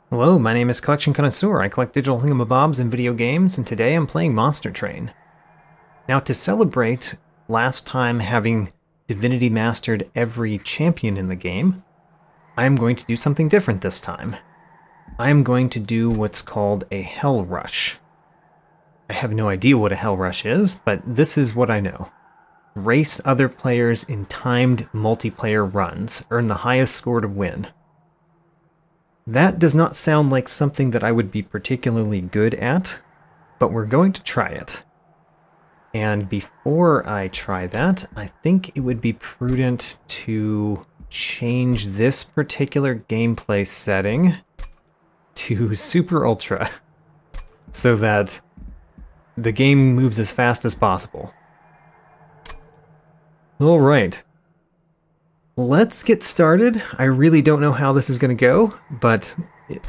Hello, my name is Collection Connoisseur. I collect digital thingamabobs and video games, and today I'm playing Monster Train. Now, to celebrate last time having Divinity mastered every champion in the game, I am going to do something different this time. I am going to do what's called a Hell Rush. I have no idea what a Hell Rush is, but this is what I know. Race other players in timed multiplayer runs. Earn the highest score to win. That does not sound like something that I would be particularly good at, but we're going to try it. And before I try that, I think it would be prudent to change this particular gameplay setting to Super Ultra so that the game moves as fast as possible. Alright. Let's get started. I really don't know how this is going to go, but,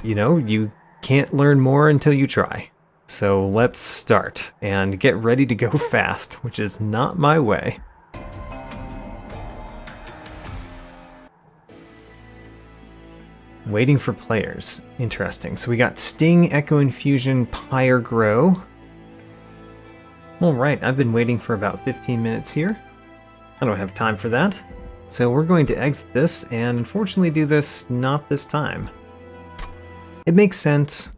you know, you can't learn more until you try. So let's start, and get ready to go fast, which is not my way. Waiting for players. Interesting. So we got Sting, Echo Infusion, Pyre Grow. Alright, I've been waiting for about 15 minutes here. I don't have time for that. So we're going to exit this, and unfortunately do this not this time. It makes sense.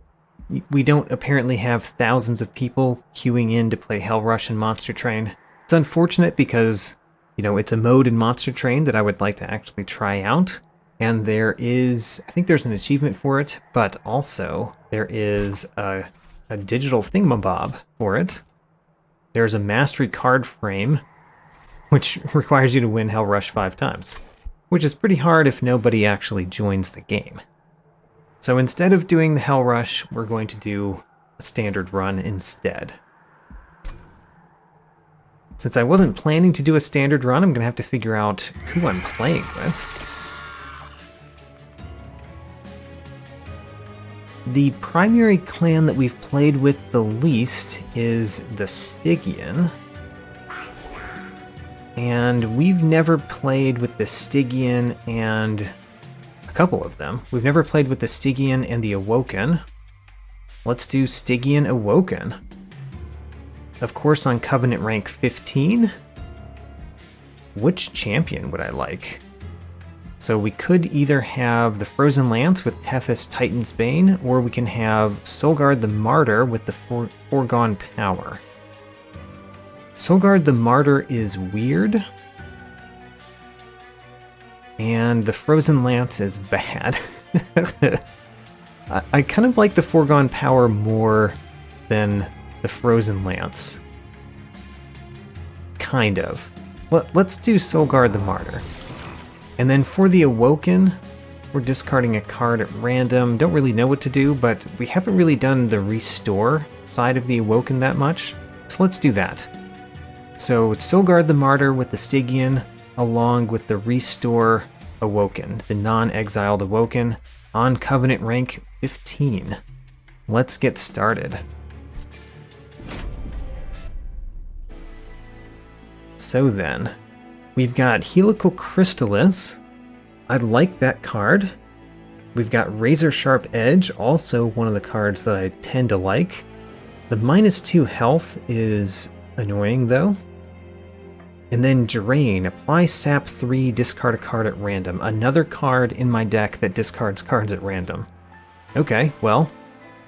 We don't apparently have thousands of people queuing in to play Hell Rush and Monster Train. It's unfortunate because, you know, it's a mode in Monster Train that I would like to actually try out. And there is, I think there's an achievement for it, but also there is a digital thingamabob for it. There's a mastery card frame, which requires you to win Hell Rush 5 times, which is pretty hard if nobody actually joins the game. So instead of doing the Hell Rush, we're going to do a standard run instead. Since I wasn't planning to do a standard run, I'm going to have to figure out who I'm playing with. The primary clan that we've played with the least is the Stygian. And we've never played with the Stygian and a couple of them. We've never played with the Stygian and the Awoken. Let's do Stygian Awoken. Of course on Covenant rank 15. Which champion would I like? So we could either have the Frozen Lance with Tethys Titan's Bane, or we can have Solgard the Martyr with the Foregone Power. Solgard the Martyr is weird, and the Frozen Lance is bad. I kind of like the Foregone Power more than the Frozen Lance. Kind of. Let's do Solgard the Martyr. And then for the Awoken, we're discarding a card at random. Don't really know what to do, but we haven't really done the restore side of the Awoken that much, so let's do that. So it's Solgard the Martyr with the Stygian, along with the Restore Awoken, the non-exiled Awoken, on Covenant rank 15. Let's get started. So then, we've got Helical Crystallis. I like that card. We've got Razor Sharp Edge, also one of the cards that I tend to like. The -2 health is annoying though. And then Drain, apply sap 3, discard a card at random. Another card in my deck that discards cards at random. Okay, well,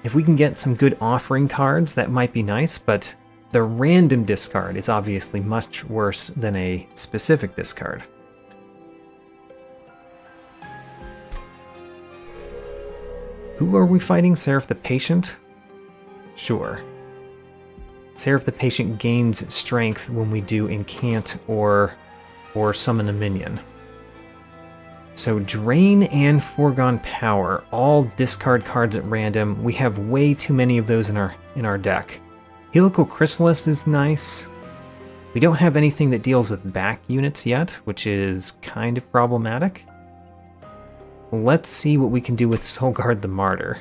if we can get some good offering cards, that might be nice, but the random discard is obviously much worse than a specific discard. Who are we fighting? Seraph the Patient? Sure. Seraph the Patient gains strength when we do incant or summon a minion. So Drain and Foregone Power, all discard cards at random. We have way too many of those in our deck. Helical Crystallis is nice. We don't have anything that deals with back units yet, which is kind of problematic. Let's see what we can do with Solgard the Martyr.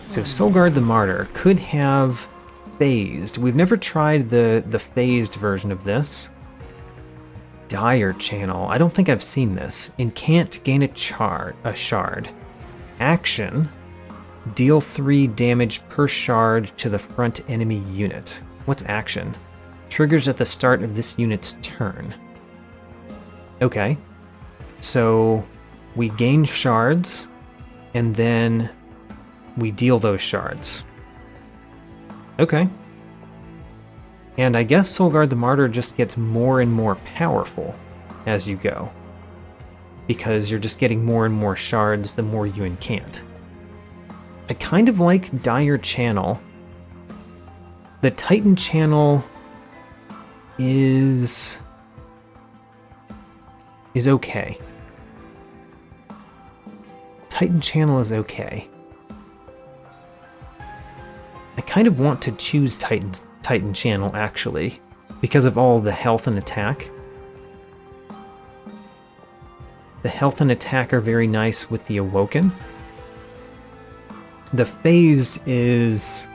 So Solgard the Martyr could have phased. We've never tried the phased version of this. Dire Channel. I don't think I've seen this. Incant, gain a shard. action, deal 3 damage per shard to the front enemy unit. What's action? Triggers at the start of this unit's turn. Okay. So we gain shards, and then we deal those shards. Okay. And I guess Soulguard the Martyr just gets more and more powerful as you go, because you're just getting more and more shards the more you incant. I kind of like Dire Channel. The Titan Channel is okay. Titan Channel is okay. I kind of want to choose Titan Channel, actually, because of all the health and attack. The health and attack are very nice with the Awoken. The Phased is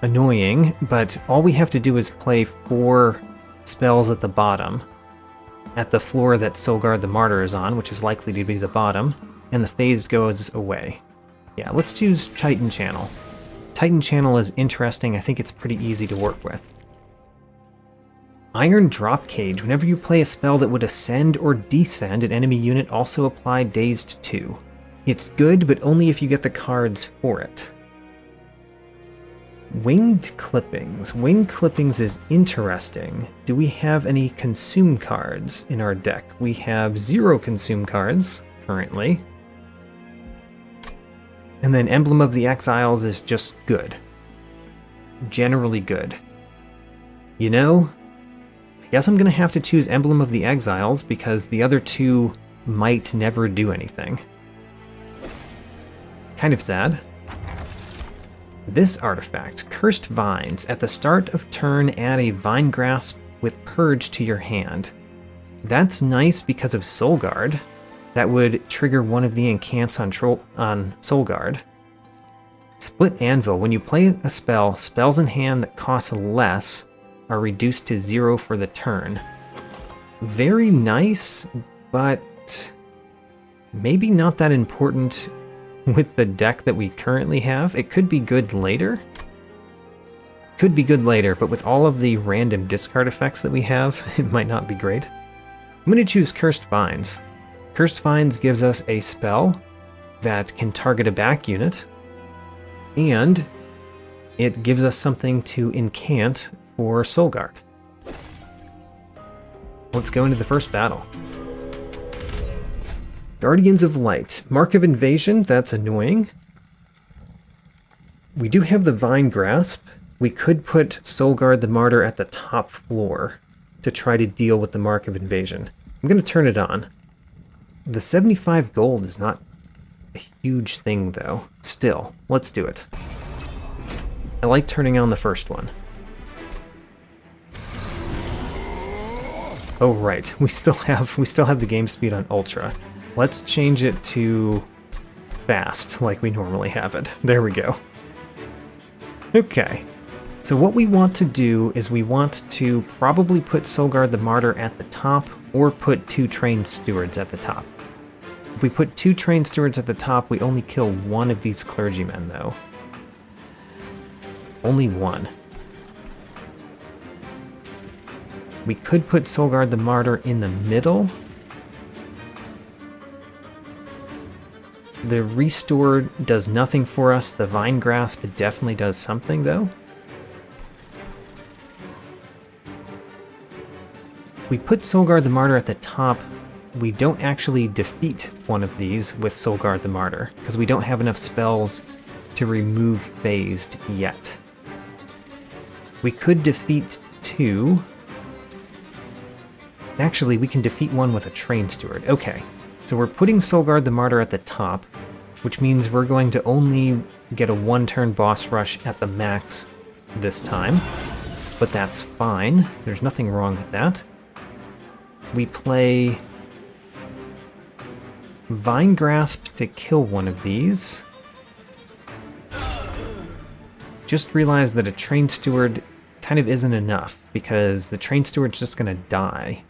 annoying, but all we have to do is play 4 spells at the bottom, at the floor that Soulguard the Martyr is on, which is likely to be the bottom, and the Phased goes away. Yeah, let's choose Titan Channel. Titan Channel is interesting. I think it's pretty easy to work with. Iron Drop Cage. Whenever you play a spell that would ascend or descend an enemy unit, also apply Dazed 2. It's good, but only if you get the cards for it. Winged Clippings. Winged Clippings is interesting. Do we have any Consume cards in our deck? We have 0 Consume cards, currently. And then Emblem of the Exiles is just good. Generally good. You know, I guess I'm going to have to choose Emblem of the Exiles because the other 2 might never do anything. Kind of sad. This artifact, Cursed Vines. At the start of turn, add a Vine Grasp with Purge to your hand. That's nice because of Soulguard. That would trigger one of the incants on Soulguard. Split Anvil. When you play a spell, spells in hand that cost less are reduced to 0 for the turn. Very nice, but maybe not that important with the deck that we currently have. It could be good later. Could be good later, but with all of the random discard effects that we have, it might not be great. I'm going to choose Cursed Vines. Cursed Vines gives us a spell that can target a back unit, and it gives us something to incant for Soulguard. Let's go into the first battle. Guardians of Light. Mark of Invasion, that's annoying. We do have the Vine Grasp. We could put Soulguard the Martyr at the top floor to try to deal with the Mark of Invasion. I'm going to turn it on. The 75 gold is not a huge thing, though. Still, let's do it. I like turning on the first one. Oh right, we still have the game speed on Ultra. Let's change it to fast, like we normally have it. There we go. Okay. So what we want to do is we want to probably put Soulguard the Martyr at the top, or put 2 Trained Stewards at the top. If we put 2 Trained Stewards at the top, we only kill 1 of these clergymen, though. Only 1. We could put Soulguard the Martyr in the middle. The Restore does nothing for us. The Vine Grasp definitely does something, though. We put Soulguard the Martyr at the top. We don't actually defeat one of these with Soulguard the Martyr, because we don't have enough spells to remove Phased yet. We could defeat 2. Actually, we can defeat 1 with a Trained Steward. Okay, so we're putting Soulguard the Martyr at the top, which means we're going to only get a 1-turn boss rush at the max this time. But that's fine. There's nothing wrong with that. We play Vine Grasp to kill one of these. Just realized that a Trained Steward kind of isn't enough, because the Trained Steward's just going to die.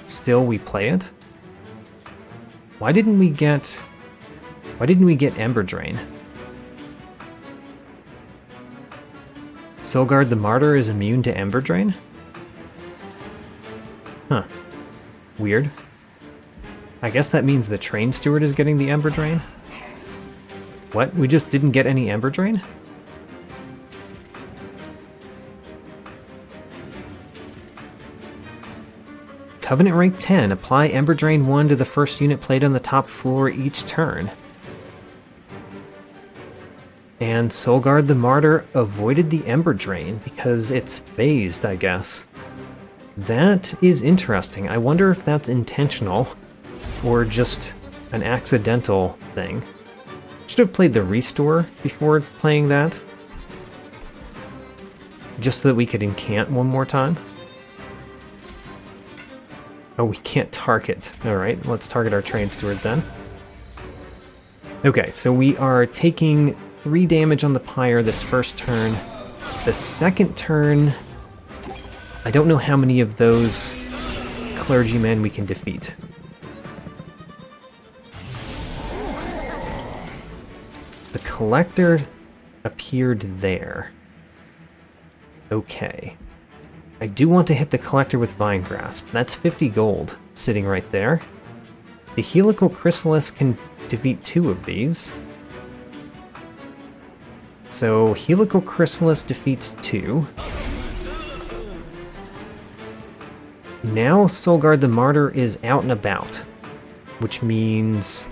Still, we play it. Why didn't we get Ember Drain? Soulguard the Martyr is immune to Ember Drain? Huh. Weird. I guess that means the Train Steward is getting the Ember Drain? What? We just didn't get any Ember Drain? Covenant rank 10. Apply Ember Drain 1 to the first unit played on the top floor each turn. And Soulguard the Martyr avoided the Ember Drain because it's phased, I guess. That is interesting. I wonder if that's intentional or just an accidental thing. Should have played the Restore before playing that. Just so that we could incant one more time. Oh, we can't target. Alright, let's target our Train Steward then. Okay, so we are taking 3 damage on the Pyre this first turn. The second turn, I don't know how many of those clergymen we can defeat. The Collector appeared there. Okay. I do want to hit the Collector with Vine Grasp. That's 50 gold sitting right there. The Helical Chrysalis can defeat 2 of these. So Helical Chrysalis defeats 2. Now Soulguard the Martyr is out and about, which means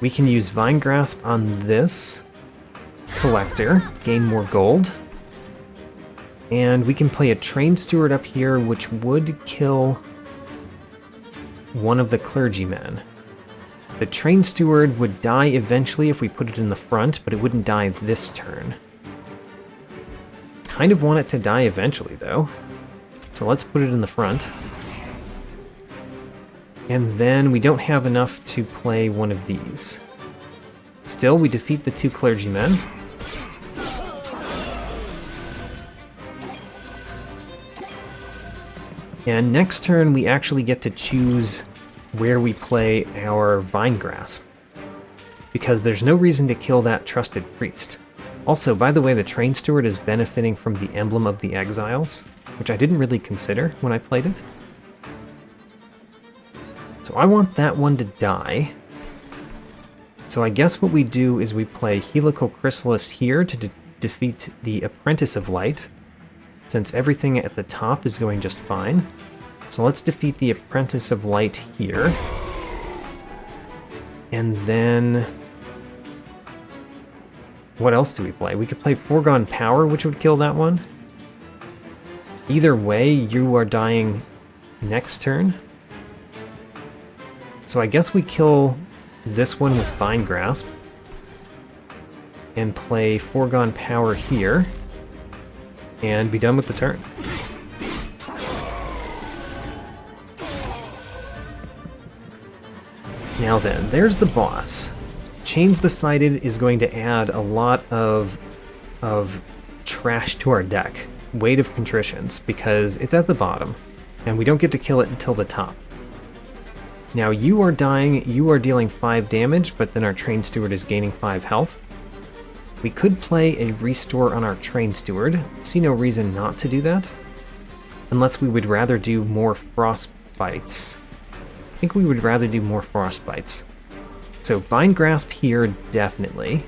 we can use Vine Grasp on this Collector, gain more gold. And we can play a Train Steward up here, which would kill one of the clergymen. The Train Steward would die eventually if we put it in the front, but it wouldn't die this turn. Kind of want it to die eventually, though. So let's put it in the front. And then we don't have enough to play one of these. Still, we defeat the 2 clergymen. And next turn, we actually get to choose where we play our Vine Grasp, because there's no reason to kill that Trusted Priest. Also, by the way, the Train Steward is benefiting from the Emblem of the Exiles, which I didn't really consider when I played it. So I want that one to die. So I guess what we do is we play Helical Chrysalis here to defeat the Apprentice of Light, since everything at the top is going just fine. So let's defeat the Apprentice of Light here. And then what else do we play? We could play Foregone Power, which would kill that one. Either way, you are dying next turn. So I guess we kill this one with Vine Grasp and play Foregone Power here and be done with the turn. Now then, there's the boss. Chains the Sighted is going to add a lot of trash to our deck. Weight of Contritions, because it's at the bottom, and we don't get to kill it until the top. Now you are dying, you are dealing 5 damage, but then our Train Steward is gaining 5 health. We could play a Restore on our Train Steward. See no reason not to do that. Unless we would rather do more Frostbites. I think we would rather do more Frostbites. So Vine Grasp here, definitely.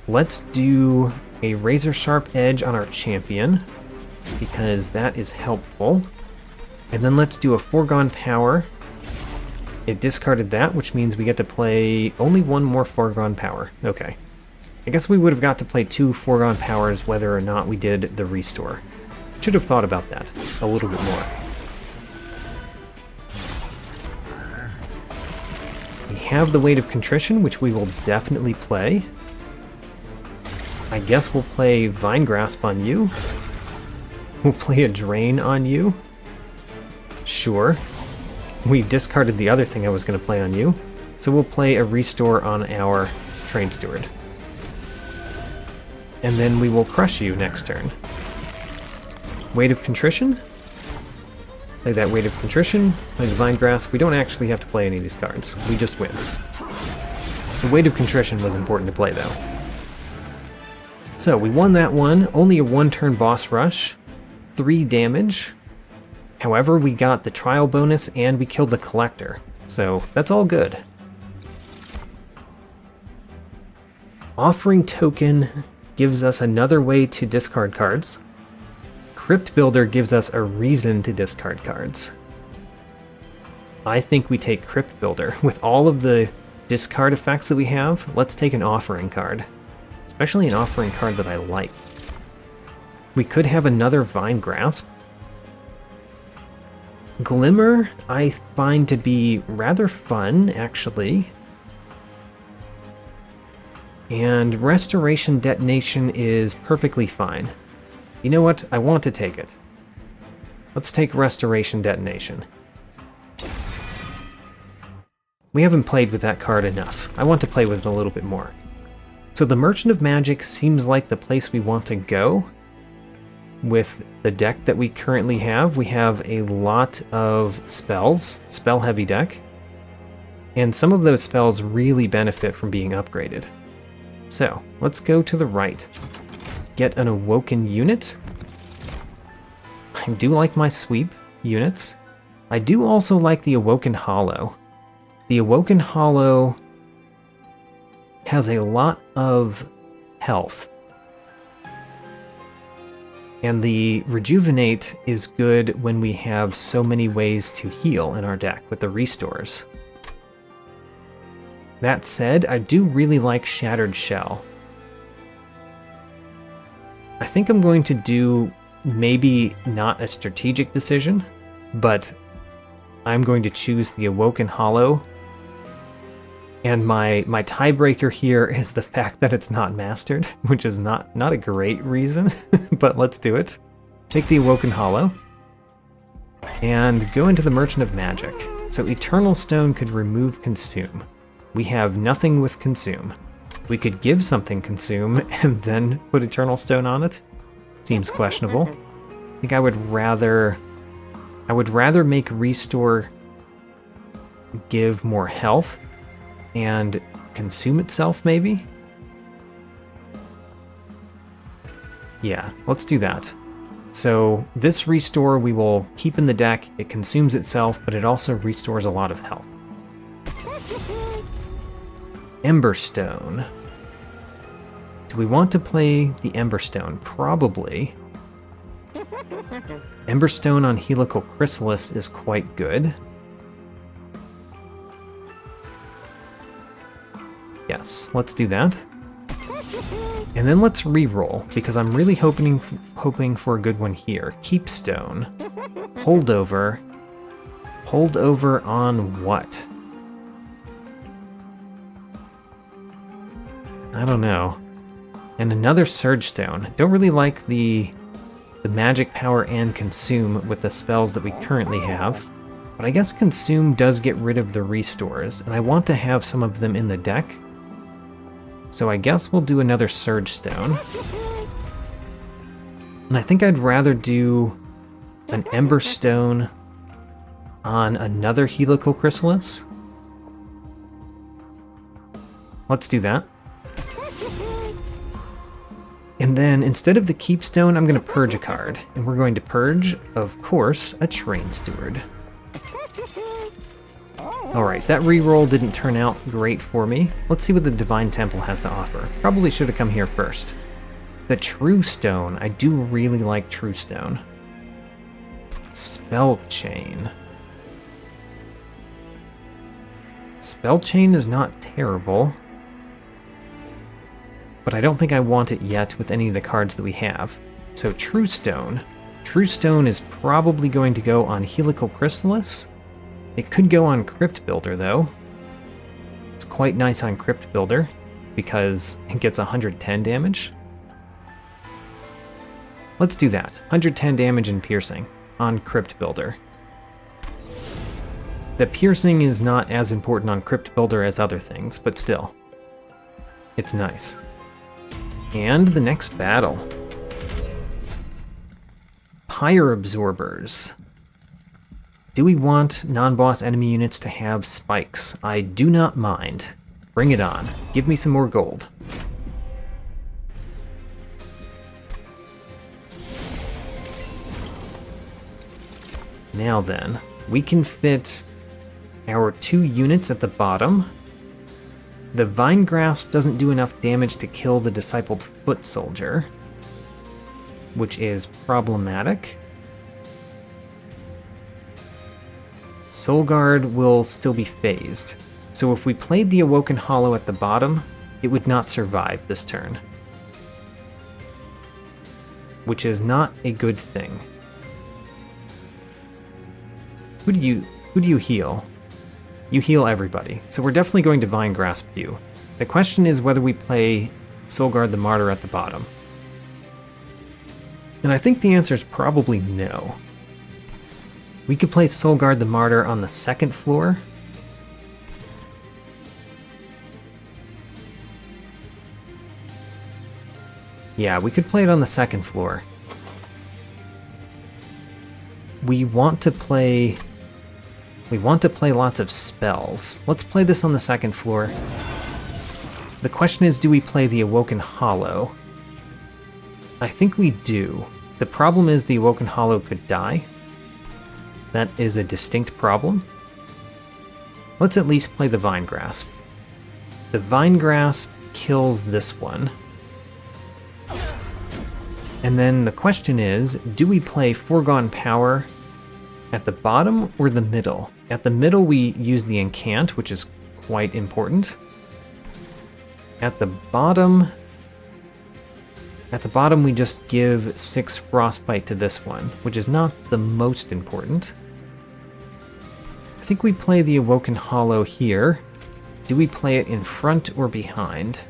Let's do a Razor Sharp Edge on our champion, because that is helpful. And then let's do a Foregone Power. It discarded that, which means we get to play only one more Foregone Power. Okay. I guess we would have got to play 2 Foregone Powers whether or not we did the Restore. Should have thought about that a little bit more. We have the Weight of Contrition, which we will definitely play. I guess we'll play Vine Grasp on you. We'll play a Drain on you. Sure. We discarded the other thing I was going to play on you, so we'll play a Restore on our Train Steward. And then we will crush you next turn. Weight of Contrition? Play that Weight of Contrition, play Divine Grasp. We don't actually have to play any of these cards. We just win. The Weight of Contrition was important to play, though. So, we won that one. Only a 1-turn boss rush. 3 damage. However, we got the trial bonus and we killed the Collector. So, that's all good. Offering Token gives us another way to discard cards. Crypt Builder gives us a reason to discard cards. I think we take Crypt Builder. With all of the discard effects that we have, let's take an Offering card. Especially an Offering card that I like. We could have another Vine Grasp. Glimmer, I find to be rather fun, actually. And Restoration Detonation is perfectly fine. You know what? I want to take it. Let's take Restoration Detonation. We haven't played with that card enough. I want to play with it a little bit more. So the Merchant of Magic seems like the place we want to go. With the deck that we currently have, we have a lot of spells, spell-heavy deck. And some of those spells really benefit from being upgraded. So, let's go to the right. Get an Awoken unit. I do like my sweep units. I do also like the Awoken Hollow. The Awoken Hollow has a lot of health. And the Rejuvenate is good when we have so many ways to heal in our deck with the restores. That said, I do really like Shattered Shell. I think I'm going to do maybe not a strategic decision, but I'm going to choose the Awoken Hollow. And my tiebreaker here is the fact that it's not mastered, which is not a great reason, but let's do it. Take the Awoken Hollow and go into the Merchant of Magic. So Eternal Stone could remove Consume. We have nothing with Consume. We could give something Consume and then put Eternal Stone on it. Seems questionable. I think I would rather make Restore give more health and consume itself, maybe? Yeah, let's do that. So this Restore we will keep in the deck. It consumes itself, but it also restores a lot of health. Emberstone. Do we want to play the Emberstone? Probably. Emberstone on Helical Chrysalis is quite good. Yes, let's do that. And then let's re-roll, because I'm really hoping for a good one here. Keepstone. Holdover. Holdover on what? I don't know. And another Surge Stone. Don't really like the magic power and Consume with the spells that we currently have. But I guess Consume does get rid of the restores, and I want to have some of them in the deck. So I guess we'll do another Surge Stone. And I think I'd rather do an Ember Stone on another Helical Chrysalis. Let's do that. And then, instead of the Keepstone, I'm going to purge a card. And we're going to purge, of course, a Train Steward. Alright, that reroll didn't turn out great for me. Let's see what the Divine Temple has to offer. Probably should have come here first. The True Stone. I do really like True Stone. Spell Chain. Spell Chain is not terrible. But I don't think I want it yet with any of the cards that we have. So True Stone. True Stone is probably going to go on Helical Chrysalis. It could go on Crypt Builder, though. It's quite nice on Crypt Builder, because it gets 110 damage. Let's do that. 110 damage and piercing on Crypt Builder. The piercing is not as important on Crypt Builder as other things, but still. It's nice. And the next battle. Pyre Absorbers. Do we want non-boss enemy units to have spikes? I do not mind. Bring it on. Give me some more gold. Now then, we can fit our 2 units at the bottom. The Vine Grasp doesn't do enough damage to kill the Discipled Foot Soldier, which is problematic. Soul Guard will still be phased, so if we played the Awoken Hollow at the bottom, it would not survive this turn, which is not a good thing. Who do you heal? You heal everybody, so we're definitely going to Vine Grasp you. The question is whether we play Soul Guard the Martyr at the bottom. And I think the answer is probably no. We could play Soul Guard the Martyr on the 2nd floor. Yeah, we could play it on the 2nd floor. We want to play lots of spells. Let's play this on the 2nd floor. The question is, do we play the Awoken Hollow? I think we do. The problem is the Awoken Hollow could die. That is a distinct problem. Let's at least play the Vine Grasp. The Vine Grasp kills this one. And then the question is, do we play Foregone Power at the bottom or the middle? At the middle we use the Incant, which is quite important. At the bottom we just give 6 Frostbite to this one, which is not the most important. I think we play the Awoken Hollow here. Do we play it in front or behind?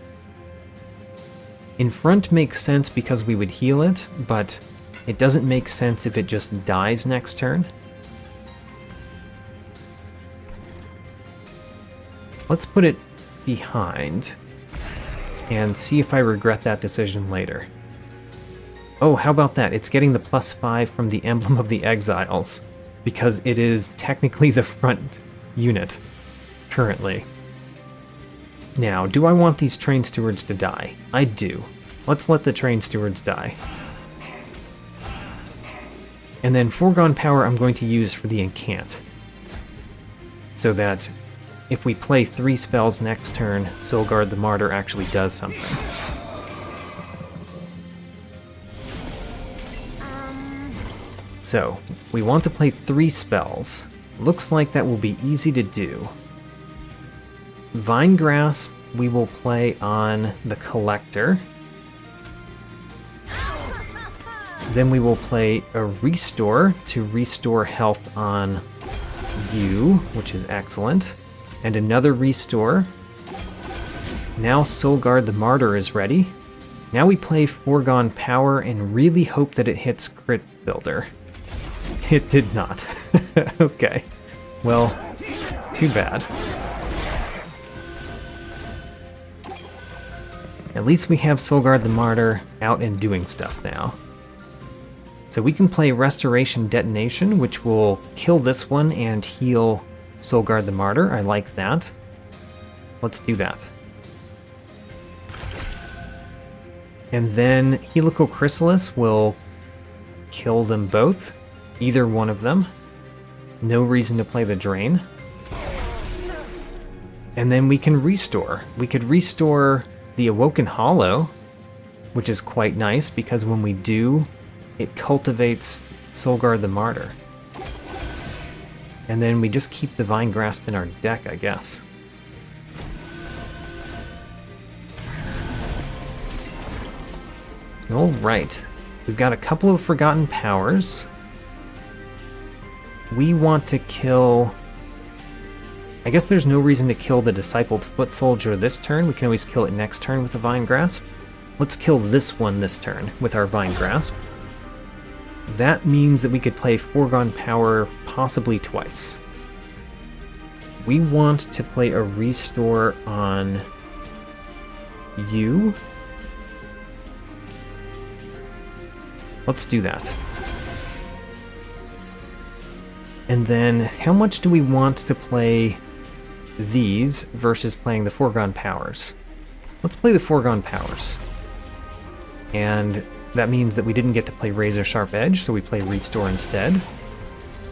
In front makes sense because we would heal it, but it doesn't make sense if it just dies next turn. Let's put it behind and see if I regret that decision later. Oh, how about that? It's getting the +5 from the Emblem of the Exiles, because it is technically the front unit currently. Now, do I want these Train Stewards to die? I do. Let's let the Train Stewards die. And then Foregone Power I'm going to use for the Incant, so that if we play 3 spells next turn, Soul Guard the Martyr actually does something. So, we want to play 3 spells. Looks like that will be easy to do. Vine Grasp we will play on the Collector. Then we will play a Restore to restore health on you, which is excellent. And another Restore. Now Soul Guard the Martyr is ready. Now we play Foregone Power and really hope that it hits Crit Builder. It did not. Okay. Well, too bad. At least we have Soul Guard the Martyr out and doing stuff now. So we can play Restoration Detonation, which will kill this one and heal Soul Guard the Martyr. I like that. Let's do that. And then Helical Chrysalis will kill them both. Either one of them. No reason to play the Drain. And then we can restore. We could restore the Awoken Hollow, which is quite nice because when we do, it cultivates Soul Guard the Martyr. And then we just keep the Vine Grasp in our deck, I guess. Alright, we've got a couple of Forgotten Powers. We want to kill... I guess there's no reason to kill the Discipled Foot Soldier this turn. We can always kill it next turn with a Vine Grasp. Let's kill this one this turn with our Vine Grasp. That means that we could play Foregone Power possibly twice. We want to play a Restore on you. Let's do that. And then how much do we want to play these versus playing the Foregone Powers? Let's play the Foregone Powers. And that means that we didn't get to play Razor Sharp Edge, so we play Restore instead.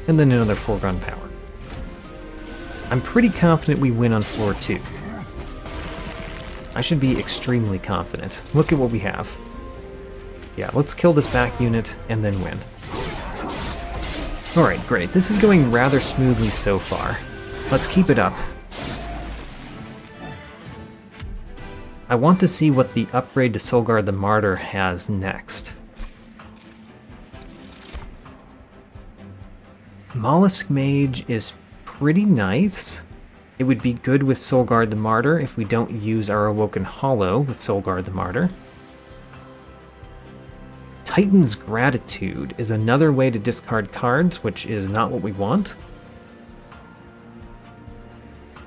And then another Foregone Power. I'm pretty confident we win on floor 2. I should be extremely confident. Look at what we have. Yeah, let's kill this back unit and then win. Alright, great. This is going rather smoothly so far. Let's keep it up. I want to see what the upgrade to Soulguard the Martyr has next. Mollusk Mage is pretty nice. It would be good with Soulguard the Martyr if we don't use our Awoken Hollow with Soulguard the Martyr. Titan's Gratitude is another way to discard cards, which is not what we want.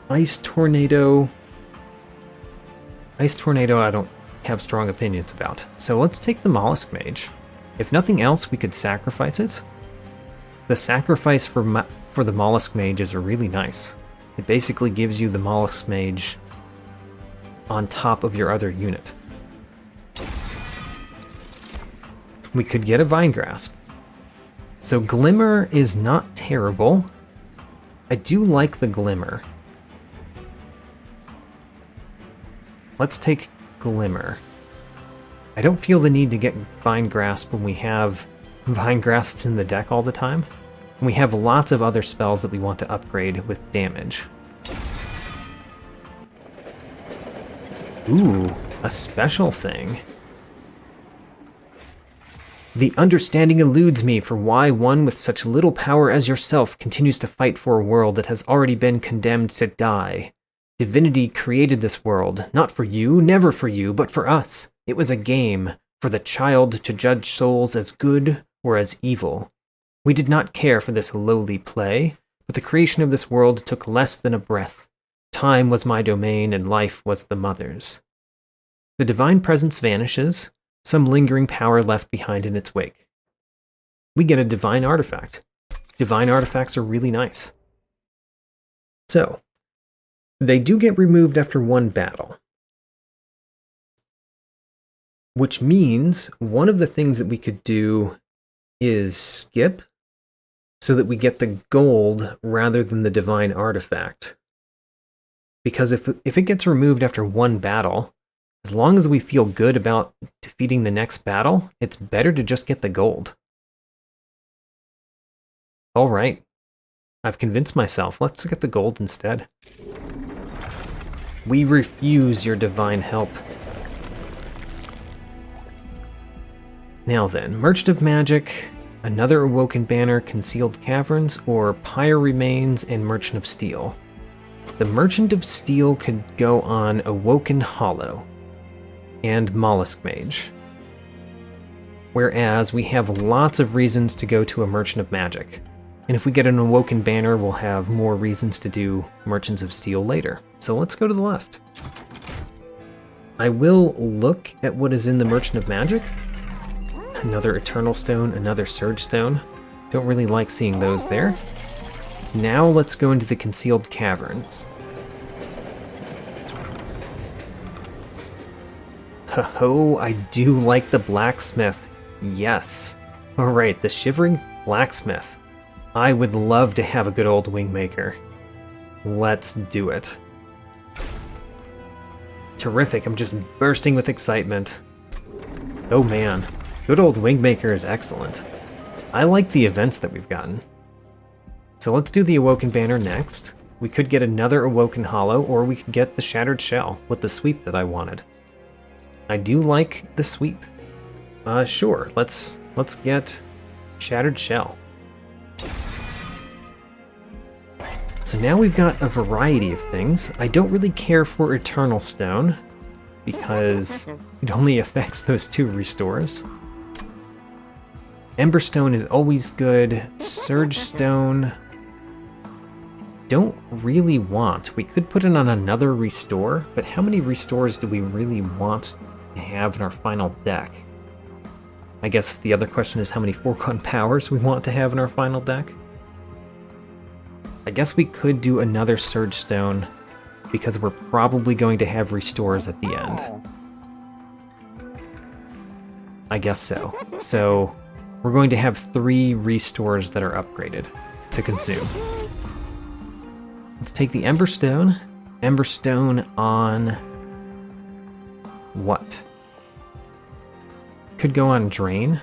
Ice Tornado I don't have strong opinions about. So let's take the Mollusk Mage. If nothing else, we could sacrifice it. The sacrifice for the Mollusk Mage is really nice. It basically gives you the Mollusk Mage on top of your other unit. We could get a Vine Grasp. So Glimmer is not terrible. I do like the Glimmer. Let's take Glimmer. I don't feel the need to get Vine Grasp when we have Vine Grasps in the deck all the time. And we have lots of other spells that we want to upgrade with damage. Ooh, a special thing. The understanding eludes me for why one with such little power as yourself continues to fight for a world that has already been condemned to die. Divinity created this world, not for you, never for you, but for us. It was a game, for the child to judge souls as good or as evil. We did not care for this lowly play, but the creation of this world took less than a breath. Time was my domain, and life was the mother's. The divine presence vanishes, some lingering power left behind in its wake. We get a divine artifact. Divine artifacts are really nice. So, they do get removed after one battle. Which means one of the things that we could do is skip so that we get the gold rather than the divine artifact. Because if it gets removed after one battle, as long as we feel good about defeating the next battle, it's better to just get the gold. Alright, I've convinced myself. Let's get the gold instead. We refuse your divine help. Now then, Merchant of Magic, another Awoken Banner, Concealed Caverns, or Pyre Remains and Merchant of Steel. The Merchant of Steel could go on Awoken Hollow and Mollusk Mage. Whereas we have lots of reasons to go to a Merchant of Magic. And if we get an Awoken Banner, we'll have more reasons to do Merchants of Steel later. So let's go to the left. I will look at what is in the Merchant of Magic. Another Eternal Stone, another Surge Stone. Don't really like seeing those there. Now let's go into the Concealed Caverns. Ho-ho, I do like the Blacksmith. Yes. Alright, the Shivering Blacksmith. I would love to have a good old Wingmaker. Let's do it. Terrific, I'm just bursting with excitement. Oh man, good old Wingmaker is excellent. I like the events that we've gotten. So let's do the Awoken Banner next. We could get another Awoken Hollow, or we could get the Shattered Shell with the sweep that I wanted. I do like the sweep. Sure, let's get Shattered Shell. So now we've got a variety of things. I don't really care for Eternal Stone, because it only affects those 2 restores. Ember Stone is always good. Surge Stone, don't really want. We could put it on another restore, but how many restores do we really want to have in our final deck? I guess the other question is how many Foregone Powers we want to have in our final deck. I guess we could do another Surge Stone, because we're probably going to have restores at the end. I guess so. So we're going to have 3 restores that are upgraded to consume. Let's take the Ember Stone. Ember Stone on what? Could go on Drain.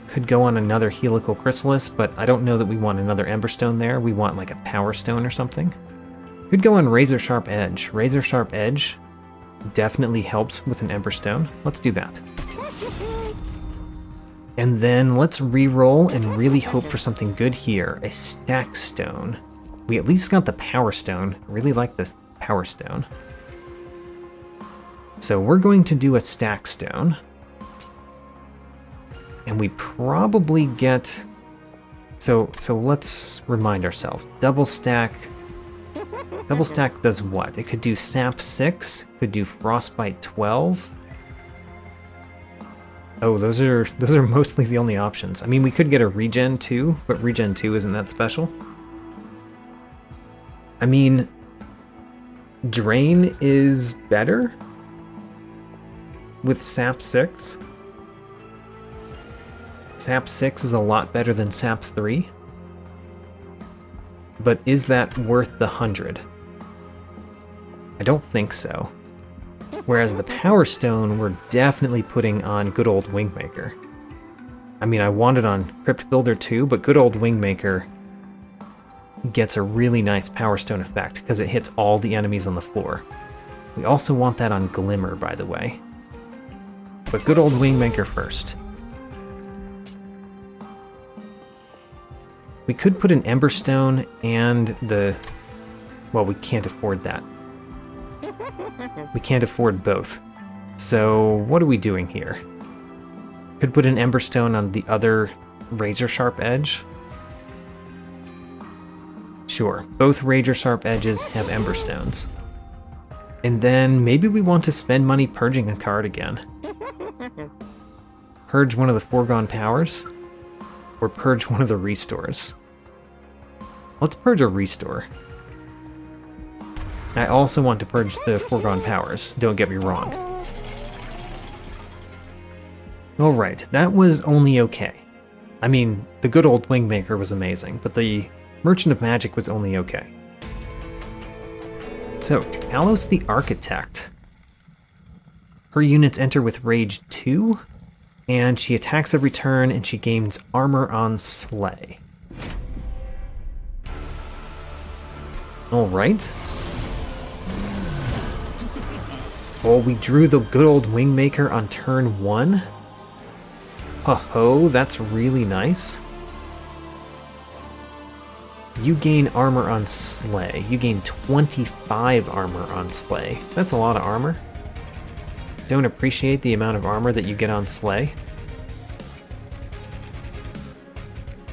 Could go on another Helical Chrysalis, but I don't know that we want another Ember Stone there. We want like a Power Stone or something. Could go on Razor Sharp Edge. Razor Sharp Edge definitely helps with an Ember Stone. Let's do that. And then let's re-roll and really hope for something good here. A Stack Stone. We at least got the Power Stone. I really like the Power Stone. So we're going to do a Stack Stone. And we probably get... So let's remind ourselves. Double Stack does what? It could do Sap 6, could do Frostbite 12. Oh, those are mostly the only options. I mean, we could get a Regen 2, but Regen 2 isn't that special. I mean, Drain is better with Sap 6. Sap 6 is a lot better than Sap 3. But is that worth the 100? I don't think so. Whereas the Power Stone, we're definitely putting on good old Wingmaker. I mean, I want it on Crypt Builder too, but good old Wingmaker gets a really nice Power Stone effect because it hits all the enemies on the floor. We also want that on Glimmer, by the way. But good old Wingmaker first. We could put an Ember Stone and the... Well, we can't afford that. We can't afford both. So what are we doing here? Could put an Ember Stone on the other Razor Sharp Edge. Sure, both Razor Sharp Edges have Ember Stones. And then maybe we want to spend money purging a card again. Purge one of the Foregone Powers, or purge one of the restores. Let's purge a restore. I also want to purge the Foregone Powers, don't get me wrong. Alright, that was only okay. I mean, the good old Wingmaker was amazing, but the Merchant of Magic was only okay. So, Talos the Architect. Her units enter with Rage 2, and she attacks every turn, and she gains Armor on Slay. Alright. Well, we drew the good old Wingmaker on turn 1. Ho-ho, that's really nice. You gain armor on Slay. You gain 25 armor on Slay. That's a lot of armor. Don't appreciate the amount of armor that you get on Slay.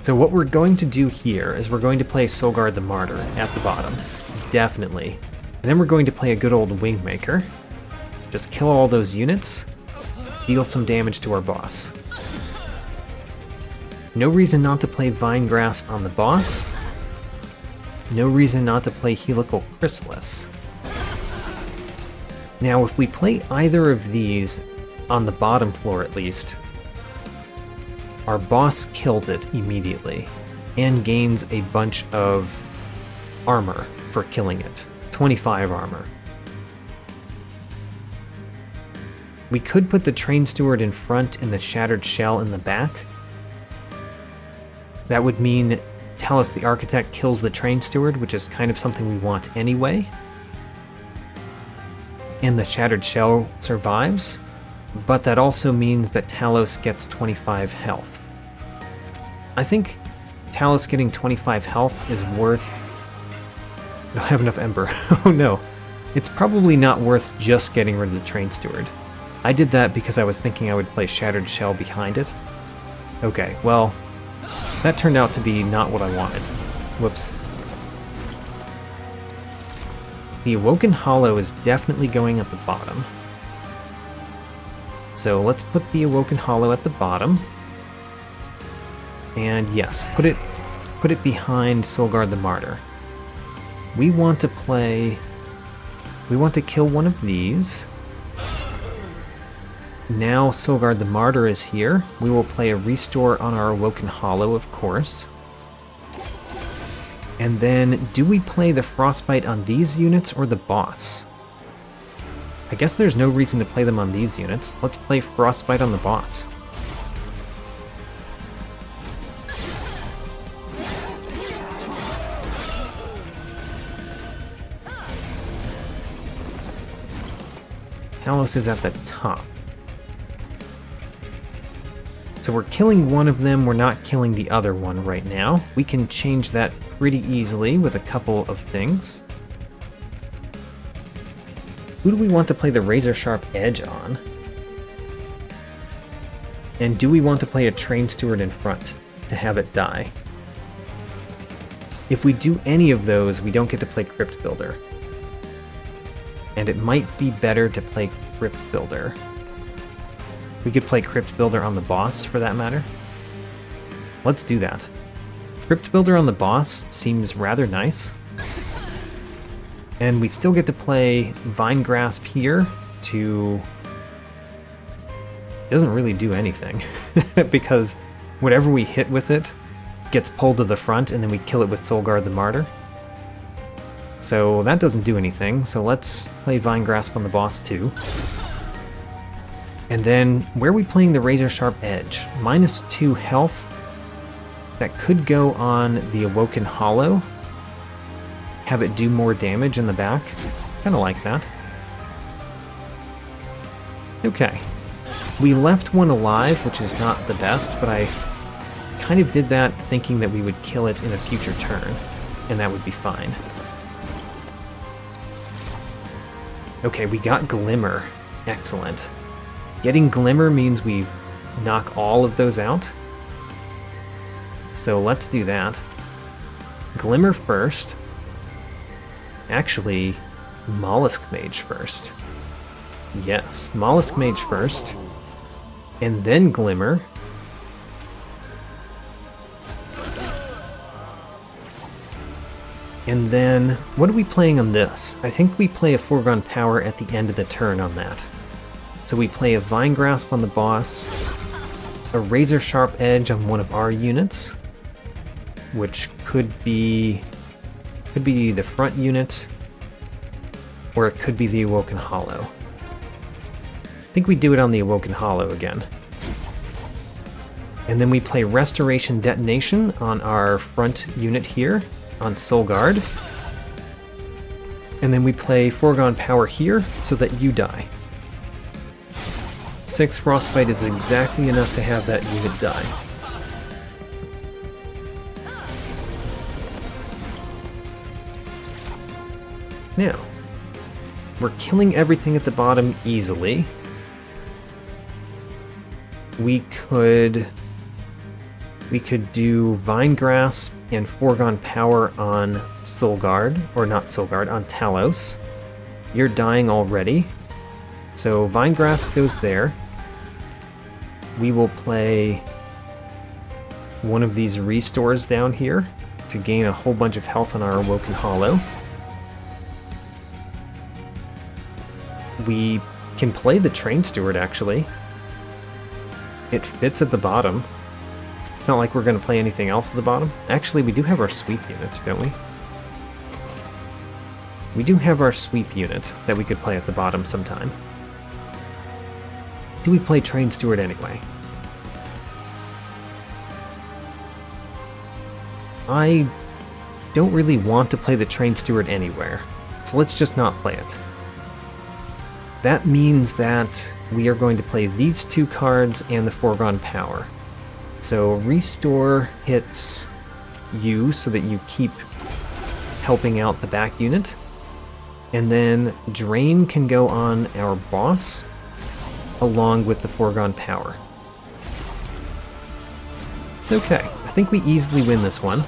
So what we're going to do here is we're going to play Solgard the Martyr at the bottom. Definitely. And then we're going to play a good old Wingmaker. Just kill all those units. Deal some damage to our boss. No reason not to play Vine Grasp on the boss. No reason not to play Helical Chrysalis. Now, if we play either of these, on the bottom floor at least, our boss kills it immediately, and gains a bunch of armor for killing it. 25 armor. We could put the Train Steward in front and the Shattered Shell in the back. That would mean Talos the Architect kills the Train Steward, which is kind of something we want anyway. And the Shattered Shell survives, but that also means that Talos gets 25 health. I think Talos getting 25 health is worth... I don't have enough Ember. Oh no. It's probably not worth just getting rid of the Train Steward. I did that because I was thinking I would play Shattered Shell behind it. Okay, well, that turned out to be not what I wanted. Whoops. The Awoken Hollow is definitely going at the bottom. So let's put the Awoken Hollow at the bottom. And yes, put it put it behind Soulguard the Martyr. We want to kill one of these. Now Soulguard the Martyr is here. We will play a restore on our Awoken Hollow, of course. And then, do we play the Frostbite on these units or the boss? I guess there's no reason to play them on these units. Let's play Frostbite on the boss. Talos is at the top. So we're killing one of them, we're not killing the other one right now. We can change that pretty easily with a couple of things. Who do we want to play the Razor Sharp Edge on? And do we want to play a Train Steward in front to have it die? If we do any of those, we don't get to play Crypt Builder. And it might be better to play Crypt Builder. We could play Crypt Builder on the boss, for that matter. Let's do that. Crypt Builder on the boss seems rather nice. And we still get to play Vine Grasp here to... It doesn't really do anything, because whatever we hit with it gets pulled to the front, and then we kill it with Soulguard the Martyr. So that doesn't do anything, so let's play Vine Grasp on the boss too. And then, where are we playing the Razor Sharp Edge? -2 health. That could go on the Awoken Hollow. Have it do more damage in the back. Kinda like that. Okay. We left one alive, which is not the best, but I kind of did that thinking that we would kill it in a future turn, and that would be fine. Okay, we got Glimmer. Excellent. Getting Glimmer means we knock all of those out. So let's do that. Glimmer first. Actually, Mollusk Mage first. Yes, Mollusk Mage first. And then Glimmer. And then, what are we playing on this? I think we play a Foregone Power at the end of the turn on that. So we play a Vine Grasp on the boss, a Razor Sharp Edge on one of our units, which could be the front unit, or it could be the Awoken Hollow. I think we do it on the Awoken Hollow again. And then we play Restoration Detonation on our front unit here, on Soulguard. And then we play Foregone Power here, so that you die. 6 Frostbite is exactly enough to have that unit die. Now, we're killing everything at the bottom easily. We could do Vine Grasp and Foregone Power on Soulguard, or not Soulguard, on Talos. You're dying already. So Vine Grasp goes there. We will play one of these restores down here to gain a whole bunch of health on our Awoken Hollow. We can play the Train Steward, actually. It fits at the bottom. It's not like we're going to play anything else at the bottom. Actually, we do have our sweep unit, don't we? We do have our sweep unit that we could play at the bottom sometime. Do we play Train Steward anyway? I don't really want to play the Train Steward anywhere, so let's just not play it. That means that we are going to play these 2 cards and the Foregone Power. So Restore hits you so that you keep helping out the back unit. And then Drain can go on our boss, along with the Foregone Power. Okay, I think we easily win this one.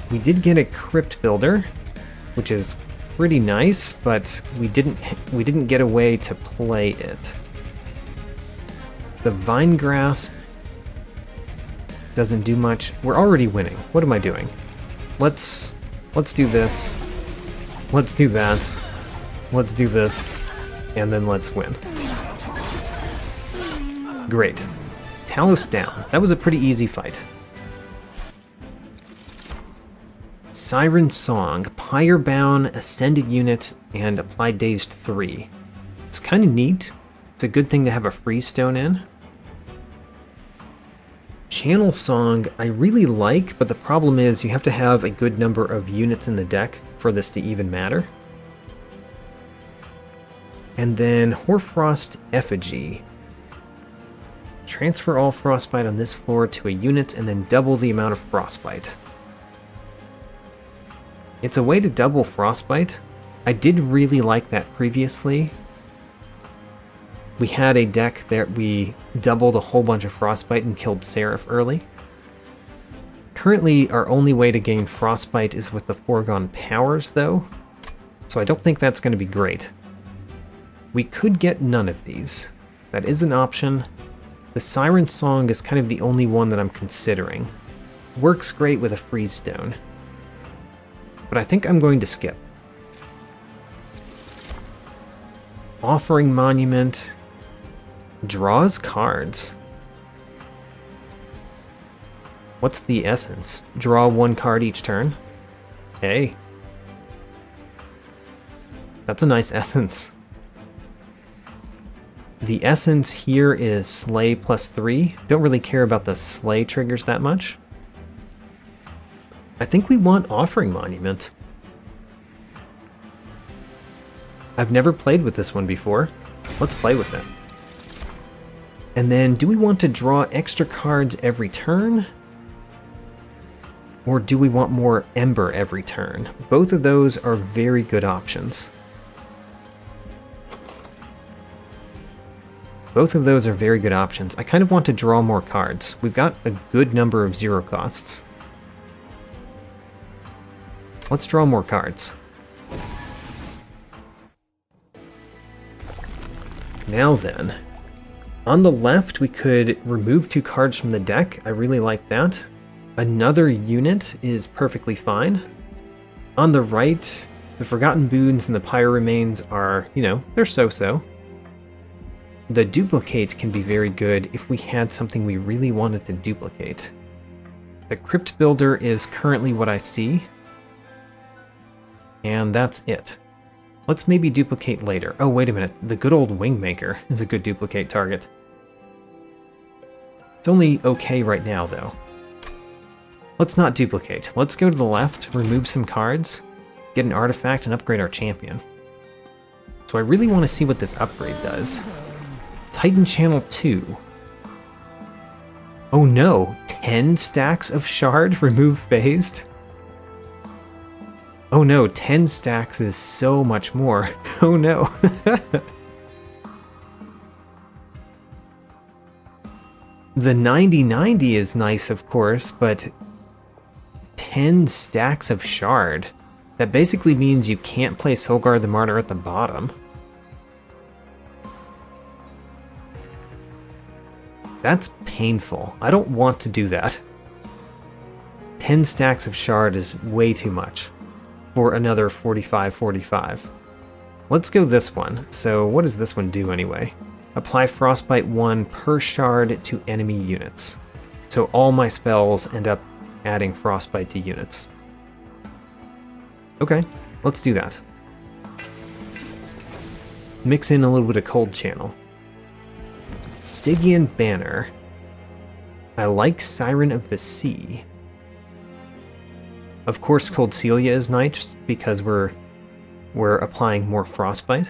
We did get a Crypt Builder, which is pretty nice, but we didn't get a way to play it. The Vine Grasp doesn't do much. We're already winning. What am I doing? Let's do this. Let's do that. Let's do this. And then let's win. Great. Talos down. That was a pretty easy fight. Siren Song. Pyre Bound, Ascended Unit, and Apply Dazed 3. It's kind of neat. It's a good thing to have a freeze stone in. Channel Song I really like, but the problem is you have to have a good number of units in the deck for this to even matter. And then Hoarfrost Effigy. Transfer all Frostbite on this floor to a unit and then double the amount of Frostbite. It's a way to double Frostbite. I did really like that previously. We had a deck that we doubled a whole bunch of Frostbite and killed Seraph early. Currently, our only way to gain Frostbite is with the Foregone Powers, though, so I don't think that's going to be great. We could get none of these. That is an option. The Siren Song is kind of the only one that I'm considering. Works great with a Freeze Stone. But I think I'm going to skip. Offering Monument draws cards. What's the essence? Draw one card each turn? Hey. That's a nice essence. The essence here is Slay +3. Don't really care about the Slay triggers that much. I think we want Offering Monument. I've never played with this one before. Let's play with it. And then, do we want to draw extra cards every turn? Or do we want more Ember every turn? Both of those are very good options. Both of those are very good options. I kind of want to draw more cards. We've got a good number of 0 costs. Let's draw more cards. Now then, on the left we could remove 2 cards from the deck. I really like that. Another unit is perfectly fine. On the right, the Forgotten Boons and the Pyre Remains are, you know, they're so-so. The Duplicate can be very good if we had something we really wanted to duplicate. The Crypt Builder is currently what I see. And that's it. Let's maybe duplicate later. Oh, wait a minute. The good old Wingmaker is a good duplicate target. It's only okay right now, though. Let's not duplicate. Let's go to the left, remove some cards, get an artifact, and upgrade our champion. So I really want to see what this upgrade does. Titan Channel 2. Oh no! 10 stacks of Shard remove phased? Oh no, 10 stacks is so much more. Oh no. The 90/90 is nice, of course, but 10 stacks of Shard. That basically means you can't play Soulguard the Martyr at the bottom. That's painful. I don't want to do that. 10 stacks of Shard is way too much for another 45/45. Let's go this one. So what does this one do anyway? Apply Frostbite 1 per shard to enemy units. So all my spells end up adding Frostbite to units. Okay, let's do that. Mix in a little bit of Cold Channel. Stygian Banner. I like Siren of the Sea. Of course, Cold Celia is nice because we're applying more Frostbite.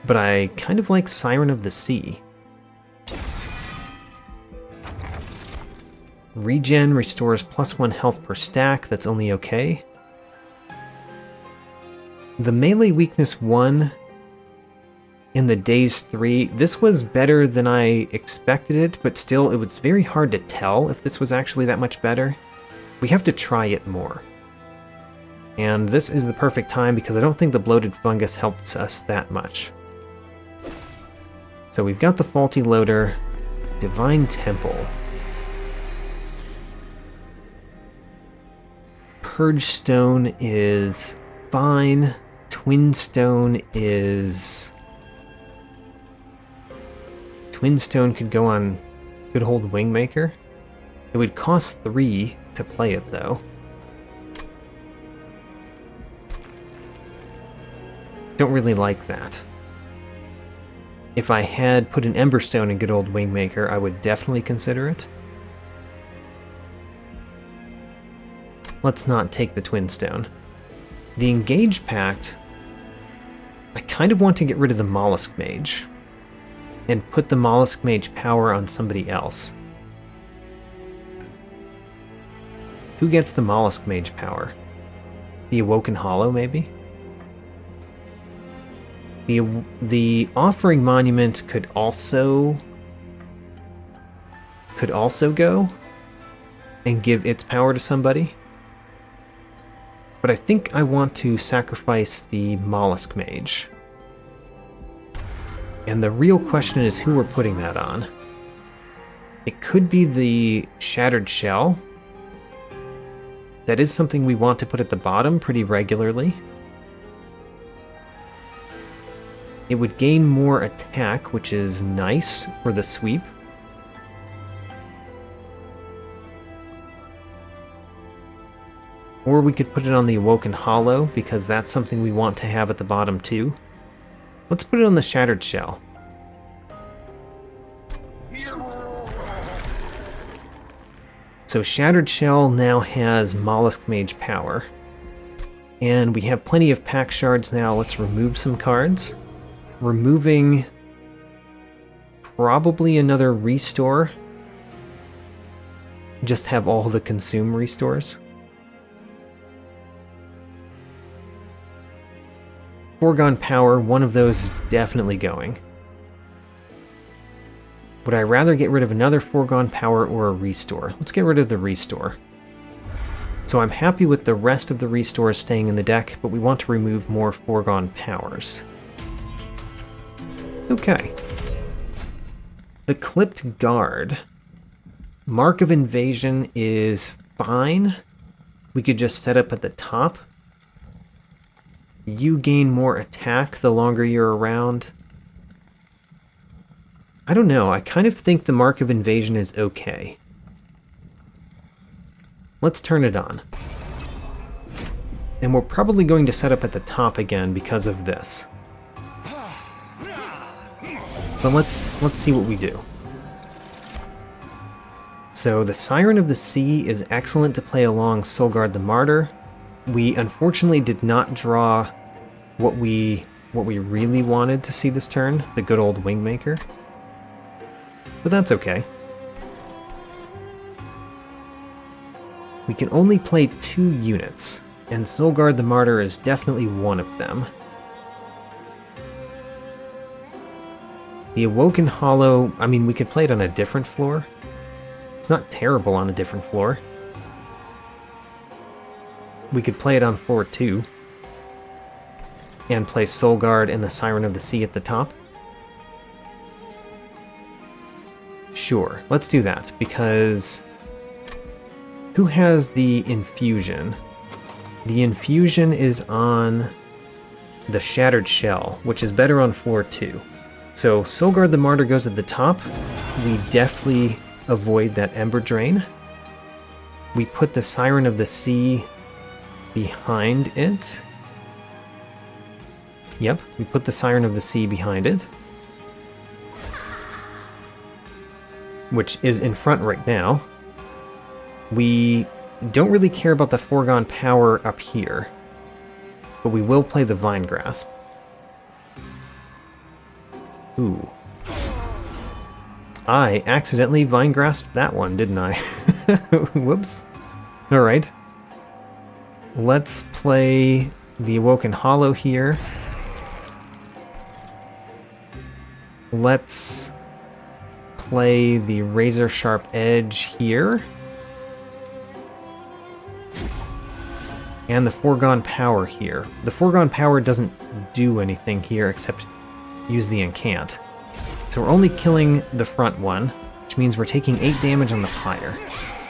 But I kind of like Siren of the Sea. Regen restores +1 health per stack. That's only okay. The melee weakness 1 in the Daze 3, this was better than I expected it, but still it was very hard to tell if this was actually that much better. We have to try it more. And this is the perfect time because I don't think the Bloated Fungus helps us that much. So we've got the Faulty Loader, Divine Temple. Purge Stone is fine. Twin Stone is... Twin Stone could go on good old Wingmaker. It would cost 3 to play it, though. Don't really like that. If I had put an Ember Stone in good old Wingmaker, I would definitely consider it. Let's not take the Twin Stone. The Engage Pact, I kind of want to get rid of the Mollusk Mage and put the Mollusk Mage power on somebody else. Who gets the Mollusk Mage power? The Awoken Hollow, maybe? The Offering Monument could also go and give its power to somebody. But I think I want to sacrifice the Mollusk Mage. And the real question is who we're putting that on. It could be the Shattered Shell. That is something we want to put at the bottom pretty regularly. It would gain more attack, which is nice for the sweep. Or we could put it on the Awoken Hollow, because that's something we want to have at the bottom too. Let's put it on the Shattered Shell. So Shattered Shell now has Mollusk Mage power. And we have plenty of pack shards now. Let's remove some cards. Removing probably another restore. Just have all the consume restores. Foregone Power, one of those is definitely going. Would I rather get rid of another Foregone Power or a restore? Let's get rid of the restore. So I'm happy with the rest of the restores staying in the deck, but we want to remove more Foregone Powers. Okay. The Clipped Guard. Mark of Invasion is fine. We could just set up at the top. You gain more attack the longer you're around. I don't know, I kind of think the Mark of Invasion is okay. Let's turn it on. And we're probably going to set up at the top again because of this. But let's see what we do. So the Siren of the Sea is excellent to play along Soulguard the Martyr. We unfortunately did not draw what we really wanted to see this turn, the good old Wingmaker. But that's okay. We can only play 2 units, and Soulguard the Martyr is definitely one of them. The Awoken Hollow, I mean, we could play it on a different floor. It's not terrible on a different floor. We could play it on floor 2. And play Soulguard and the Siren of the Sea at the top. Sure, let's do that, because... Who has the Infusion? The Infusion is on the Shattered Shell, which is better on floor 2. So Soulguard the Martyr goes at the top. We definitely avoid that Ember Drain. We put the Siren of the Sea behind it. Yep, we put the Siren of the Sea behind it. Which is in front right now. We don't really care about the Foregone Power up here. But we will play the Vine Grasp. Ooh. I accidentally Vine Grasped that one, didn't I? Whoops. Alright. Let's play the Awoken Hollow here. Let's play the Razor Sharp Edge here. and the Foregone Power here. The Foregone Power doesn't do anything here except use the Incant. So we're only killing the front one, which means we're taking 8 damage on the Pyre.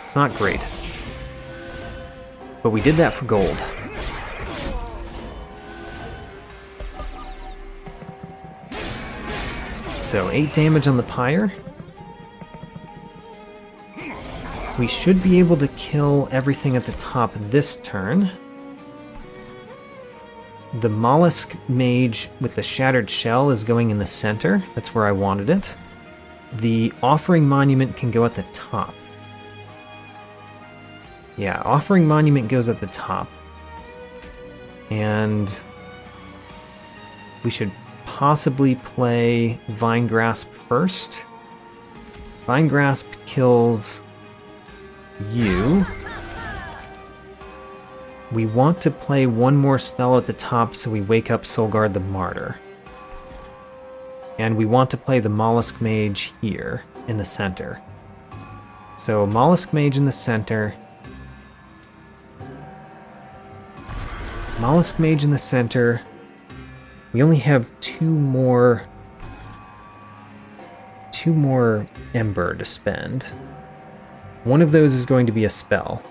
It's not great. But we did that for gold. So 8 damage on the Pyre. We should be able to kill everything at the top this turn. The Mollusk Mage with the Shattered Shell is going in the center. That's where I wanted it. The Offering Monument can go at the top. Yeah, Offering Monument goes at the top. And we should possibly play Vine Grasp first. Vine Grasp kills you. We want to play one more spell at the top so we wake up Soulguard the Martyr. And we want to play the Mollusk Mage here in the center. So Mollusk Mage in the center. Mollusk Mage in the center. We only have two more Ember to spend. One of those is going to be a spell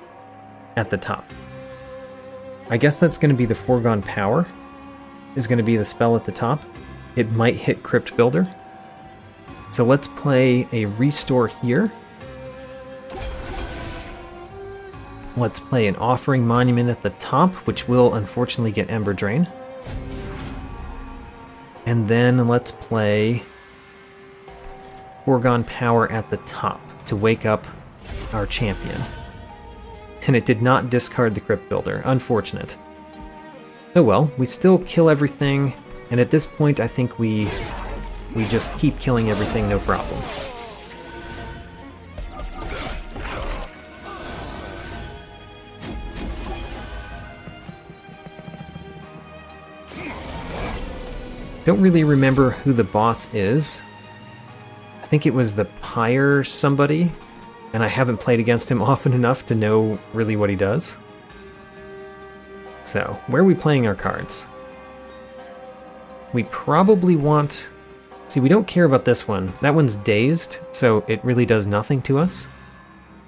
at the top. I guess that's going to be the Foregone Power, is going to be the spell at the top. It might hit Crypt Builder. So let's play a Restore here. Let's play an Offering Monument at the top, which will unfortunately get Ember Drain. And then let's play Foregone Power at the top to wake up our champion. And it did not discard the Crypt Builder. Unfortunate. Oh well, we still kill everything, and at this point I think we just keep killing everything, no problem. Don't really remember who the boss is. I think it was the Pyre somebody, and I haven't played against him often enough to know really what he does. So, where are we playing our cards? We probably want... See, we don't care about this one. That one's dazed, so it really does nothing to us.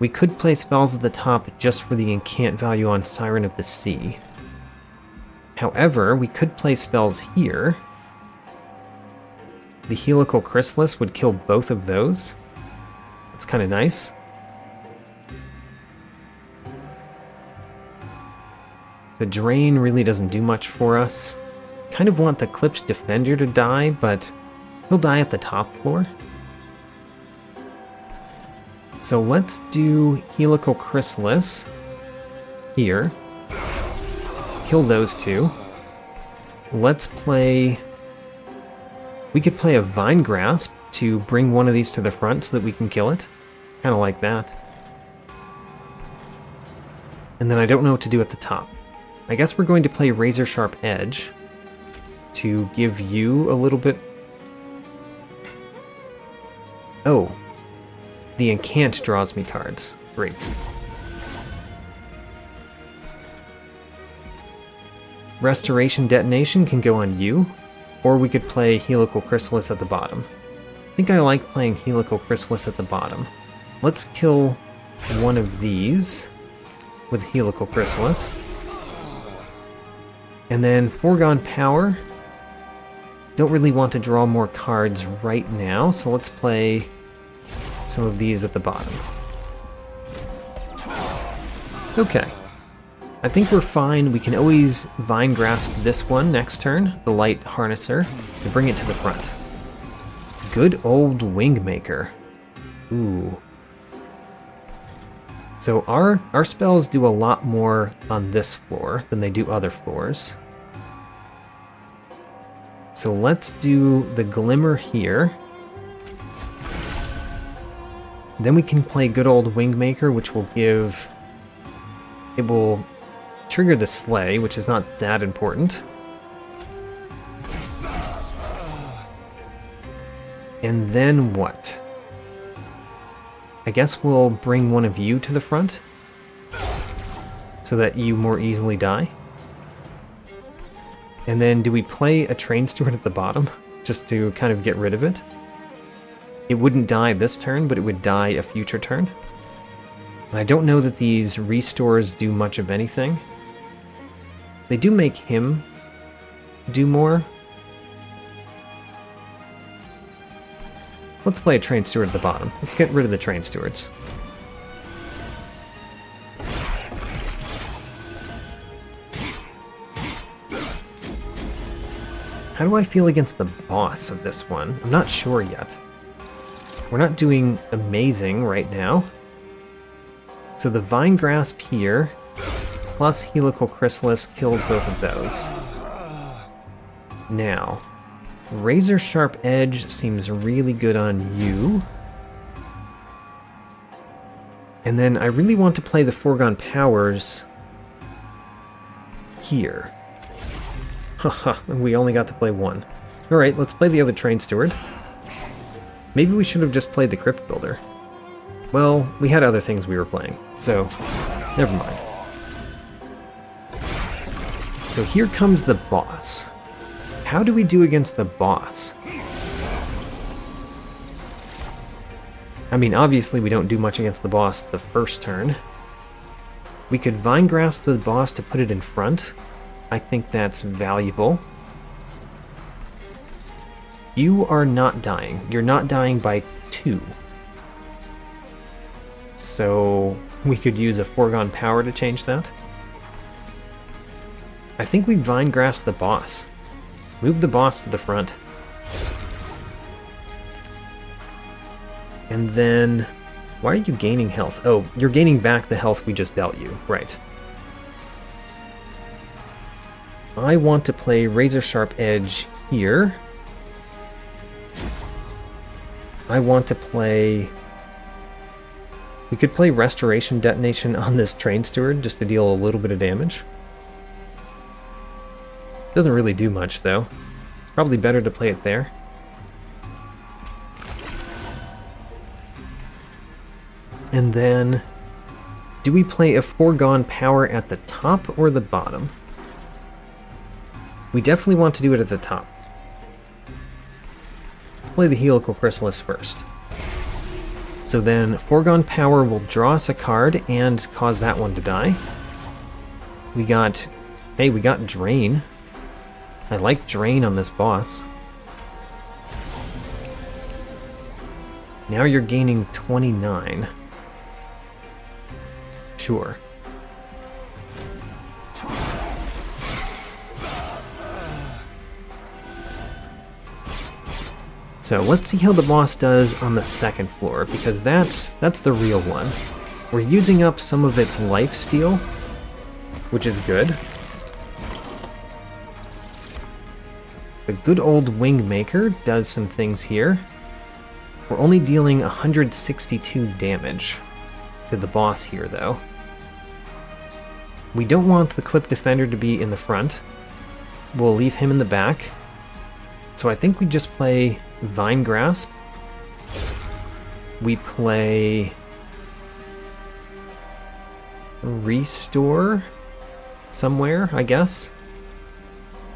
We could play spells at the top just for the incant value on Siren of the Sea. However, we could play spells here. The Helical Chrysalis would kill both of those. That's kind of nice. The Drain really doesn't do much for us. Kind of want the Clipped Defender to die, but he'll die at the top floor. So let's do Helical Chrysalis here. Kill those two. Let's play... We could play a Vine Grasp to bring one of these to the front so that we can kill it. Kind of like that. And then I don't know what to do at the top. I guess we're going to play Razor Sharp Edge to give you a little bit... Oh. The Incant draws me cards. Great. Restoration Detonation can go on you, or we could play Helical Chrysalis at the bottom. I think I like playing Helical Chrysalis at the bottom. Let's kill one of these with Helical Chrysalis. And then Foregone Power. Don't really want to draw more cards right now, so let's play some of these at the bottom. Okay. I think we're fine. We can always Vine Grasp this one next turn, the Light Harnesser, to bring it to the front. Good old Wingmaker. Ooh. So our spells do a lot more on this floor than they do other floors. So let's do the Glimmer here. Then we can play good old Wingmaker, which will give... It will trigger the Slay, which is not that important. And then what? I guess we'll bring one of you to the front. so that you more easily die. And then do we play a Train Steward at the bottom just to kind of get rid of it? It wouldn't die this turn, but it would die a future turn. And I don't know that these restores do much of anything. They do make him do more. Let's play a Train Steward at the bottom. Let's get rid of the Train Stewards. How do I feel against the boss of this one? I'm not sure yet. We're not doing amazing right now. So the Vine Grasp here, plus Helical Chrysalis kills both of those. Now, Razor Sharp Edge seems really good on you. And then I really want to play the Foregone Powers here. Haha, we only got to play one. Alright, let's play the other Train Steward. Maybe we should have just played the Crypt Builder. Well, we had other things we were playing, so never mind. So here comes the boss. How do we do against the boss? I mean, obviously we don't do much against the boss the first turn. We could Vine Grasp the boss to put it in front. I think that's valuable. You are not dying. You're not dying by 2. So we could use a Foregone Power to change that. I think we Vine Grasp the boss. Move the boss to the front. And then... why are you gaining health? Oh, you're gaining back the health we just dealt you. Right. I want to play Razor Sharp Edge here. I want to play... we could play Restoration Detonation on this Train Steward just to deal a little bit of damage. Doesn't really do much, though. Probably better to play it there. And then... do we play a Foregone Power at the top or the bottom? We definitely want to do it at the top. Let's play the Helical Chrysalis first. So then Foregone Power will draw us a card and cause that one to die. We got... hey, we got Drain. I like Drain on this boss. Now you're gaining 29. Sure. So let's see how the boss does on the second floor, because that's the real one. We're using up some of its life steal, which is good. The good old Wingmaker does some things here. We're only dealing 162 damage to the boss here, though. We don't want the Clip Defender to be in the front. We'll leave him in the back. So I think we just play Vine Grasp. We play Restore somewhere, I guess.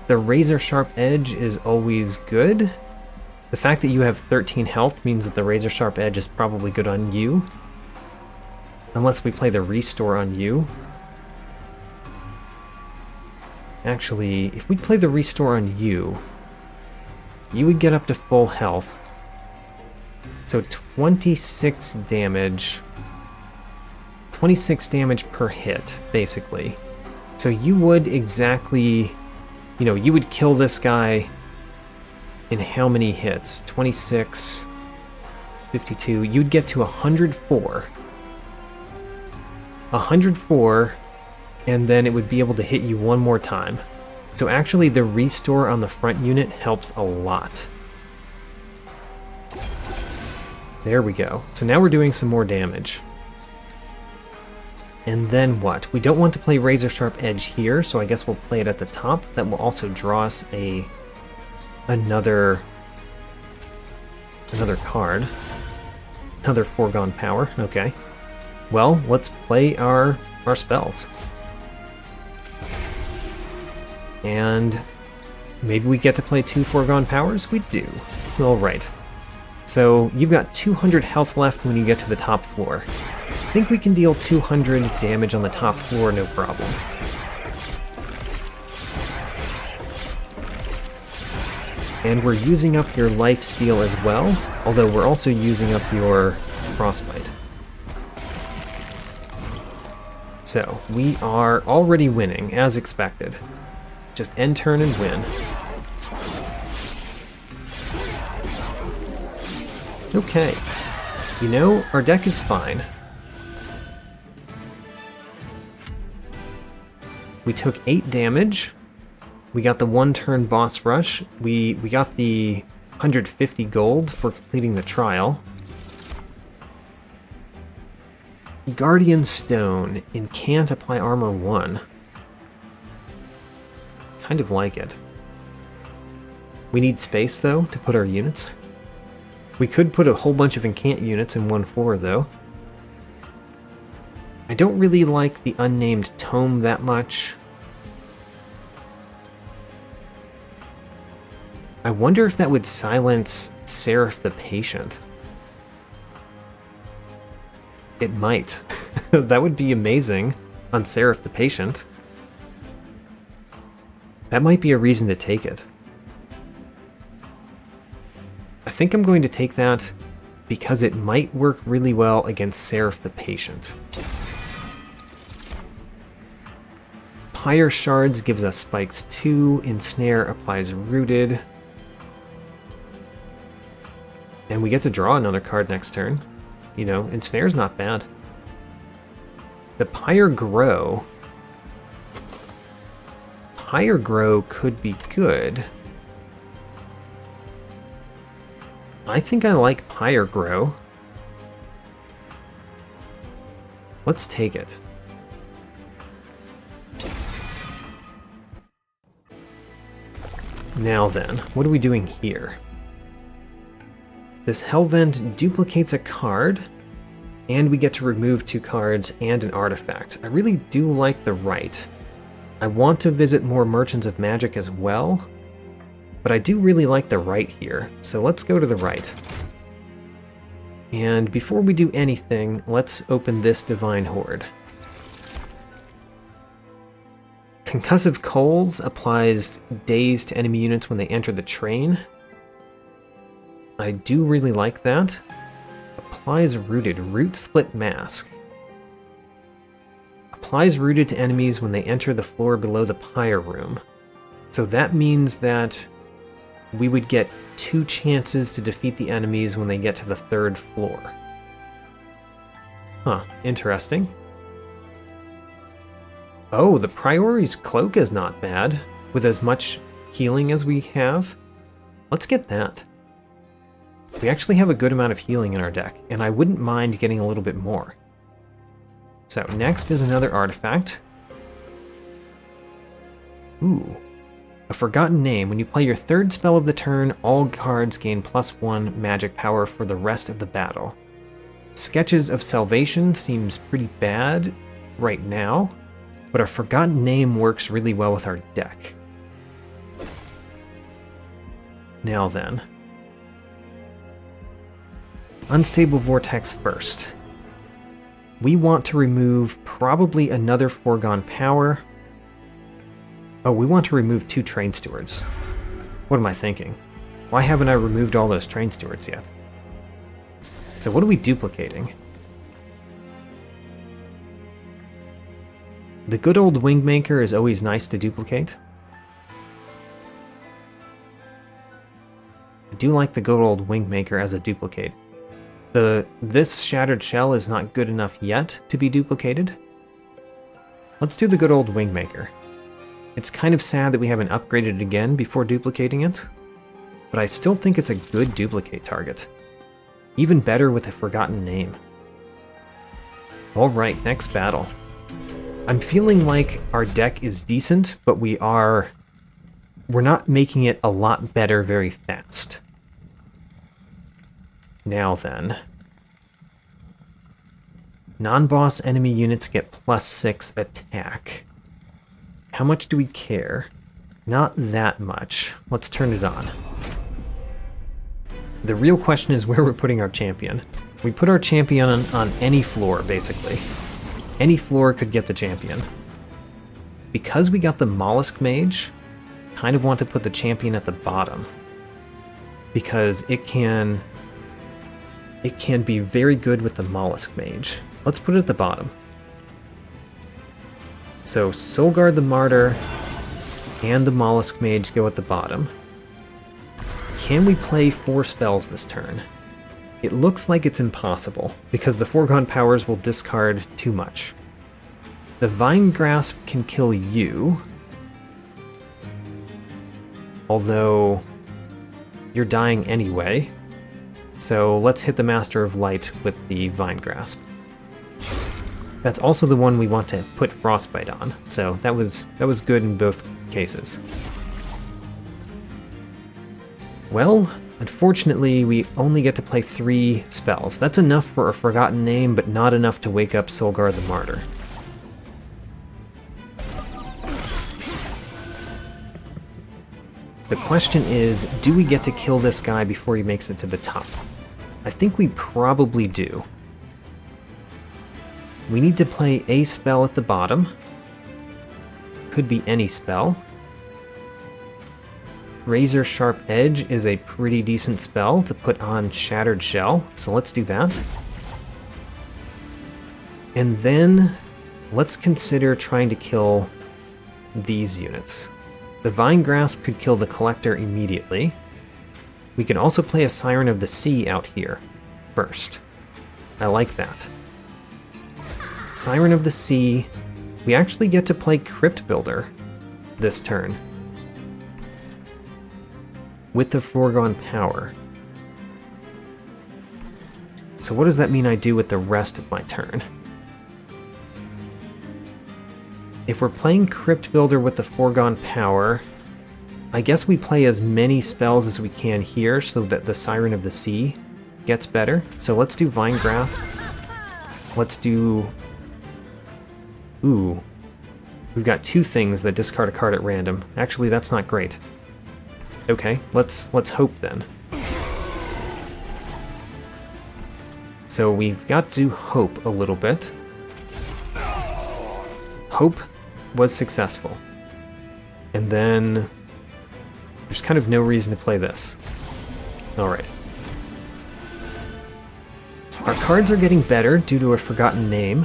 The Razor Sharp Edge is always good. The fact that you have 13 health means that the Razor Sharp Edge is probably good on you. Unless we play the Restore on you. Actually, if we play the Restore on you, you would get up to full health. So 26 damage. 26 damage per hit, basically. So you would exactly... you know, you would kill this guy in how many hits? 26, 52. You'd get to 104. 104, and then it would be able to hit you one more time. So actually the Restore on the front unit helps a lot. There we go. So now we're doing some more damage. And then what? We don't want to play Razor Sharp Edge here, so I guess we'll play it at the top. That will also draw us another card. Another Foregone Power. Okay. Well, let's play our spells. And maybe we get to play 2 Foregone Powers? We do. Alright. So you've got 200 health left when you get to the top floor. I think we can deal 200 damage on the top floor, no problem. And we're using up your life steal as well, although we're also using up your frostbite. So, we are already winning, as expected. Just end turn and win. Okay. You know, our deck is fine. We took 8 damage. We got the 1-turn boss rush. We got the 150 gold for completing the trial. Guardian Stone. Incant, apply armor 1. Kind of like it. We need space, though, to put our units. We could put a whole bunch of incant units in one floor, though. I don't really like the unnamed tome that much. I wonder if that would silence Seraph the Patient. It might. That would be amazing on Seraph the Patient. That might be a reason to take it. I think I'm going to take that because it might work really well against Seraph the Patient. Pyre Shards gives us spikes 2, Ensnare applies Rooted. And we get to draw another card next turn. You know, Ensnare's not bad. The Pyre Grow. Pyre Grow could be good. I think I like Pyre Grow. Let's take it. Now then, what are we doing here? This Hellvent duplicates a card, and we get to remove 2 cards and an artifact. I really do like the right. I want to visit more Merchants of Magic as well, but I do really like the right here, so let's go to the right. And before we do anything, let's open this Divine Horde. Concussive Coals applies daze to enemy units when they enter the train. I do really like that. Applies Rooted. Root Split Mask. Applies Rooted to enemies when they enter the floor below the Pyre Room. So that means that we would get 2 chances to defeat the enemies when they get to the 3rd floor. Huh, interesting. Oh, the Priori's Cloak is not bad, with as much healing as we have. Let's get that. We actually have a good amount of healing in our deck, and I wouldn't mind getting a little bit more. So, next is another artifact. Ooh. A Forgotten Name. When you play your 3rd spell of the turn, all cards gain +1 magic power for the rest of the battle. Sketches of Salvation seems pretty bad right now, but a Forgotten Name works really well with our deck. Now then. Unstable Vortex first. We want to remove probably another Foregone Power. Oh, we want to remove 2 Train Stewards. What am I thinking? Why haven't I removed all those Train Stewards yet? So what are we duplicating? The good old Wingmaker is always nice to duplicate. I do like the good old Wingmaker as a duplicate. This Shattered Shell is not good enough yet to be duplicated. Let's do the good old Wingmaker. It's kind of sad that we haven't upgraded it again before duplicating it, but I still think it's a good duplicate target. Even better with a Forgotten Name. Alright, next battle. I'm feeling like our deck is decent, but we're not making it a lot better very fast. Now then. Non-boss enemy units get +6 attack. How much do we care? Not that much. Let's turn it on. The real question is where we're putting our champion. We put our champion on any floor, basically. Any floor could get the champion. Because we got the Mollusk Mage, kind of want to put the champion at the bottom. Because it can be very good with the Mollusk Mage. Let's put it at the bottom. So Soulguard the Martyr and the Mollusk Mage go at the bottom. Can we play 4 spells this turn? It looks like it's impossible, because the Foregone Powers will discard too much. The Vine Grasp can kill you, although you're dying anyway, so let's hit the Master of Light with the Vine Grasp. That's also the one we want to put Frostbite on, so that was good in both cases. Well, unfortunately, we only get to play 3 spells. That's enough for a Forgotten Name, but not enough to wake up Soulguard the Martyr. The question is, do we get to kill this guy before he makes it to the top? I think we probably do. We need to play a spell at the bottom. Could be any spell. Razor Sharp Edge is a pretty decent spell to put on Shattered Shell, so let's do that. And then let's consider trying to kill these units. The Vine Grasp could kill the Collector immediately. We can also play a Siren of the Sea out here first. I like that. Siren of the Sea. We actually get to play Crypt Builder this turn with the Foregone Power. So what does that mean I do with the rest of my turn? If we're playing Crypt Builder with the Foregone Power, I guess we play as many spells as we can here so that the Siren of the Sea gets better. So let's do Vine Grasp. Let's do... Ooh. We've got 2 things that discard a card at random. Actually, that's not great. Okay, let's hope then. So we've got to hope a little bit. Hope was successful. And then there's kind of no reason to play this. Alright. Our cards are getting better due to a Forgotten Name.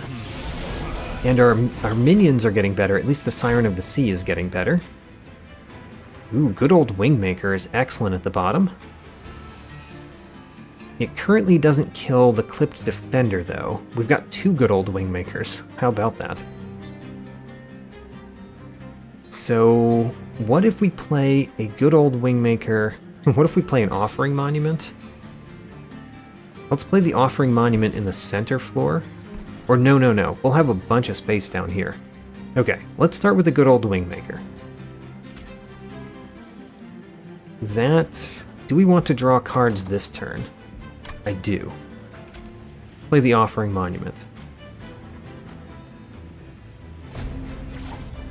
And our minions are getting better, at least the Siren of the Sea is getting better. Ooh, good old Wingmaker is excellent at the bottom. It currently doesn't kill the Clipped Defender, though. We've got 2 good old Wingmakers. How about that? So, what if we play a good old Wingmaker? What if we play an Offering Monument? Let's play the Offering Monument in the center floor. Or no. We'll have a bunch of space down here. Okay, let's start with a good old Wingmaker. Do we want to draw cards this turn? I do. Play the Offering Monument.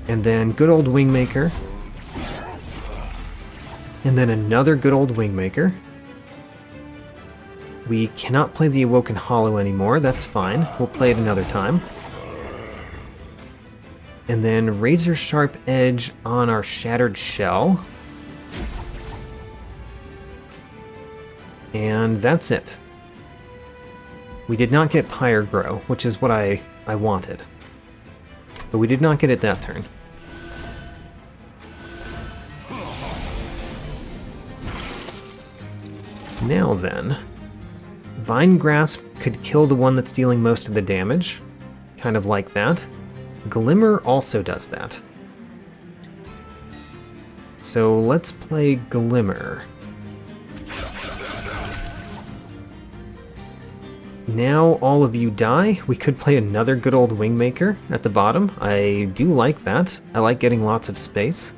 And then good old Wingmaker. And then another good old Wingmaker. We cannot play the Awoken Hollow anymore, that's fine. We'll play it another time. And then Razor Sharp Edge on our Shattered Shell. And that's it. We did not get Pyre Grow, which is what I wanted. But we did not get it that turn. Now then, Vine Grasp could kill the one that's dealing most of the damage. Kind of like that. Glimmer also does that. So let's play Glimmer. Now all of you die. We could play another good old Wingmaker at the bottom. I do like that. I like getting lots of space.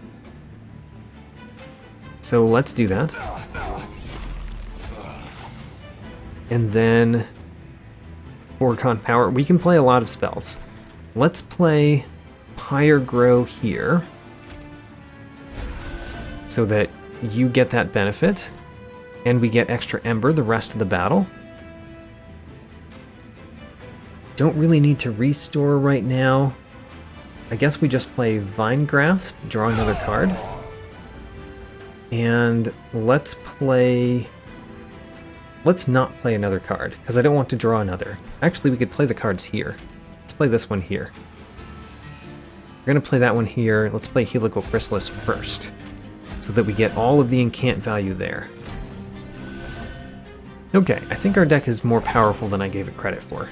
So let's do that. And then Foregone Power. We can play a lot of spells. Let's play Pyre Grow here. so that you get that benefit, and we get extra Ember the rest of the battle. Don't really need to restore right now. I guess we just play Vine Grasp, draw another card. And let's not play another card, because I don't want to draw another. Actually, we could play the cards here. Let's play this one here. We're going to play that one here. Let's play Helical Chrysalis first, so that we get all of the incant value there. Okay, I think our deck is more powerful than I gave it credit for.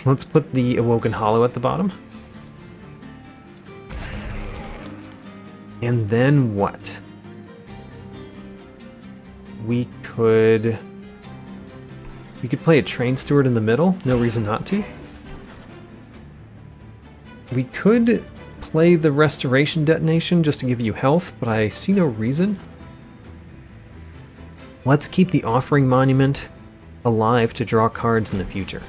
Let's put the Awoken Hollow at the bottom. And then what? We could play a Train Steward in the middle. No reason not to. We could play the Restoration Detonation just to give you health, but I see no reason. Let's keep the Offering Monument alive to draw cards in the future.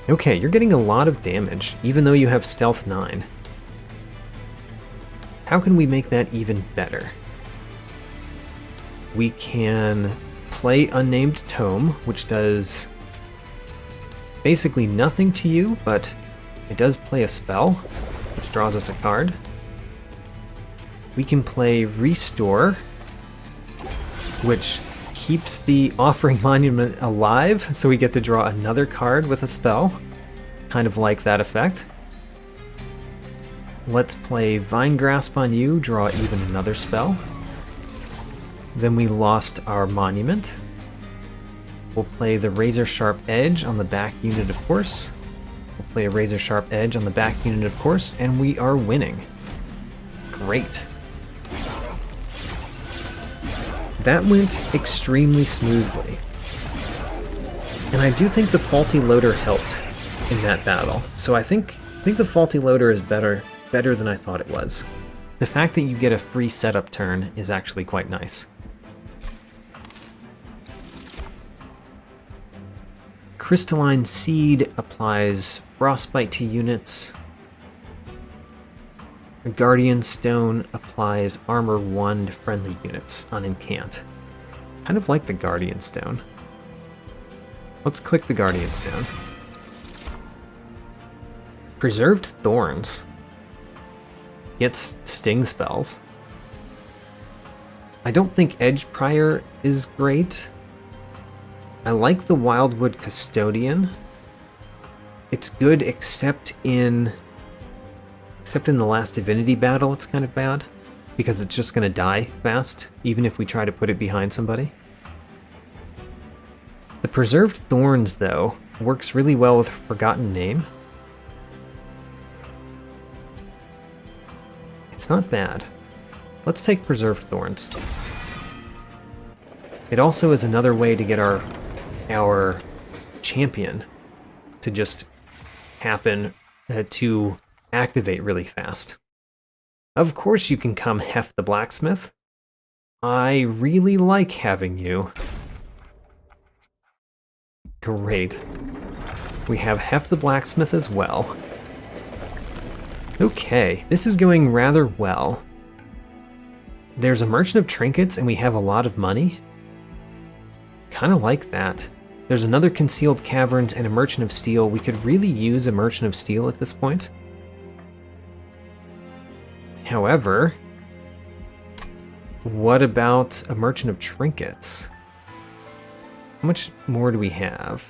Okay, you're getting a lot of damage, even though you have Stealth 9. How can we make that even better? We can play Unnamed Tome, which does basically nothing to you, but it does play a spell, which draws us a card. We can play Restore, which keeps the Offering Monument alive, so we get to draw another card with a spell. Kind of like that effect. Let's play Vine Grasp on you, draw even another spell. Then we lost our Monument. We'll play the Razor Sharp Edge on the back unit, of course. We'll play a Razor Sharp Edge on the back unit, of course, and we are winning. Great. That went extremely smoothly. And I do think the Faulty Loader helped in that battle. So I think the Faulty Loader is better than I thought it was. The fact that you get a free setup turn is actually quite nice. Crystalline Seed applies Frostbite to units. Guardian Stone applies Armor 1 to friendly units on Incant. Kind of like the Guardian Stone. Let's click the Guardian Stone. Preserved Thorns gets Sting spells. I don't think Edge Prior is great. I like the Wildwood Custodian. It's good except in the Last Divinity battle it's kind of bad, because it's just going to die fast, even if we try to put it behind somebody. The Preserved Thorns, though, works really well with Forgotten Name. It's not bad. Let's take Preserved Thorns. It also is another way to get our champion to just happen to activate really fast. Of course you can come Hef the Blacksmith. I really like having you. Great. We have Hef the Blacksmith as well. Okay, this is going rather well. There's a Merchant of Trinkets and we have a lot of money. Kind of like that. There's another Concealed Caverns and a Merchant of Steel. We could really use a Merchant of Steel at this point. However, what about a Merchant of Trinkets? How much more do we have?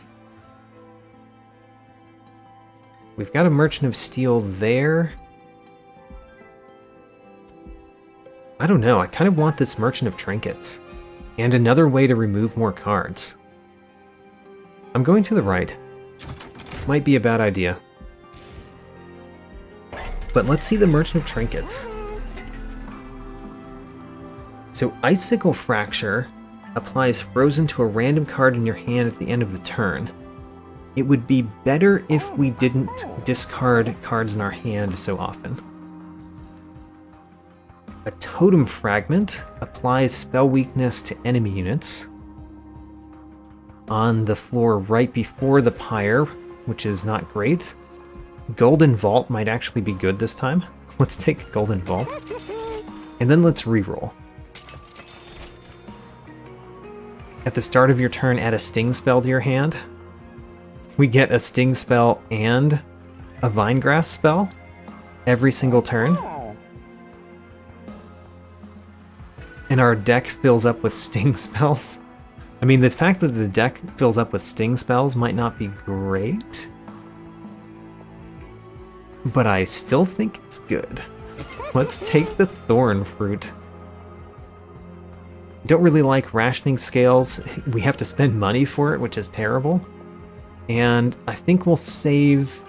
We've got a Merchant of Steel there. I don't know, I kind of want this Merchant of Trinkets. And another way to remove more cards. I'm going to the right. Might be a bad idea. But let's see the Merchant of Trinkets. So Icicle Fracture applies Frozen to a random card in your hand at the end of the turn. It would be better if we didn't discard cards in our hand so often. A Totem Fragment applies Spell Weakness to enemy units on the floor right before the Pyre, which is not great. Golden Vault might actually be good this time. Let's take Golden Vault. And then let's reroll. At the start of your turn, add a Sting spell to your hand. We get a Sting spell and a Vinegrass spell every single turn. And our deck fills up with Sting spells. I mean, the fact that the deck fills up with Sting spells might not be great, but I still think it's good. Let's take the Thorn Fruit. Don't really like rationing scales. We have to spend money for it, which is terrible. And I think we'll save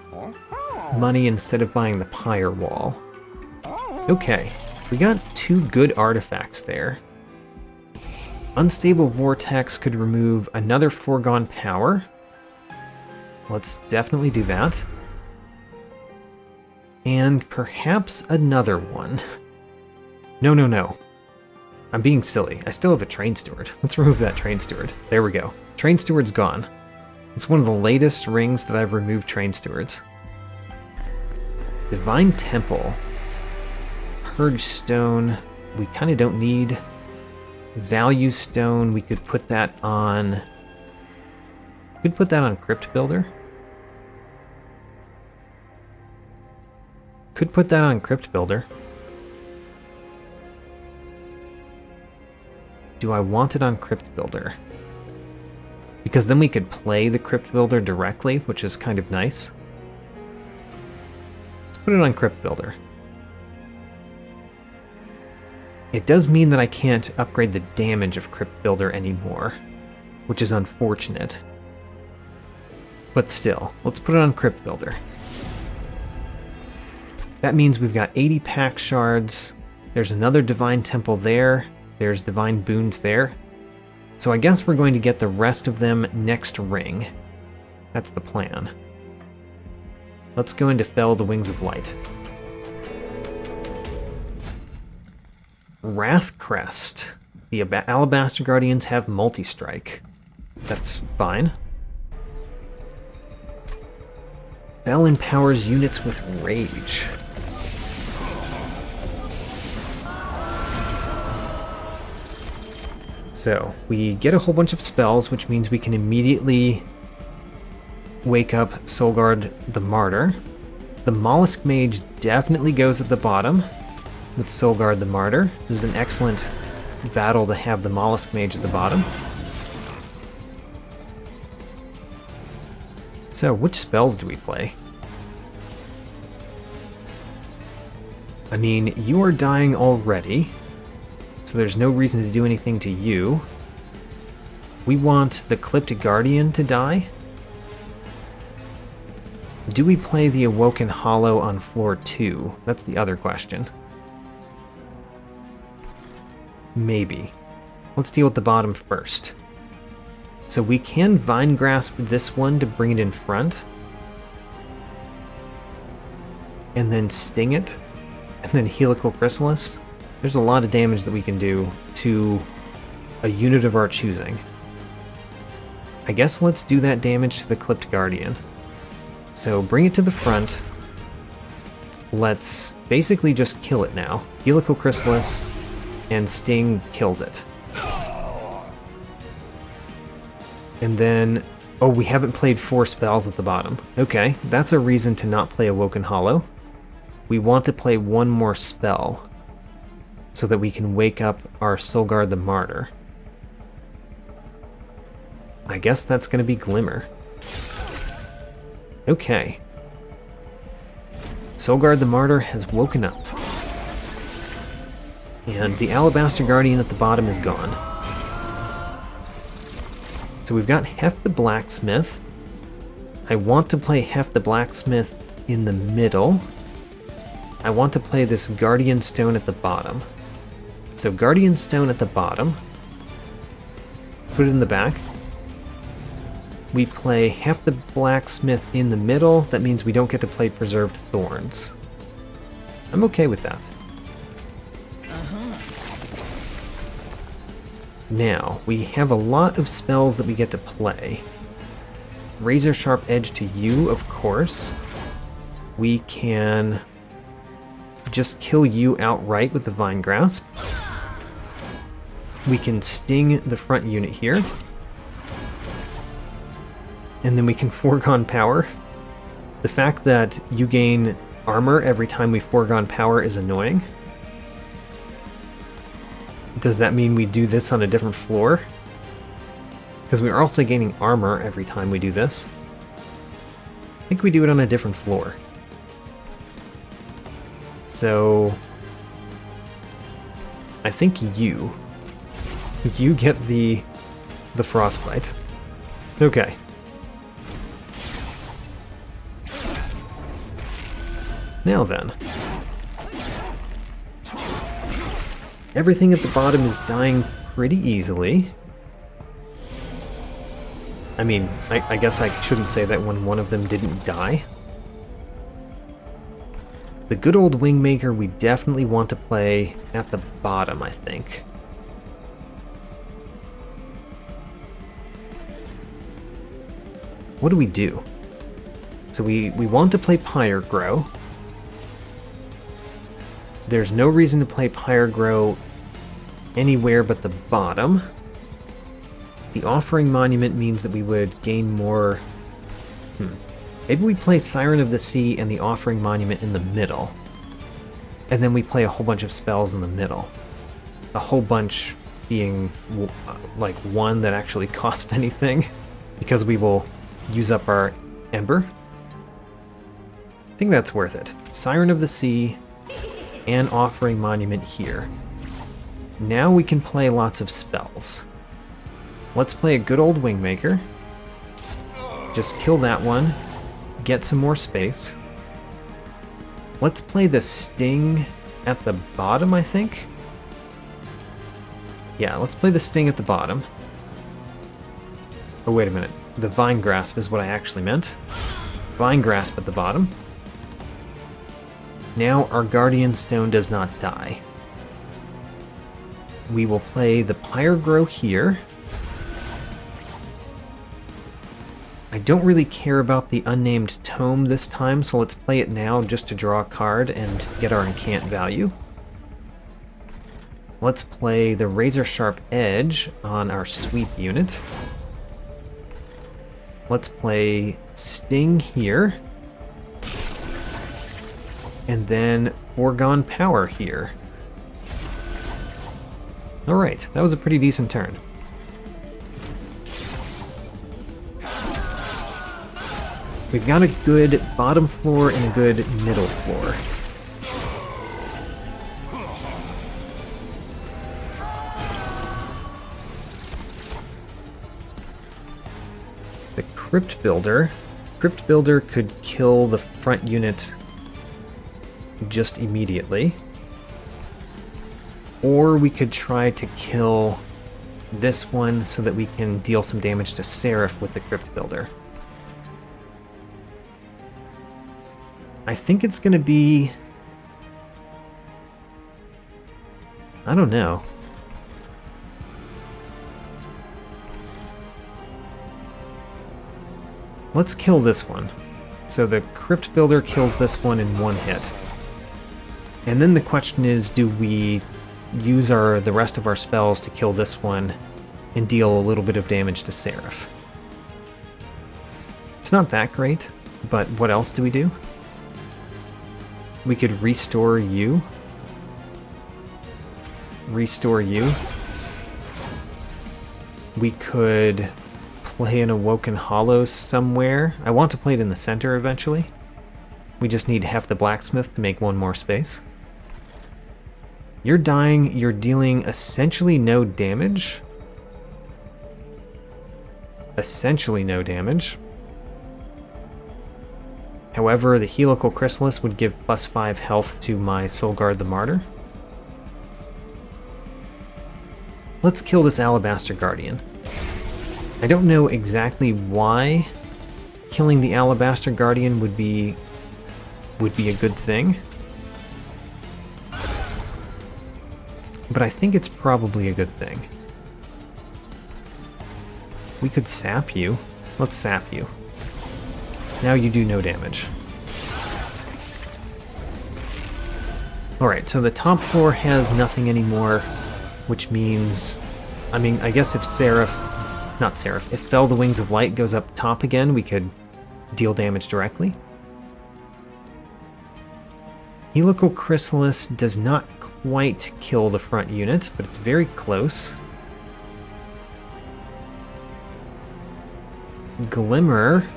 money instead of buying the Pyre Wall. Okay, we got 2 good artifacts there. Unstable Vortex could remove another Foregone Power. Let's definitely do that. And perhaps another one. No. I'm being silly. I still have a Train Steward. Let's remove that Train Steward. There we go. Train Steward's gone. It's one of the latest rings that I've removed Train Stewards. Divine Temple. Purge Stone. We kind of don't need. Value Stone. We could put that on. Could put that on Crypt Builder. Could put that on Crypt Builder. Do I want it on Crypt Builder? Because then we could play the Crypt Builder directly, which is kind of nice. Let's put it on Crypt Builder. It does mean that I can't upgrade the damage of Crypt Builder anymore, which is unfortunate. But still, let's put it on Crypt Builder. That means we've got 80 pack shards. There's another Divine Temple there. There's Divine Boons there. So I guess we're going to get the rest of them next ring. That's the plan. Let's go into Fell the Wings of Light. Wrathcrest. The Alabaster Guardians have multi-strike. That's fine. Bell empowers units with Rage. So, we get a whole bunch of spells, which means we can immediately wake up Soulguard the Martyr. The Mollusk Mage definitely goes at the bottom with Soulguard the Martyr. This is an excellent battle to have the Mollusk Mage at the bottom. So, which spells do we play? I mean, you are dying already, so there's no reason to do anything to you. We want the Clipped Guardian to die. Do we play the Awoken Hollow on floor 2? That's the other question. Maybe. Let's deal with the bottom first. So we can Vine Grasp this one to bring it in front. And then Sting it. And then Helical Chrysalis. There's a lot of damage that we can do to a unit of our choosing. I guess let's do that damage to the Clipped Guardian. So bring it to the front. Let's basically just kill it now. Helical Chrysalis and Sting kills it. And then, oh, we haven't played 4 spells at the bottom. Okay, that's a reason to not play Awoken Hollow. We want to play one more spell so that we can wake up our Soulguard the Martyr. I guess that's going to be Glimmer. Okay. Soulguard the Martyr has woken up. And the Alabaster Guardian at the bottom is gone. So we've got Heft the Blacksmith. I want to play Heft the Blacksmith in the middle. I want to play this Guardian Stone at the bottom. So Guardian Stone at the bottom. Put it in the back. We play Heft the Blacksmith in the middle. That means we don't get to play Preserved Thorns. I'm okay with that. Now, we have a lot of spells that we get to play. Razor Sharp Edge to you, of course. we can just kill you outright with the Vine Grasp. We can sting the front unit here. And then we can foregone power. The fact that you gain armor every time we foregone power is annoying. Does that mean we do this on a different floor? Because we are also gaining armor every time we do this. I think we do it on a different floor. So I think you get the frostbite. Okay. Now then. Everything at the bottom is dying pretty easily. I mean, I guess I shouldn't say that when one of them didn't die. The good old Wingmaker we definitely want to play at the bottom, I think. What do we do? So we want to play Pyre Grow. There's no reason to play Pyre Grow anywhere but the bottom. The Offering Monument means that we would gain more... Maybe we play Siren of the Sea and the Offering Monument in the middle. And then we play a whole bunch of spells in the middle. A whole bunch being like one that actually costs anything. Because we will use up our Ember. I think that's worth it. Siren of the Sea and Offering Monument here. Now we can play lots of spells. Let's play a good old Wingmaker. Just kill that one. Get some more space. Let's play the Sting at the bottom, I think. Yeah, let's play the Sting at the bottom. Oh, wait a minute. The Vine Grasp is what I actually meant. Vine Grasp at the bottom. Now our Guardian Stone does not die. We will play the Pyre Grow here. I don't really care about the Unnamed Tome this time, so let's play it now just to draw a card and get our Incant value. Let's play the Razor Sharp Edge on our Sweep unit. Let's play Sting here. And then Foregone Power here. Alright, that was a pretty decent turn. We've got a good bottom floor and a good middle floor. The Crypt Builder could kill the front unit just immediately. Or we could try to kill this one so that we can deal some damage to Seraph with the Crypt Builder. I think it's going to be... I don't know. Let's kill this one. So the Crypt Builder kills this one in one hit. And then the question is, do we use the rest of our spells to kill this one and deal a little bit of damage to Seraph? It's not that great, but what else do we do? We could restore you. Restore you. We could play an Awoken Hollow somewhere. I want to play it in the center eventually. We just need Hef the Blacksmith to make one more space. You're dying, you're dealing essentially no damage. Essentially no damage. However, the Helical Chrysalis would give +5 health to my Soulguard the Martyr. Let's kill this Alabaster Guardian. I don't know exactly why killing the Alabaster Guardian would be a good thing. But I think it's probably a good thing. We could sap you. Let's sap you. Now you do no damage. Alright, so the top floor has nothing anymore, which means... I mean, I guess if if Fell the Wings of Light goes up top again, we could deal damage directly. Helical Chrysalis does not quite kill the front unit, but it's very close. Glimmer...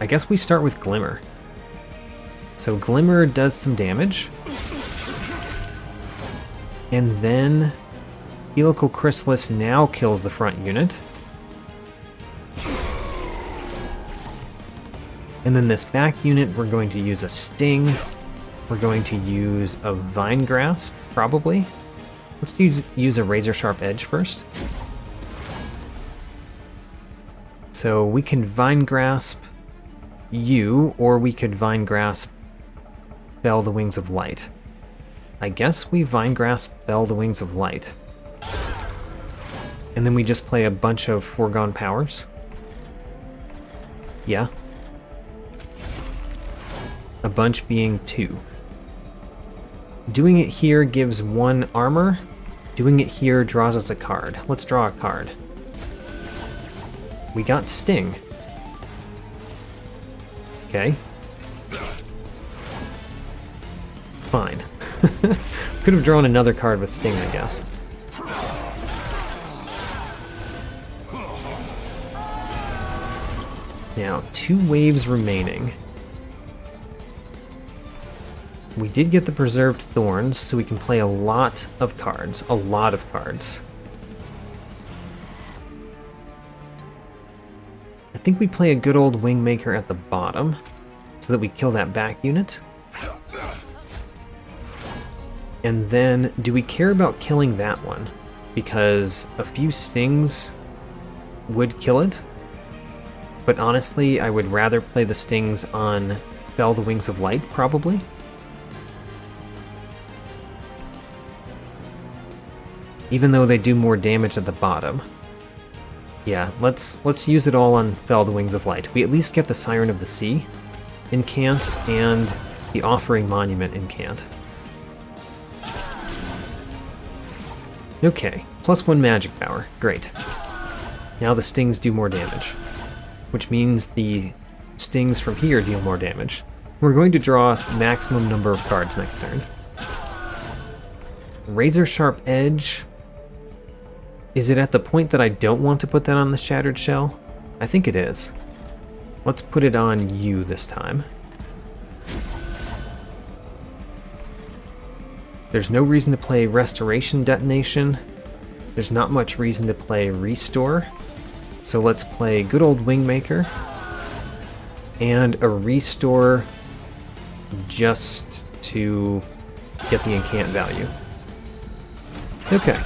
I guess we start with Glimmer. So Glimmer does some damage. And then Helical Chrysalis now kills the front unit. And then this back unit, we're going to use a Sting. We're going to use a Vine Grasp, probably. Let's use a Razor Sharp Edge first. So we can Vine Grasp you, or we could Vine Grasp Fell the Wings of Light. I guess we Vine Grasp Fell the Wings of Light. And then we just play a bunch of Foregone Powers. Yeah. A bunch being 2. Doing it here gives 1 armor. Doing it here draws us a card. Let's draw a card. We got Sting. Okay. Fine. Could have drawn another card with Sting, I guess. Now, 2 waves remaining. We did get the Preserved Thorns, so we can play a lot of cards. A lot of cards. I think we play a good old Wingmaker at the bottom, so that we kill that back unit. And then, do we care about killing that one? Because a few stings would kill it. But honestly, I would rather play the stings on Fell the Wings of Light, probably. Even though they do more damage at the bottom. Yeah, let's use it all on Fell the Wings of Light. We at least get the Siren of the Sea in Cant, and the Offering Monument in Cant. Okay, +1 magic power. Great. Now the stings do more damage, which means the stings from here deal more damage. We're going to draw maximum number of cards next turn. Razor Sharp Edge. Is it at the point that I don't want to put that on the Shattered Shell? I think it is. Let's put it on you this time. There's no reason to play Restoration Detonation. There's not much reason to play Restore. So let's play good old Wingmaker. And a Restore just to get the incant value. Okay.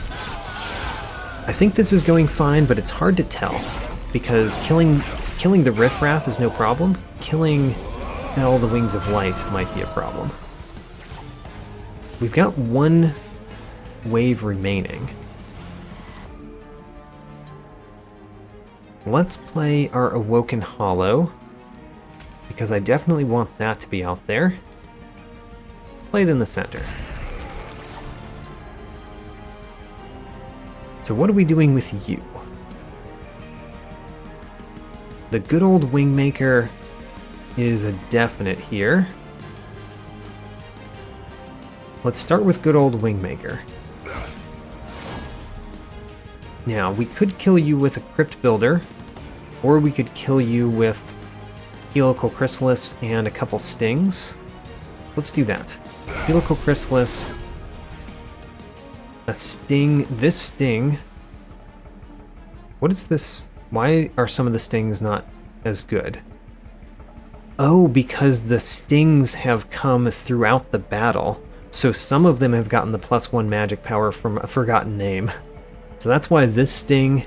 I think this is going fine, but it's hard to tell. Because killing the Riffraff is no problem. Killing Fell the Wings of Light might be a problem. We've got 1 wave remaining. Let's play our Awoken Hollow, because I definitely want that to be out there. Play it in the center. So what are we doing with you? The good old Wingmaker is a definite here. Let's start with good old Wingmaker. Now, we could kill you with a Crypt Builder, or we could kill you with Helical Chrysalis and a couple stings. Let's do that. Helical Chrysalis, a sting, this sting. What is this? Why are some of the stings not as good? Oh, because the stings have come throughout the battle. So some of them have gotten the +1 magic power from a forgotten name. So that's why this sting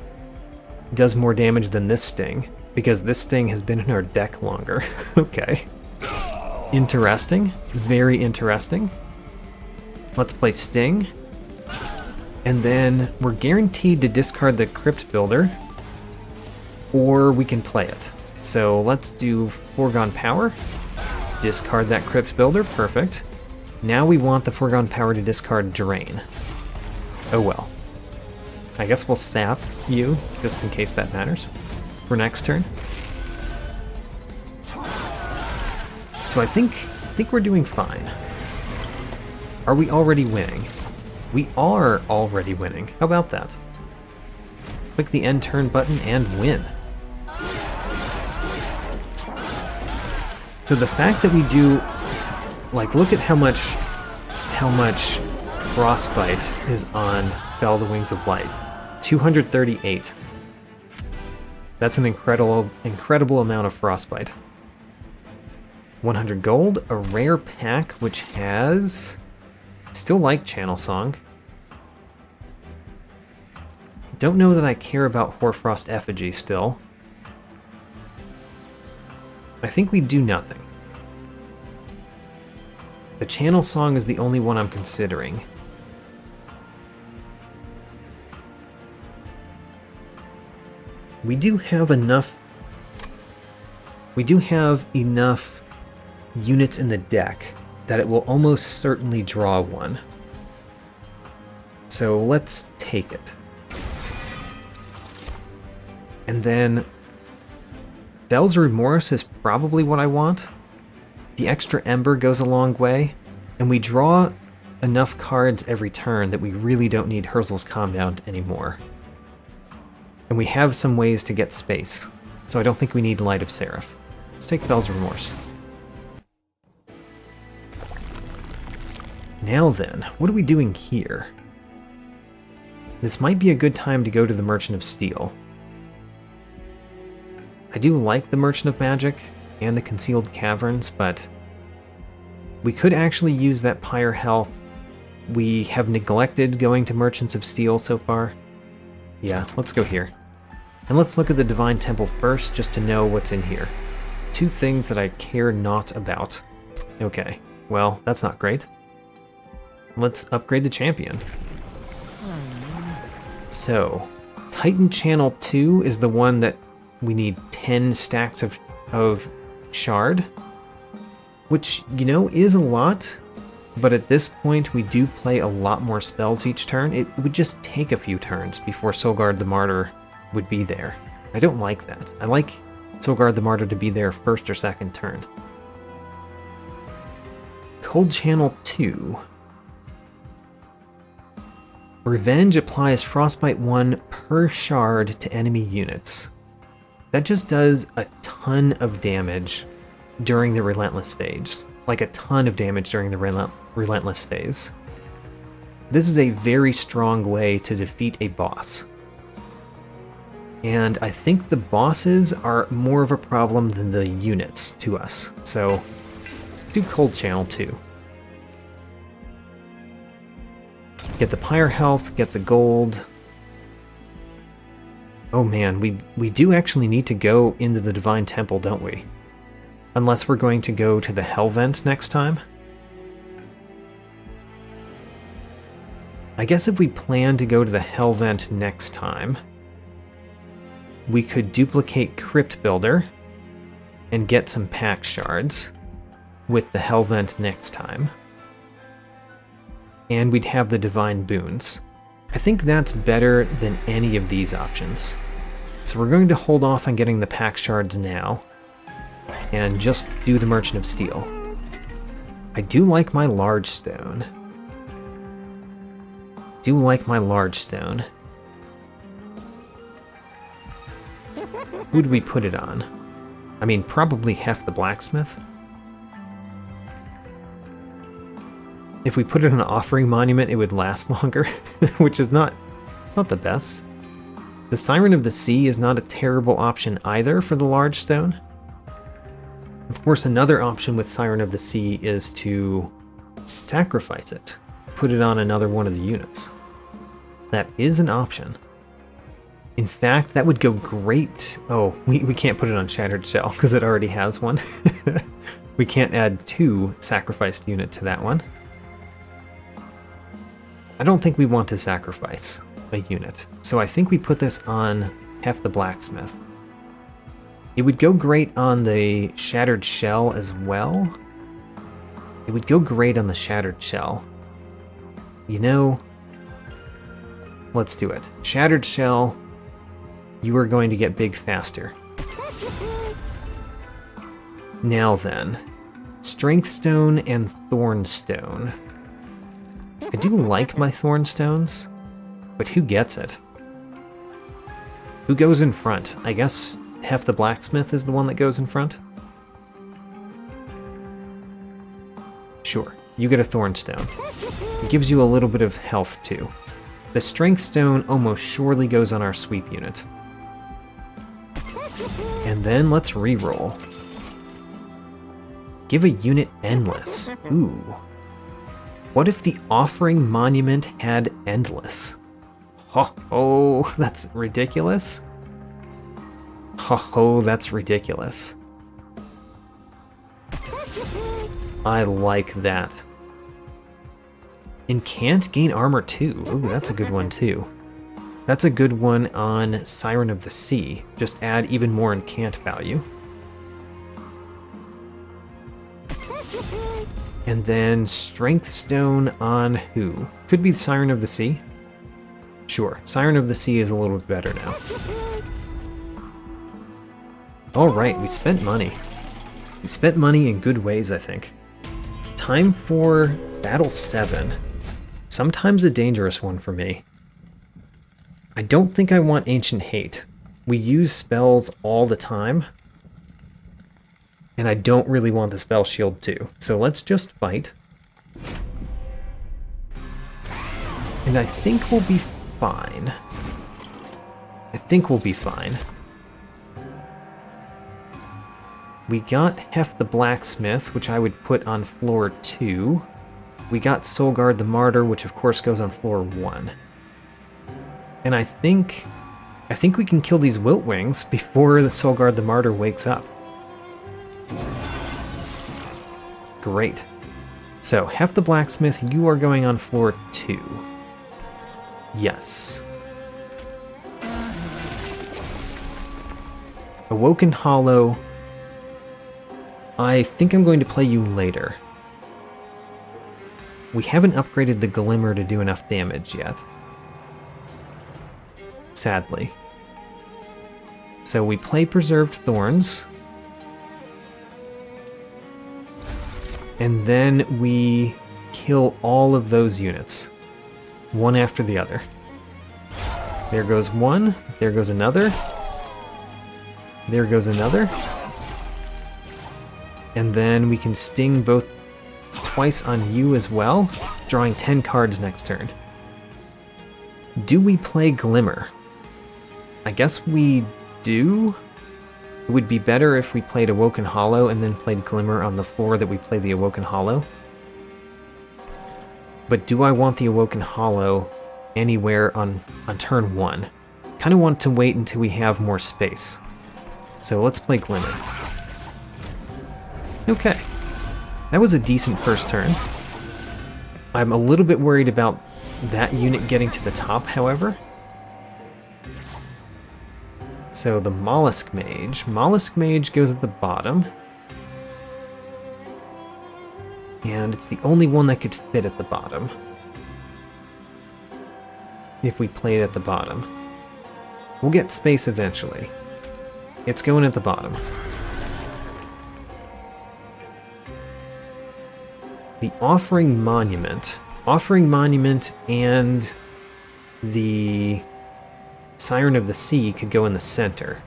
does more damage than this sting, because this sting has been in our deck longer. Okay. Interesting. Very interesting. Let's play Sting. And then we're guaranteed to discard the Crypt Builder, or we can play it. So let's do Foregone Power. Discard that Crypt Builder. Perfect. Now we want the foregone power to discard Drain. Oh well. I guess we'll sap you, just in case that matters, for next turn. So I think we're doing fine. Are we already winning? We are already winning. How about that? Click the end turn button and win. So the fact that we do, like, look at how much frostbite is on Fell the Wings of Light. 238. That's an incredible amount of frostbite. 100 gold, a rare pack which has... Still like Channel Song. Don't know that I care about Hoarfrost Effigy still. I think we do nothing. The Channel Song is the only one I'm considering. We do have enough units in the deck that it will almost certainly draw one. So let's take it. And then Bell's Remorse is probably what I want. The extra Ember goes a long way, and we draw enough cards every turn that we really don't need Herzl's Compound anymore. And we have some ways to get space, so I don't think we need Light of Seraph. Let's take Bell's Remorse. Now then, what are we doing here? This might be a good time to go to the Merchant of Steel. I do like the Merchant of Magic and the Concealed Caverns, but we could actually use that Pyre health. We have neglected going to Merchants of Steel so far. Yeah, let's go here. And let's look at the Divine Temple first, just to know what's in here. Two things that I care not about. Okay, well, that's not great. Let's upgrade the champion. So, Titan Channel 2 is the one that we need 10 stacks of shard, which, you know, is a lot, but at this point we do play a lot more spells each turn. It would just take a few turns before Solgard the Martyr would be there. I don't like that. I like Solgard the Martyr to be there first or second turn. Cold Channel 2. Revenge applies Frostbite 1 per shard to enemy units. That just does a ton of damage during the Relentless phase. Like a ton of damage during the Relentless phase. This is a very strong way to defeat a boss. And I think the bosses are more of a problem than the units to us. So, do Cold Channel 2. Get the Pyre health, get the gold. Oh man, we do actually need to go into the Divine Temple, don't we? Unless we're going to go to the Hellvent next time. I guess if we plan to go to the Hellvent next time, we could duplicate Crypt Builder and get some pack shards with the Hellvent next time. And we'd have the Divine Boons. I think that's better than any of these options. So we're going to hold off on getting the pack shards now, and just do the Merchant of Steel. I do like my large stone. Who do we put it on? I mean, probably Hef the Blacksmith. If we put it on an offering monument, it would last longer, which is not, it's not the best. The Siren of the Sea is not a terrible option either for the large stone. Of course, another option with Siren of the Sea is to sacrifice it, put it on another one of the units. That is an option. In fact, that would go great. Oh, we can't put it on Shattered Shell because it already has one. We can't add 2 sacrificed unit to that one. I don't think we want to sacrifice a unit, so I think we put this on Hef the Blacksmith. It would go great on the Shattered Shell as well. It would go great on the Shattered Shell. You know, let's do it. Shattered Shell, you are going to get big faster. Now then, Strength Stone and Thorn Stone. I do like my Thorn Stones, but who gets it? Who goes in front? I guess Hef the Blacksmith is the one that goes in front? Sure, you get a Thorn Stone. It gives you a little bit of health too. The Strength Stone almost surely goes on our sweep unit. And then let's reroll. Give a unit Endless. Ooh. What if the Offering Monument had Endless? Ho ho, that's ridiculous. Ho ho, that's ridiculous. I like that. Incant, gain armor 2. Ooh, that's a good one too. That's a good one on Siren of the Sea. Just add even more incant value. And then Strength Stone on who? Could be Siren of the Sea. Sure, Siren of the Sea is a little bit better now. Alright, we spent money. We spent money in good ways, I think. Time for Battle 7. Sometimes a dangerous one for me. I don't think I want Ancient Hate. We use spells all the time. And I don't really want the Spell Shield too. So let's just fight. And I think we'll be fine. I think we'll be fine. We got Hef the Blacksmith, which I would put on floor 2. We got Soulguard the Martyr, which of course goes on floor 1. And I think we can kill these Wiltwings before the Soulguard the Martyr wakes up. Great. So, Hef the Blacksmith, you are going on floor 2. Yes. Awoken Hollow. I think I'm going to play you later. We haven't upgraded the Glimmer to do enough damage yet. Sadly. So we play Preserved Thorns. And then we kill all of those units. One after the other. There goes one. There goes another. There goes another. And then we can sting both twice on you as well, drawing 10 cards next turn. Do we play Glimmer? I guess we do. It would be better if we played Awoken Hollow and then played Glimmer on the floor that we play the Awoken Hollow. But do I want the Awoken Hollow anywhere on turn 1? Kind of want to wait until we have more space. So let's play Glimmer. Okay. That was a decent first turn. I'm a little bit worried about that unit getting to the top, however. So the Mollusk Mage. Mollusk Mage goes at the bottom. And it's the only one that could fit at the bottom. If we play it at the bottom. We'll get space eventually. It's going at the bottom. The Offering Monument. Offering Monument and the Siren of the Sea could go in the center.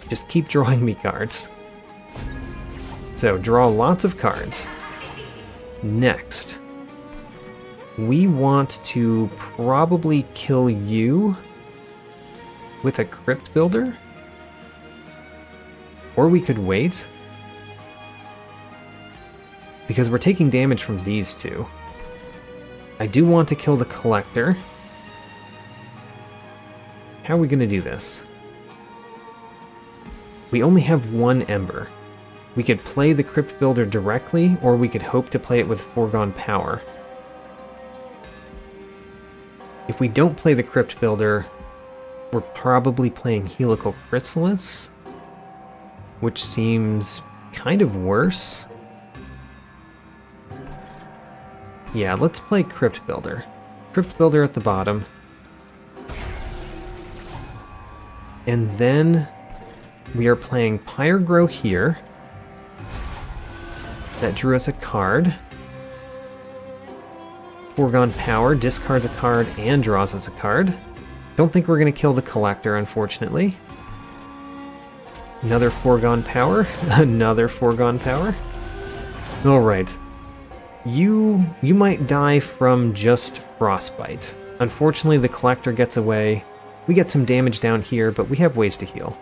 Just keep drawing me cards. So, draw lots of cards. Next, we want to probably kill you with a Crypt Builder. Or we could wait. Because we're taking damage from these two. I do want to kill the Collector. How are we going to do this? We only have one Ember. We could play the Crypt Builder directly, or we could hope to play it with Foregone Power. If we don't play the Crypt Builder, we're probably playing Helical Chrysalis, which seems kind of worse. Yeah, let's play Crypt Builder. Crypt Builder at the bottom. And then we are playing Pyre Grow here. That drew us a card. Foregone Power discards a card and draws us a card. Don't think we're going to kill the Collector, unfortunately. Another Foregone Power. Another Foregone Power. Alright. You might die from just Frostbite. Unfortunately, the Collector gets away. We get some damage down here, but we have ways to heal.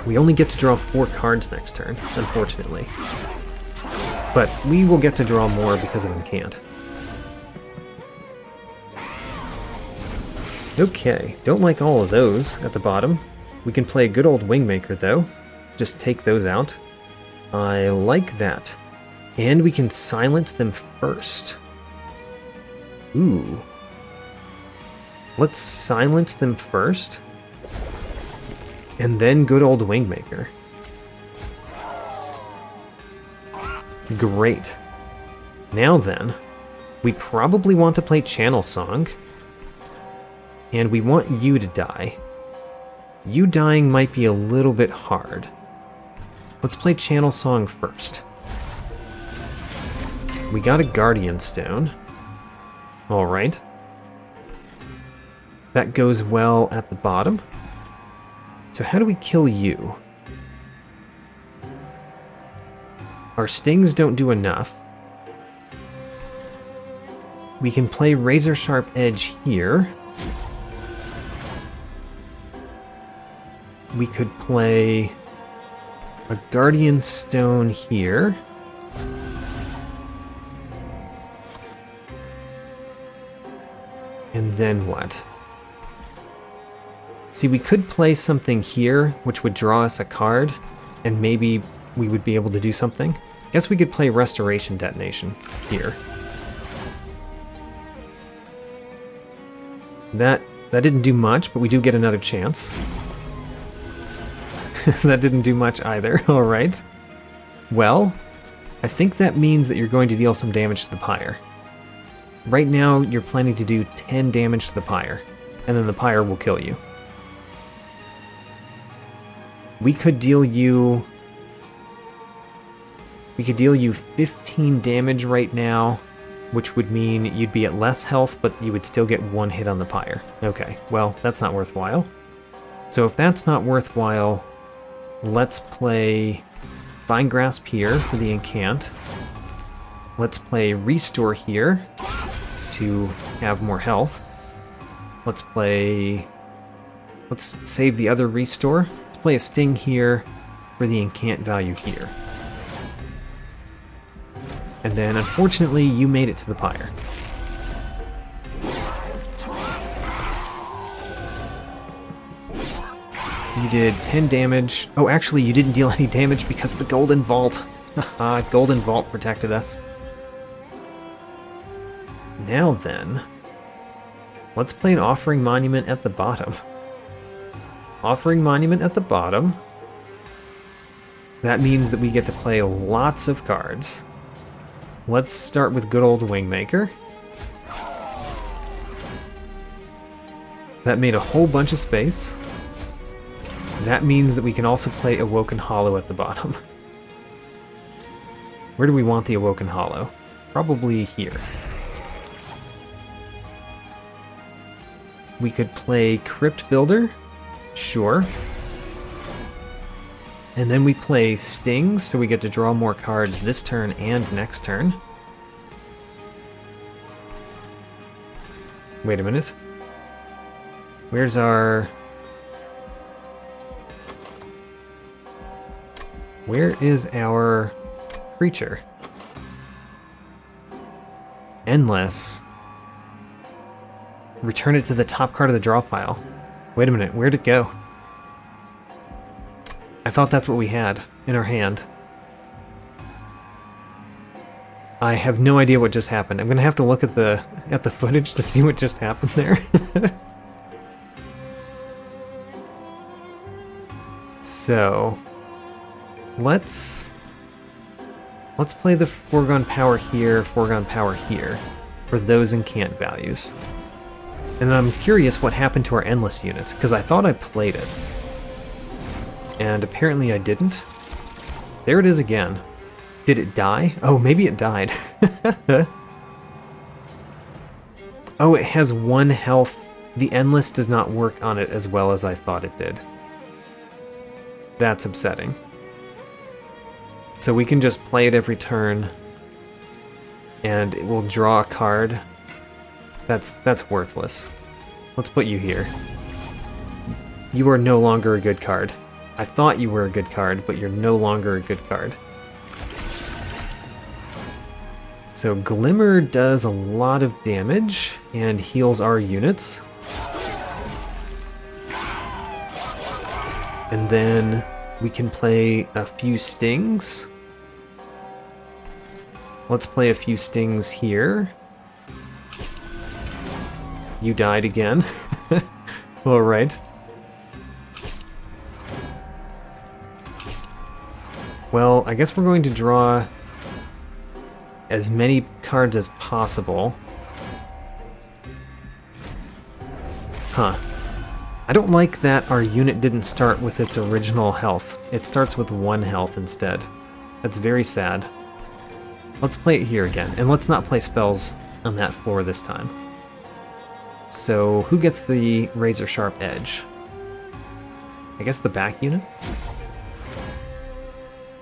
We only get to draw 4 cards next turn, unfortunately. But we will get to draw more because of Incant. Okay, don't like all of those at the bottom. We can play a good old Wingmaker, though. Just take those out. I like that. And we can silence them first. Ooh. Let's silence them first. And then good old Wingmaker. Great. Now then, we probably want to play Channel Song. And we want you to die. You dying might be a little bit hard. Let's play Channel Song first. We got a Guardian Stone. Alright. That goes well at the bottom. So how do we kill you? Our stings don't do enough. We can play Razor Sharp Edge here. We could play a Guardian Stone here. And then what? See, we could play something here, which would draw us a card, and maybe we would be able to do something. Guess we could play Restoration Detonation here. That didn't do much, but we do get another chance. That didn't do much either. Alright. Well, I think that means that you're going to deal some damage to the Pyre. Right now, you're planning to do 10 damage to the Pyre, and then the Pyre will kill you. We could deal you 15 damage right now, which would mean you'd be at less health, but you would still get 1 hit on the Pyre. Okay, well, that's not worthwhile. So if that's not worthwhile, let's play Vine Grasp here for the Incant. Let's play Restore here to have more health. Let's save the other Restore. Let's play a Sting here for the Incant value here. And then, unfortunately, you made it to the Pyre. You did 10 damage. Oh, actually, you didn't deal any damage because of the Golden Vault. Haha, Golden Vault protected us. Now then, let's play an Offering Monument at the bottom. Offering Monument at the bottom. That means that we get to play lots of cards. Let's start with good old Wingmaker. That made a whole bunch of space. That means that we can also play Awoken Hollow at the bottom. Where do we want the Awoken Hollow? Probably here. We could play Crypt Builder. Sure. And then we play Stings, so we get to draw more cards this turn and next turn. Wait a minute. Where's our... Where is our creature? Endless. Return it to the top card of the draw pile. Wait a minute, where'd it go? I thought that's what we had in our hand. I have no idea what just happened. I'm gonna have to look at the footage to see what just happened there. So let's Let's play the foregone power here, foregone power here, for those incant values. And I'm curious what happened to our endless unit, because I thought I played it. And apparently I didn't. There it is again. Did it die? Oh, maybe it died. Oh, it has 1 health. The endless does not work on it as well as I thought it did. That's upsetting. So we can just play it every turn, and it will draw a card. That's worthless. Let's put you here. You are no longer a good card. I thought you were a good card, but you're no longer a good card. So Glimmer does a lot of damage and heals our units. And then we can play a few stings. Let's play a few stings here. You died again. Alright. Well, I guess we're going to draw as many cards as possible. Huh. I don't like that our unit didn't start with its original health. It starts with 1 health instead. That's very sad. Let's play it here again, and let's not play spells on that floor this time. So, who gets the razor sharp edge? I guess the back unit?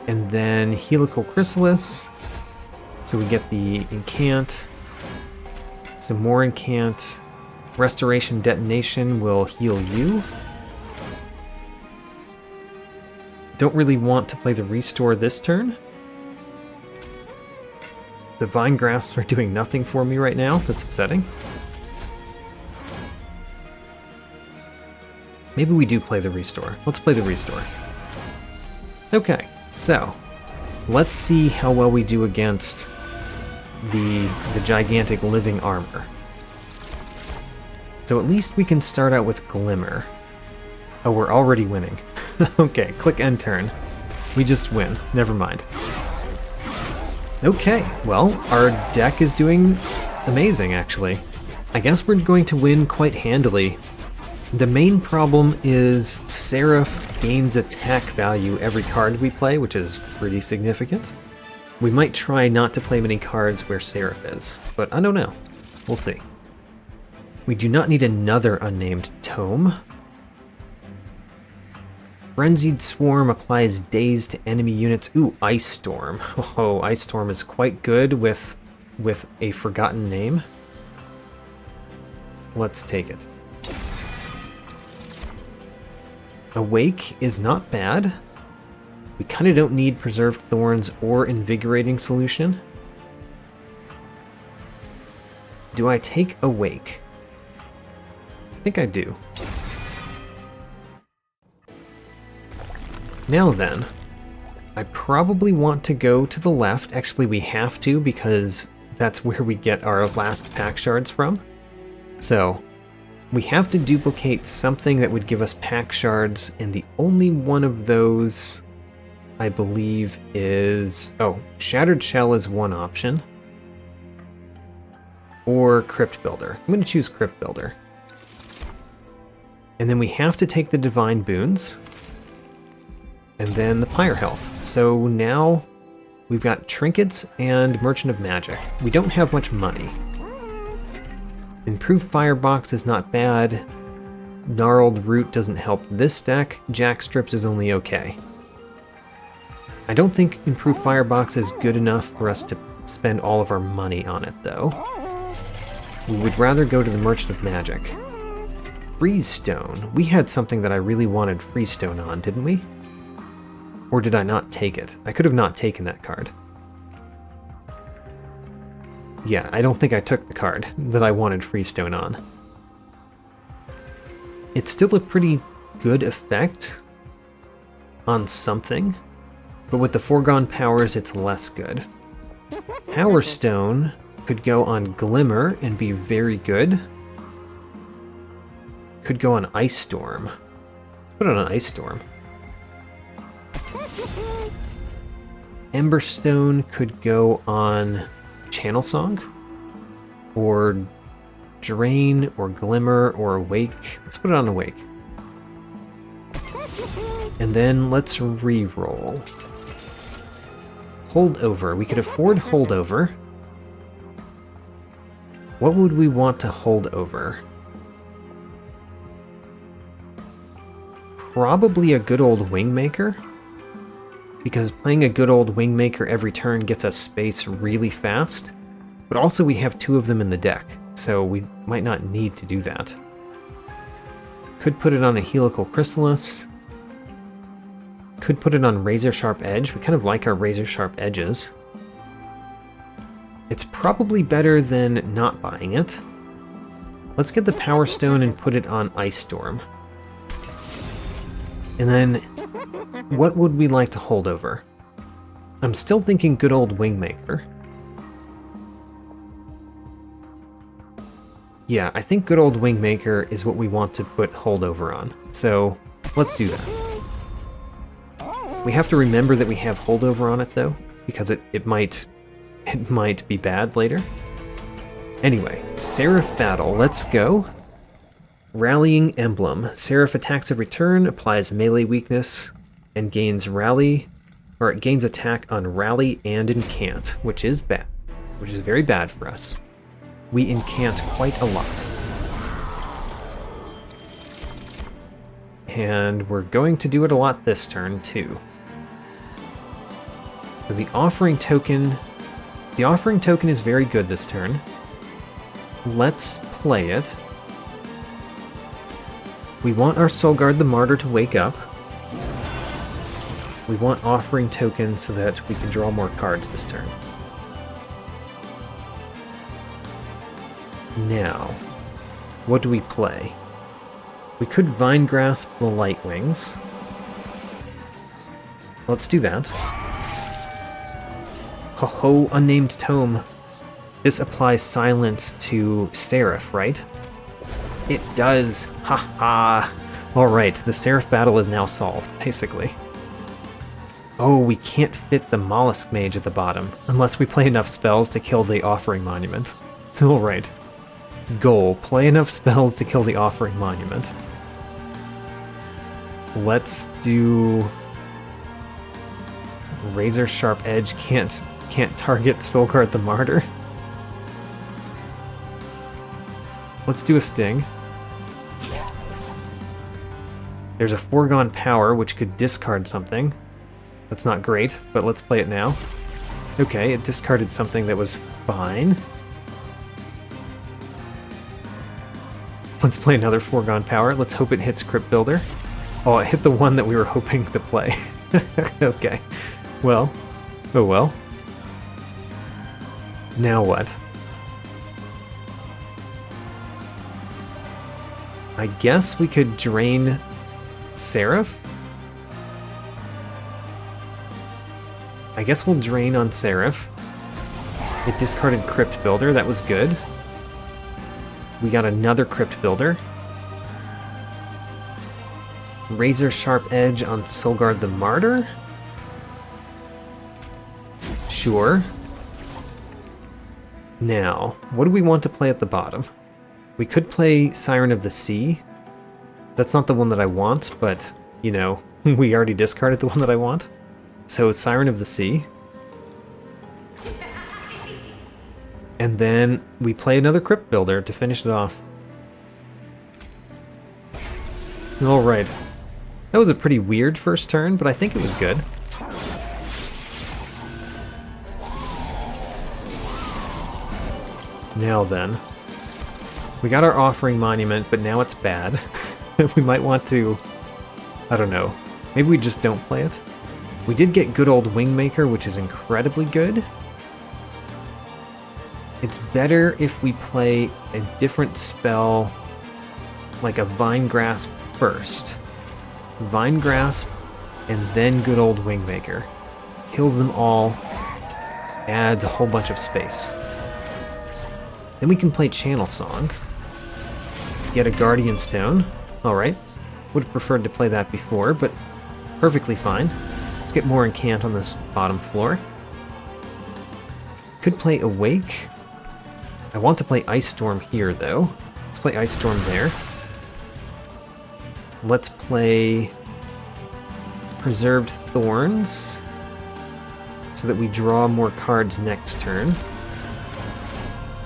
And then Helical Chrysalis. So we get the incant. Some more incant. Restoration Detonation will heal you. Don't really want to play the restore this turn. The Vine Grafts are doing nothing for me right now. That's upsetting. Maybe we do play the restore. Let's play the restore. Okay, so let's see how well we do against the gigantic living armor. So at least we can start out with Glimmer. Oh, we're already winning. Okay, click end turn. We just win. Never mind. Okay, well, our deck is doing amazing, actually. I guess we're going to win quite handily. The main problem is Seraph gains attack value every card we play, which is pretty significant. We might try not to play many cards where Seraph is, but I don't know. We'll see. We do not need another unnamed tome. Frenzied Swarm applies daze to enemy units. Ooh, Ice Storm. Oh, Ice Storm is quite good with a forgotten name. Let's take it. Awake is not bad. We kind of don't need Preserved Thorns or Invigorating Solution. Do I take Awake? I think I do. Now then, I probably want to go to the left. Actually, we have to, because that's where we get our last pack shards from. So, we have to duplicate something that would give us pack shards, and the only one of those, I believe, is... oh, Shattered Shell is one option. Or Crypt Builder. I'm going to choose Crypt Builder. And then we have to take the Divine Boons. And then the Pyre Health. So now we've got Trinkets and Merchant of Magic. We don't have much money. Improved Firebox is not bad. Gnarled Root doesn't help this deck. Jack Strips is only okay. I don't think Improved Firebox is good enough for us to spend all of our money on it, though. We would rather go to the Merchant of Magic. Freeze Stone. We had something that I really wanted Freeze Stone on, didn't we? Or did I not take it? I could have not taken that card. Yeah, I don't think I took the card that I wanted Freeze Stone on. It's still a pretty good effect on something, but with the foregone powers, it's less good. Power Stone could go on Glimmer and be very good. Could go on Ice Storm. Put it on Ice Storm. Emberstone could go on Channel Song, or Drain, or Glimmer, or Awake. Let's put it on Awake. And then let's re-roll. Holdover. We could afford Holdover. What would we want to hold over? Probably a good old Wingmaker, because playing a good old Wingmaker every turn gets us space really fast, but also we have 2 of them in the deck, so we might not need to do that. Could put it on a Helical Chrysalis. Could put it on Razor Sharp Edge. We kind of like our Razor Sharp Edges. It's probably better than not buying it. Let's get the Power Stone and put it on Ice Storm. And then, what would we like to hold over? I'm still thinking good old Wingmaker. Yeah, I think good old Wingmaker is what we want to put holdover on. So, let's do that. We have to remember that we have holdover on it, though, because it might be bad later. Anyway, Seraph Battle, let's go. Rallying Emblem. Seraph attacks a return, applies melee weakness, and gains rally, or it gains attack on rally and incant, which is bad, which is very bad for us. We incant quite a lot. And we're going to do it a lot this turn, too. So the offering token is very good this turn. Let's play it. We want our Soulguard the Martyr to wake up. We want offering token so that we can draw more cards this turn. Now, what do we play? We could Vine Grasp the Lightwings. Let's do that. Ho ho, Unnamed Tome. This applies silence to Seraph, right? It does. Ha ha. Alright, the Seraph battle is now solved, basically. Oh, we can't fit the Mollusk Mage at the bottom, unless we play enough spells to kill the Offering Monument. Alright. Goal, play enough spells to kill the Offering Monument. Let's do... Razor Sharp Edge can't target Soulguard the Martyr. Let's do a Sting. There's a Foregone Power, which could discard something. That's not great, but let's play it now. Okay, it discarded something that was fine. Let's play another Foregone Power. Let's hope it hits Crypt Builder. Oh, it hit the one that we were hoping to play. Okay. Well. Oh well. Now what? I guess we could drain Seraph? I guess we'll drain on Seraph. It discarded Crypt Builder, that was good. We got another Crypt Builder. Razor Sharp Edge on Soulguard the Martyr? Sure. Now, what do we want to play at the bottom? We could play Siren of the Sea. That's not the one that I want, but, you know, we already discarded the one that I want. So, Siren of the Sea. And then we play another Crypt Builder to finish it off. Alright. That was a pretty weird first turn, but I think it was good. Now then. We got our Offering Monument, but now it's bad. We might want to... I don't know. Maybe we just don't play it. We did get good old Wingmaker, which is incredibly good. It's better if we play a different spell, like a Vine Grasp first. Vine Grasp, and then good old Wingmaker. Kills them all, adds a whole bunch of space. Then we can play Channel Song. Get a Guardian Stone. Alright. Would have preferred to play that before, but perfectly fine. Let's get more Incant on this bottom floor. Could play Awake. I want to play Ice Storm here, though. Let's play Ice Storm there. Let's play Preserved Thorns so that we draw more cards next turn.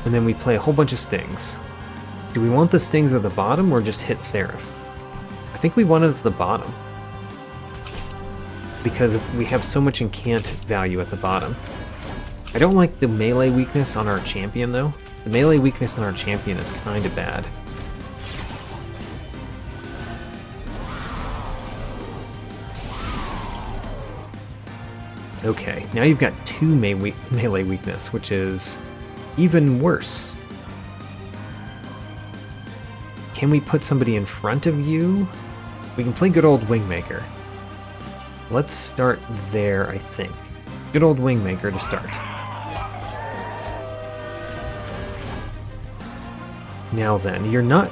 And then we play a whole bunch of Stings. Do we want the Stings at the bottom or just hit Seraph? I think we want it at the bottom, because we have so much Incant value at the bottom. I don't like the melee weakness on our champion, though. The melee weakness on our champion is kind of bad. Okay, now you've got 2 melee weakness, which is even worse. Can we put somebody in front of you? We can play good old Wingmaker. Let's start there, I think. Good old Wingmaker to start. Now then, you're not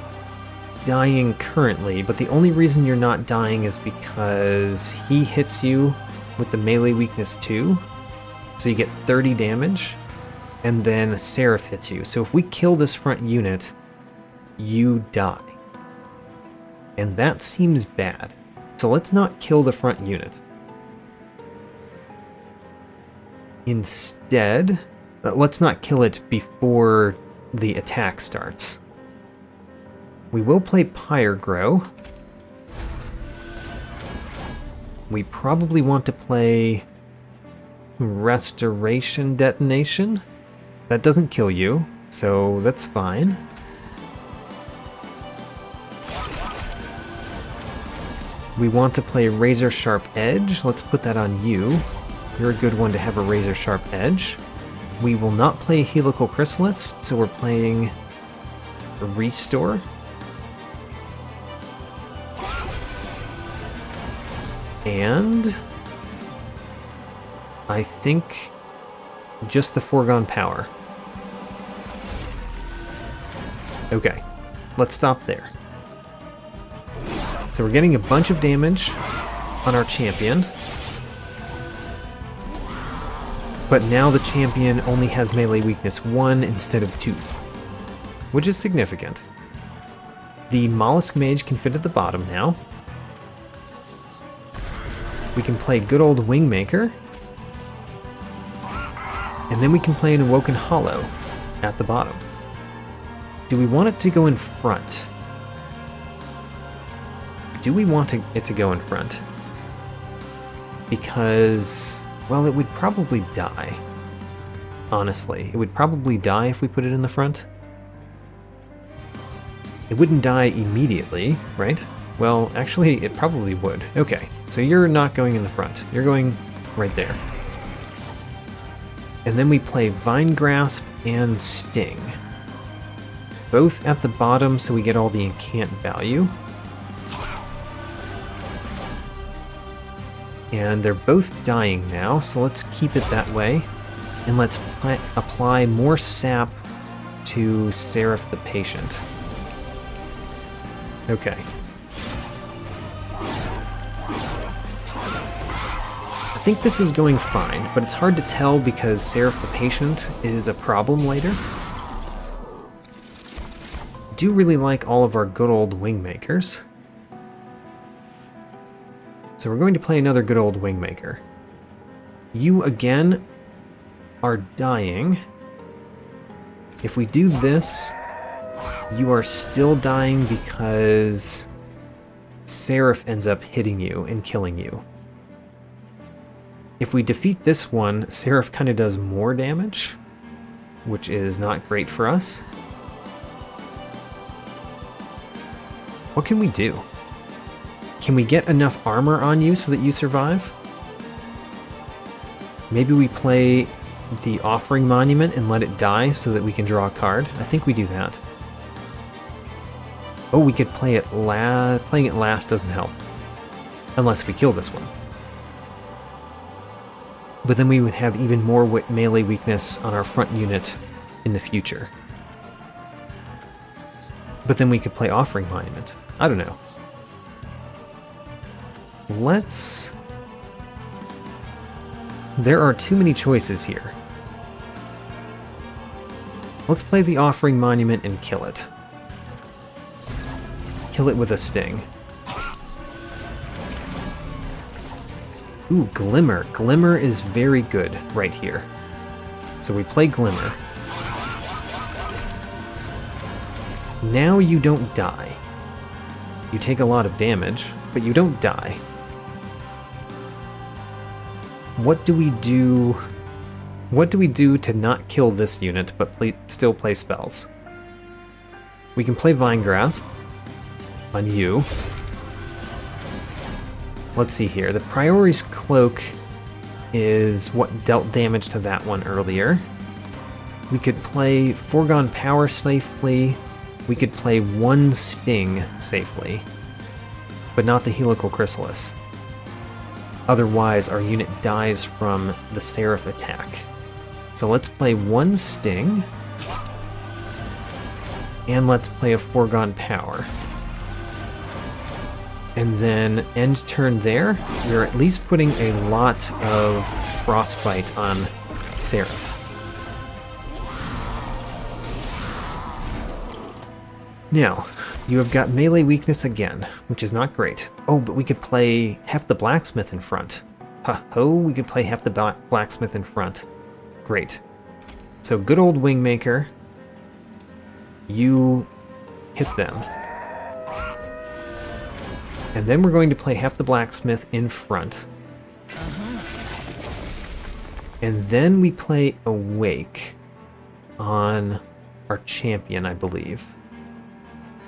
dying currently, but the only reason you're not dying is because he hits you with the melee weakness 2, so you get 30 damage, and then Seraph hits you. So if we kill this front unit, you die. And that seems bad. So let's not kill the front unit. Instead, let's not kill it before the attack starts. We will play Pyre Grow. We probably want to play Restoration Detonation. That doesn't kill you, so that's fine. We want to play Razor Sharp Edge. Let's put that on you. You're a good one to have a Razor Sharp Edge. We will not play Helical Chrysalis, so we're playing Restore. And I think just the Foregone Power. Okay, let's stop there. So we're getting a bunch of damage on our champion. But now the champion only has melee weakness 1 instead of 2, which is significant. The Mollusk Mage can fit at the bottom now. We can play good old Wingmaker. And then we can play an Awoken Hollow at the bottom. Do we want it to go in front? Do we want it to go in front? Because, well, it would probably die. Honestly, it would probably die if we put it in the front. It wouldn't die immediately, right? Well, actually, it probably would. Okay, so you're not going in the front. You're going right there. And then we play Vine Grasp and Sting. Both at the bottom so we get all the incant value. And they're both dying now, so let's keep it that way. And let's apply more sap to Seraph the Patient. Okay. I think this is going fine, but it's hard to tell because Seraph the Patient is a problem later. I do really like all of our good old Wingmakers. So we're going to play another good old Wingmaker. You, again, are dying. If we do this, you are still dying because Seraph ends up hitting you and killing you. If we defeat this one, Seraph kind of does more damage, which is not great for us. What can we do? Can we get enough armor on you so that you survive? Maybe we play the Offering Monument and let it die so that we can draw a card. I think we do that. Oh, we could play it last. Playing it last doesn't help. Unless we kill this one. But then we would have even more melee weakness on our front unit in the future. But then we could play Offering Monument. I don't know. Let's There are too many choices here. Let's play the Offering Monument and kill it. Kill it with a Sting. Ooh, Glimmer. Glimmer is very good right here. So we play Glimmer. Now you don't die. You take a lot of damage, but you don't die. What do we do? What do we do to not kill this unit, but still play spells? We can play Vine Grasp on you. Let's see here. The Priority's Cloak is what dealt damage to that one earlier. We could play Foregone Power safely. We could play one Sting safely, but not the Helical Chrysalis. Otherwise, our unit dies from the Seraph attack. So let's play one Sting, and let's play a Foregone Power. And then end turn there, we're at least putting a lot of Frostbite on Seraph. Now, you have got melee weakness again, which is not great. Oh, but we could play Heft the Blacksmith in front. Ha-ho, we could play Heft the Blacksmith in front. Great. So good old Wingmaker, you hit them. And then we're going to play Heft the Blacksmith in front. And then we play Awake on our champion, I believe.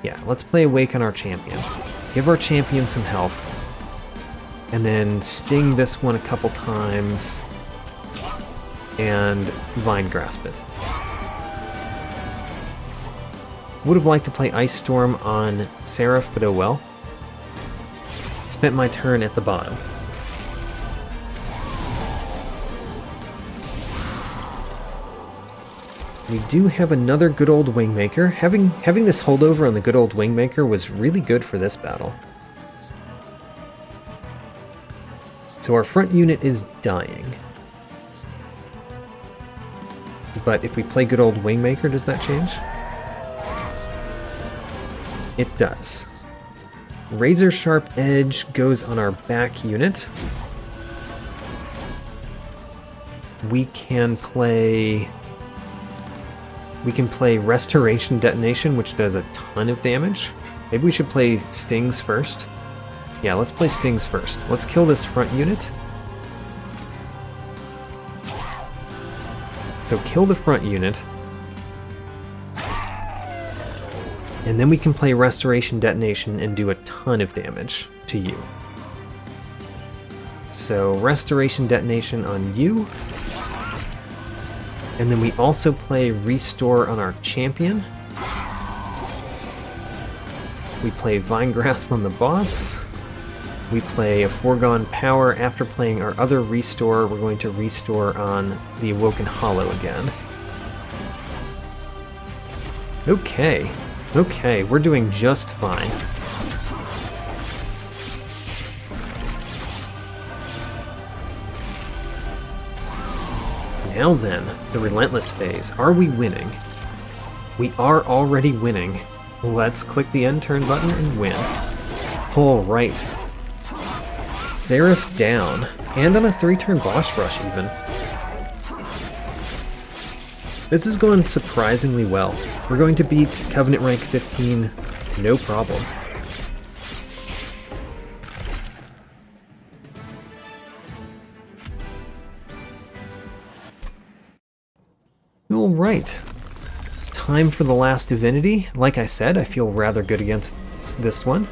Yeah, let's play Awake on our champion. Give our champion some health. And then Sting this one a couple times. And Vine Grasp it. Would have liked to play Ice Storm on Seraph, but oh well. Spent my turn at the bottom. We do have another good old Wingmaker. Having this holdover on the good old Wingmaker was really good for this battle. So our front unit is dying. But if we play good old Wingmaker, does that change? It does. Razor Sharp Edge goes on our back unit. We can play Restoration Detonation, which does a ton of damage. Maybe we should play Stings first. Yeah, let's play Stings first. Let's kill this front unit. So kill the front unit. And then we can play Restoration Detonation and do a ton of damage to you. So Restoration Detonation on you. And then we also play Restore on our champion. We play Vine Grasp on the boss. We play a Foregone Power. After playing our other Restore, we're going to Restore on the Awoken Hollow again. Okay. Okay, we're doing just fine. Now then, the Relentless phase. Are we winning? We are already winning. Let's click the end turn button and win. Alright. Seraph down. And on a 3-turn boss rush even. This is going surprisingly well. We're going to beat Covenant rank 15, no problem. Alright. Time for the Last Divinity. Like I said, I feel rather good against this one.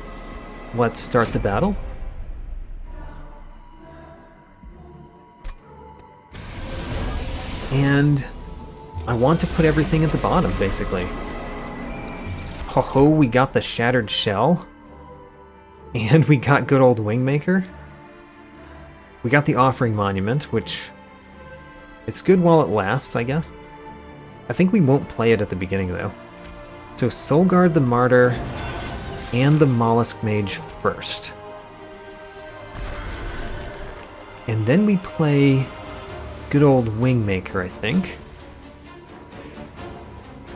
Let's start the battle. And I want to put everything at the bottom, basically. Ho-ho, we got the Shattered Shell. And we got good old Wingmaker. We got the Offering Monument, which... it's good while it lasts, I guess. I think we won't play it at the beginning, though. So Soulguard the Martyr and the Mollusk Mage first. And then we play good old Wingmaker, I think.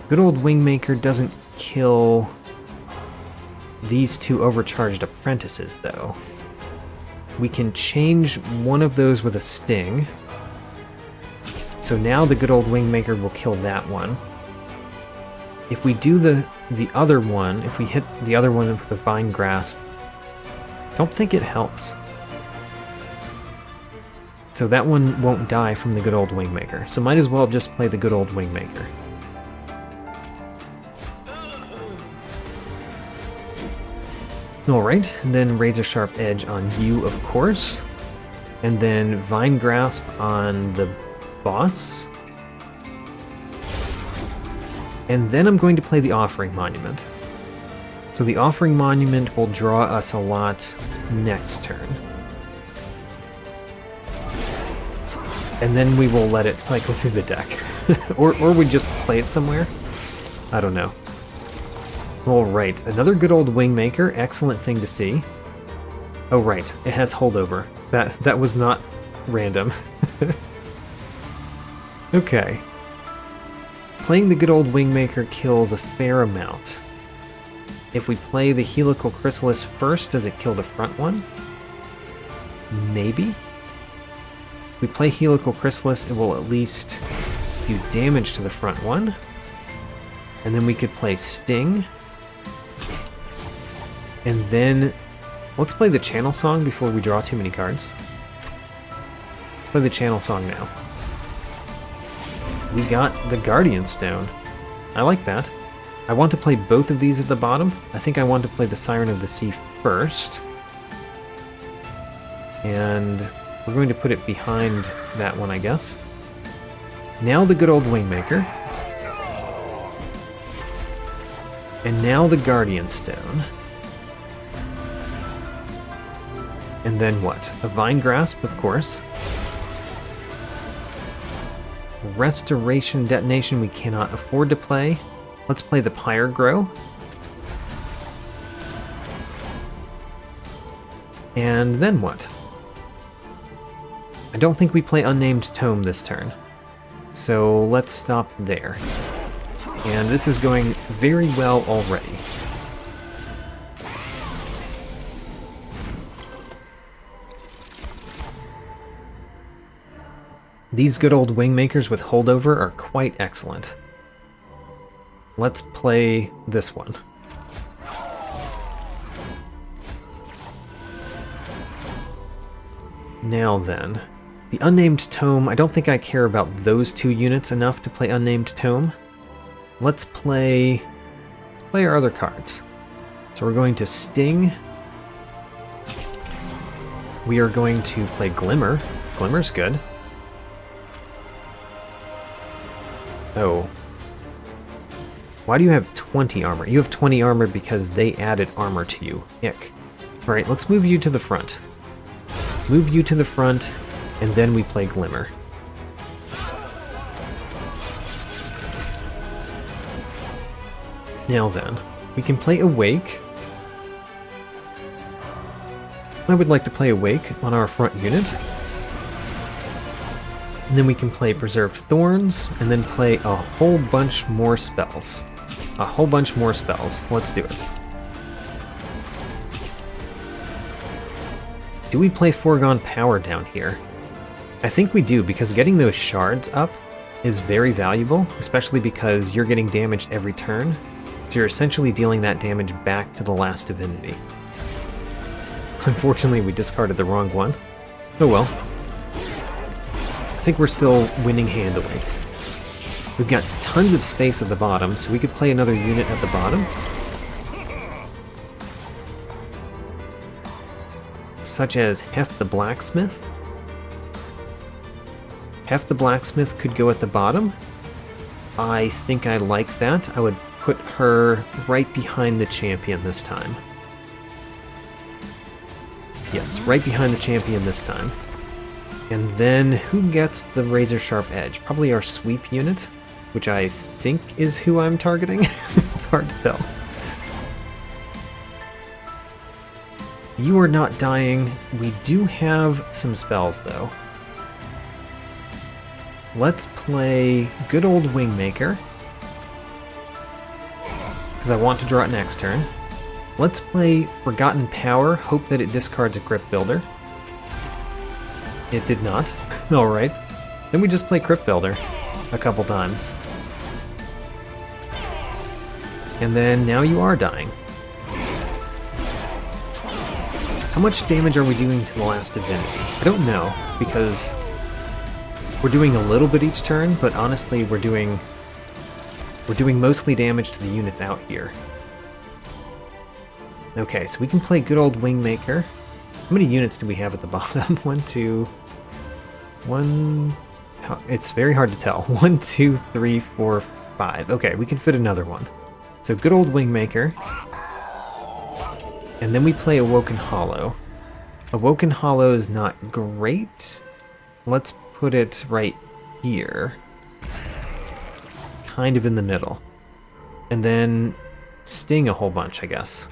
Good old Wingmaker doesn't kill these two overcharged apprentices, though. We can change one of those with a sting. So now the good old Wingmaker will kill that one. If we do the other one, if we hit the other one with the Vine Grasp, don't think it helps. So that one won't die from the good old Wingmaker. So might as well just play the good old Wingmaker. Alright, then Razor Sharp Edge on you, of course. And then Vine Grasp on the boss. And then I'm going to play the Offering Monument. So the Offering Monument will draw us a lot next turn. And then we will let it cycle through the deck. or we just play it somewhere. I don't know. Alright, another good old Wingmaker. Excellent thing to see. Oh right, it has holdover. That was not random. Okay. Playing the good old Wingmaker kills a fair amount. If we play the Helical Chrysalis first, does it kill the front one? Maybe? If we play Helical Chrysalis, it will at least do damage to the front one. And then we could play Sting. And then, let's play the Channel Song before we draw too many cards. Let's play the Channel Song now. We got the Guardian Stone. I like that. I want to play both of these at the bottom. I think I want to play the Siren of the Sea first. And we're going to put it behind that one, I guess. Now the good old Wingmaker. And now the Guardian Stone. And then what? A Vine Grasp, of course. Restoration Detonation we cannot afford to play. Let's play the Pyre Grow. And then what? I don't think we play Unnamed Tome this turn. So let's stop there. And this is going very well already. These good old Wingmakers with holdover are quite excellent. Let's play this one. Now then, the Unnamed Tome, I don't think I care about those two units enough to play Unnamed Tome. Let's play our other cards. So we're going to Sting. We are going to play Glimmer. Glimmer's good. Oh. Why do you have 20 armor? You have 20 armor because they added armor to you. Ick. Alright, let's move you to the front. Move you to the front, and then we play Glimmer. Now then, we can play Awake. I would like to play Awake on our front unit. And then we can play Preserved Thorns, and then play a whole bunch more spells. A whole bunch more spells. Let's do it. Do we play Foregone Power down here? I think we do, because getting those shards up is very valuable, especially because you're getting damaged every turn. So you're essentially dealing that damage back to the Last Divinity. Unfortunately, we discarded the wrong one. Oh well. I think we're still winning handily. We've got tons of space at the bottom, so we could play another unit at the bottom. Such as Hef the Blacksmith. Hef the Blacksmith could go at the bottom. I think I like that. I would put her right behind the champion this time. Yes, right behind the champion this time. And then, who gets the Razor Sharp Edge? Probably our sweep unit, which I think is who I'm targeting. It's hard to tell. You are not dying. We do have some spells, though. let's play good old Wingmaker, because I want to draw it next turn. Let's play Forgotten Power, hope that it discards a Crypt Builder. It did not. Alright. Then we just play Crypt Builder a couple times. And then now you are dying. How much damage are we doing to the Last Divinity? I don't know, because we're doing a little bit each turn, but honestly we're doing mostly damage to the units out here. Okay, so we can play good old Wingmaker. How many units do we have at the bottom? 1, 2... 1... It's very hard to tell. 1, 2, 3, 4, 5. Okay, we can fit another one. So good old Wingmaker. And then we play Awoken Hollow. Awoken Hollow is not great. Let's put it right here. Kind of in the middle. And then Sting a whole bunch, I guess.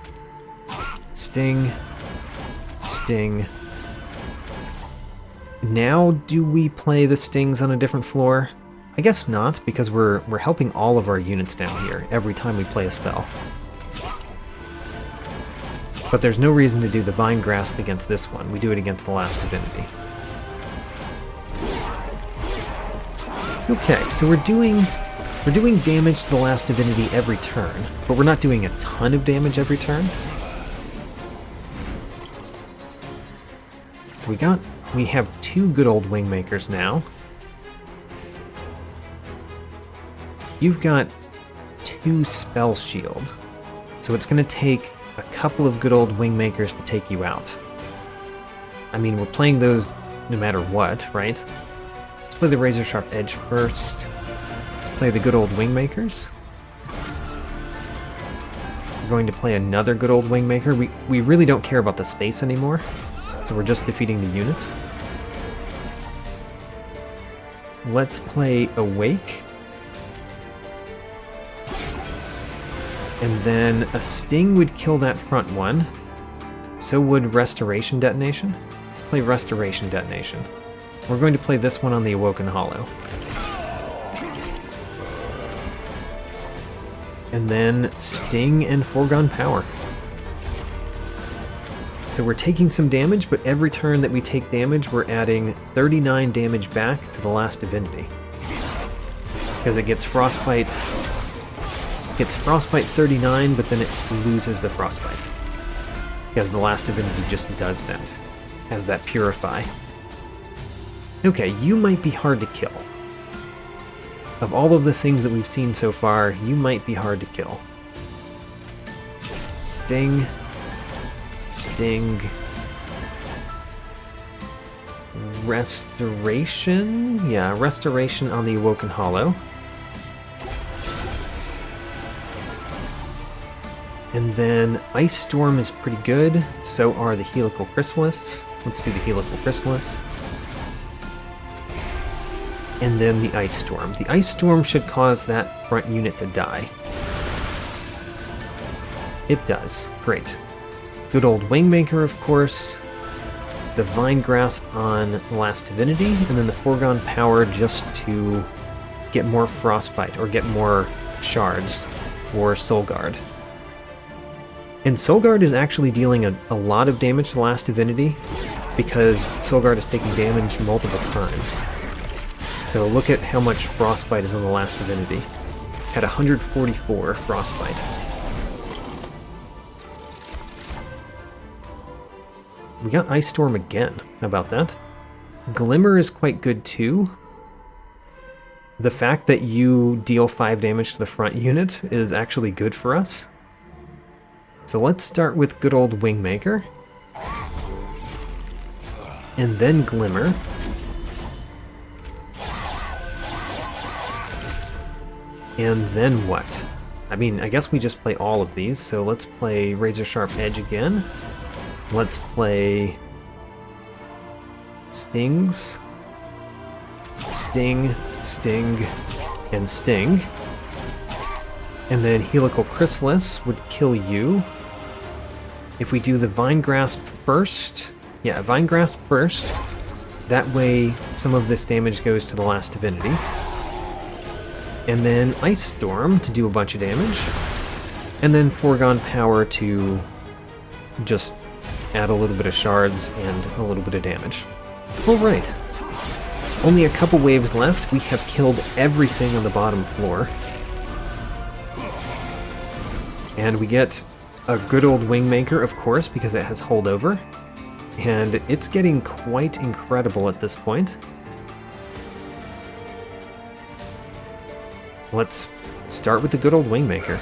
Sting. Sting. Now do we play the Stings on a different floor? I guess not, because we're helping all of our units down here every time we play a spell. But there's no reason to do the Vine Grasp against this one. We do it against the Last Divinity. Okay, so we're doing damage to the Last Divinity every turn, but we're not doing a ton of damage every turn. So we have 2 good old Wingmakers now. You've got 2 Spell Shield, so it's going to take a couple of good old Wingmakers to take you out. I mean, we're playing those no matter what, right? Let's play the Razor Sharp Edge first. Let's play the good old Wingmakers. We're going to play another good old Wingmaker. We really don't care about the space anymore, so we're just defeating the units. Let's play Awake. And then a Sting would kill that front one. So would Restoration Detonation. Let's play Restoration Detonation. We're going to play this one on the Awoken Hollow. And then Sting and Foregone Power. So we're taking some damage, but every turn that we take damage, we're adding 39 damage back to the Last Divinity. Because it gets Frostbite... It's Frostbite 39, but then it loses the Frostbite. Because the Last Divinity just does that. Has that Purify. Okay, you might be hard to kill. Of all of the things that we've seen so far, you might be hard to kill. Sting. Sting. Restoration? Yeah, Restoration on the Awoken Hollow. And then Ice Storm is pretty good, so are the Helical Chrysalis. Let's do the Helical Chrysalis. And then the Ice Storm. The Ice Storm should cause that front unit to die. It does. Great. Good old Wingmaker, of course. The Vine Grasp on Last Divinity, and then the Foregone Power just to get more Frostbite, or get more shards, or Soul Guard. And Soul Guard is actually dealing a lot of damage to the Last Divinity, because Soul Guard is taking damage multiple times. So look at how much Frostbite is on the Last Divinity. Had 144 Frostbite. We got Ice Storm again. How about that? Glimmer is quite good too. The fact that you deal 5 damage to the front unit is actually good for us. So let's start with good old Wingmaker. And then Glimmer. And then what? I mean, I guess we just play all of these, so let's play Razor Sharp Edge again. Let's play Stings. Sting, Sting, and Sting. And then Helical Chrysalis would kill you. If we do the Vine Grasp first... Yeah, Vine Grasp first. That way, some of this damage goes to the Last Divinity. And then Ice Storm to do a bunch of damage. And then Foregone Power to just add a little bit of shards and a little bit of damage. Alright. Only a couple waves left. We have killed everything on the bottom floor. And we get a good old Wingmaker, of course, because it has holdover. And it's getting quite incredible at this point. Let's start with the good old Wingmaker.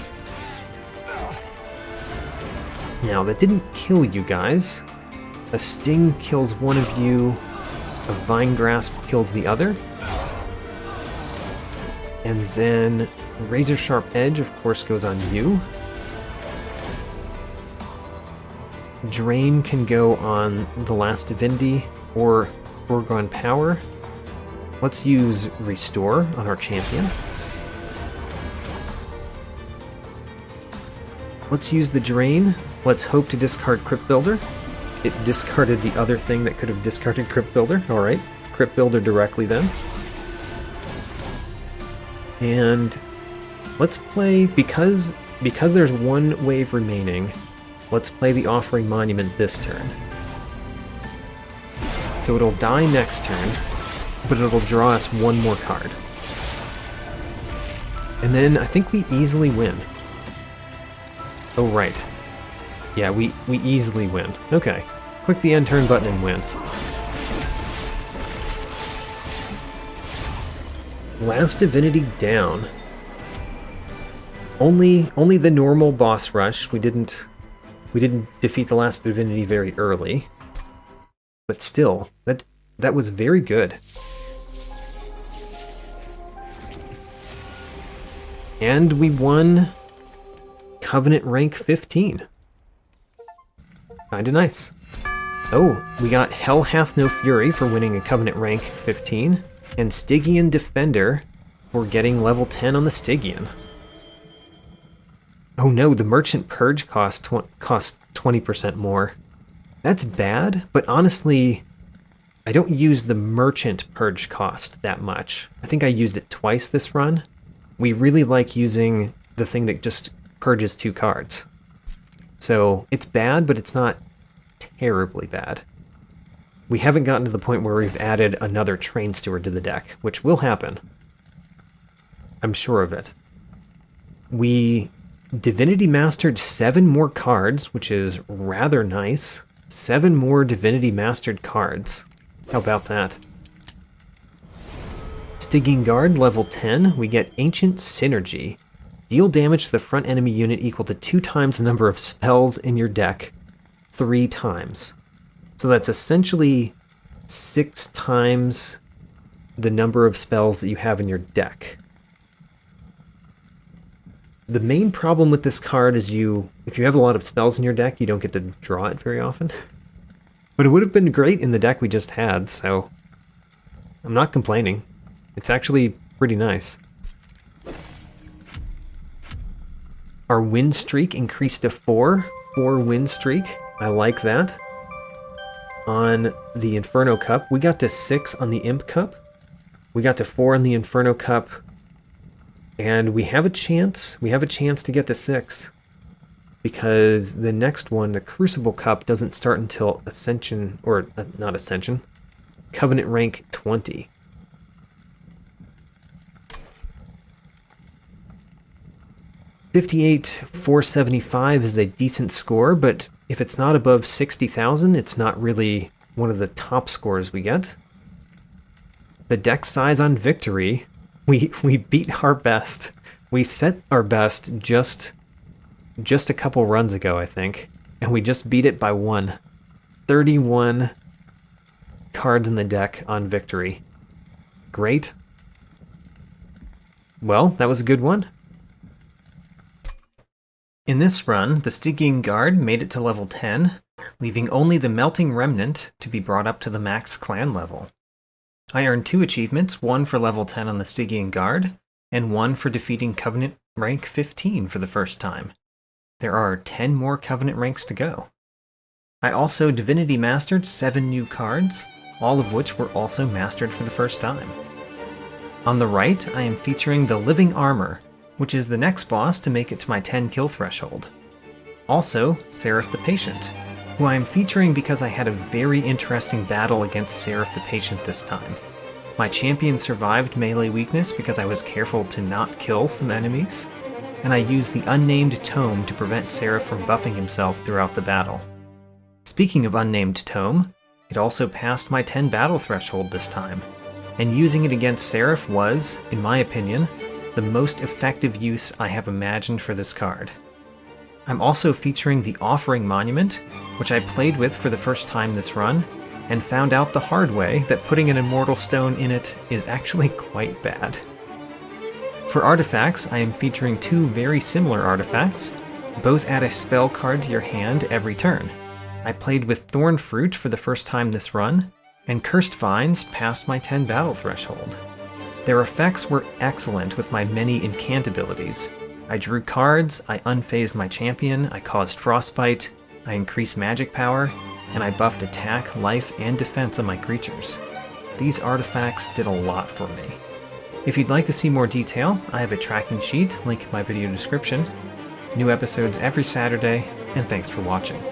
Now, that didn't kill you guys. A Sting kills one of you, a Vine Grasp kills the other. And then Razor Sharp Edge, of course, goes on you. Drain can go on the Last Divinity or Foregone Power. Let's use Restore on our champion. Let's use the Drain. Let's hope to discard Crypt Builder. It discarded the other thing that could have discarded Crypt Builder. Alright, Crypt Builder directly then. And let's play, because there's one wave remaining, let's play the Offering Monument this turn. So it'll die next turn, but it'll draw us one more card. And then I think we easily win. Oh, right. Yeah, we easily win. Okay. Click the end turn button and win. Last Divinity down. Only the normal boss rush. We didn't defeat the Last Divinity very early. But still, that was very good. And we won Covenant rank 15. Kinda nice. Oh, we got Hell Hath No Fury for winning a Covenant rank 15, and Stygian Defender for getting level 10 on the Stygian. Oh no, the Merchant Purge cost 20% more. That's bad, but honestly, I don't use the Merchant Purge cost that much. I think I used it twice this run. We really like using the thing that just purges 2 cards. So it's bad, but it's not terribly bad. We haven't gotten to the point where we've added another Train Steward to the deck, which will happen. I'm sure of it. We Divinity Mastered 7 more cards, which is rather nice. 7 more Divinity Mastered cards. How about that? Stygian Guard, level 10. We get Ancient Synergy. Deal damage to the front enemy unit equal to 2 times the number of spells in your deck 3 times. So that's essentially 6 times the number of spells that you have in your deck. The main problem with this card is if you have a lot of spells in your deck, you don't get to draw it very often. But it would have been great in the deck we just had, so I'm not complaining. It's actually pretty nice. Our win streak increased to 4. 4 win streak. I like that. On the Inferno Cup, we got to 6 on the Imp Cup. We got to 4 on the Inferno Cup. And we have a chance. We have a chance to get to 6. Because the next one, the Crucible Cup, doesn't start until Ascension, or not Ascension, Covenant rank 20. $58,475 is a decent score, but if it's not above 60,000, it's not really one of the top scores we get. The deck size on victory, we beat our best. We set our best just a couple runs ago, I think, and we just beat it by 1. 31 cards in the deck on victory. Great. Well, that was a good one. In this run, the Stygian Guard made it to level 10, leaving only the Melting Remnant to be brought up to the max clan level. I earned 2 achievements, one for level 10 on the Stygian Guard, and one for defeating Covenant rank 15 for the first time. There are 10 more Covenant ranks to go. I also Divinity Mastered 7 new cards, all of which were also mastered for the first time. On the right, I am featuring the Living Armor, which is the next boss to make it to my 10 kill threshold. Also, Seraph the Patient, who I am featuring because I had a very interesting battle against Seraph the Patient this time. My champion survived melee weakness because I was careful to not kill some enemies, and I used the Unnamed Tome to prevent Seraph from buffing himself throughout the battle. Speaking of Unnamed Tome, it also passed my 10 battle threshold this time, and using it against Seraph was, in my opinion, the most effective use I have imagined for this card. I'm also featuring the Offering Monument, which I played with for the first time this run, and found out the hard way that putting an Immortal Stone in it is actually quite bad. For artifacts, I am featuring two very similar artifacts. Both add a spell card to your hand every turn. I played with Thorn Fruit for the first time this run, and Cursed Vines passed my 10 battle threshold. Their effects were excellent with my many incant abilities. I drew cards, I unfazed my champion, I caused frostbite, I increased magic power, and I buffed attack, life, and defense on my creatures. These artifacts did a lot for me. If you'd like to see more detail, I have a tracking sheet, link in my video description. New episodes every Saturday, and thanks for watching.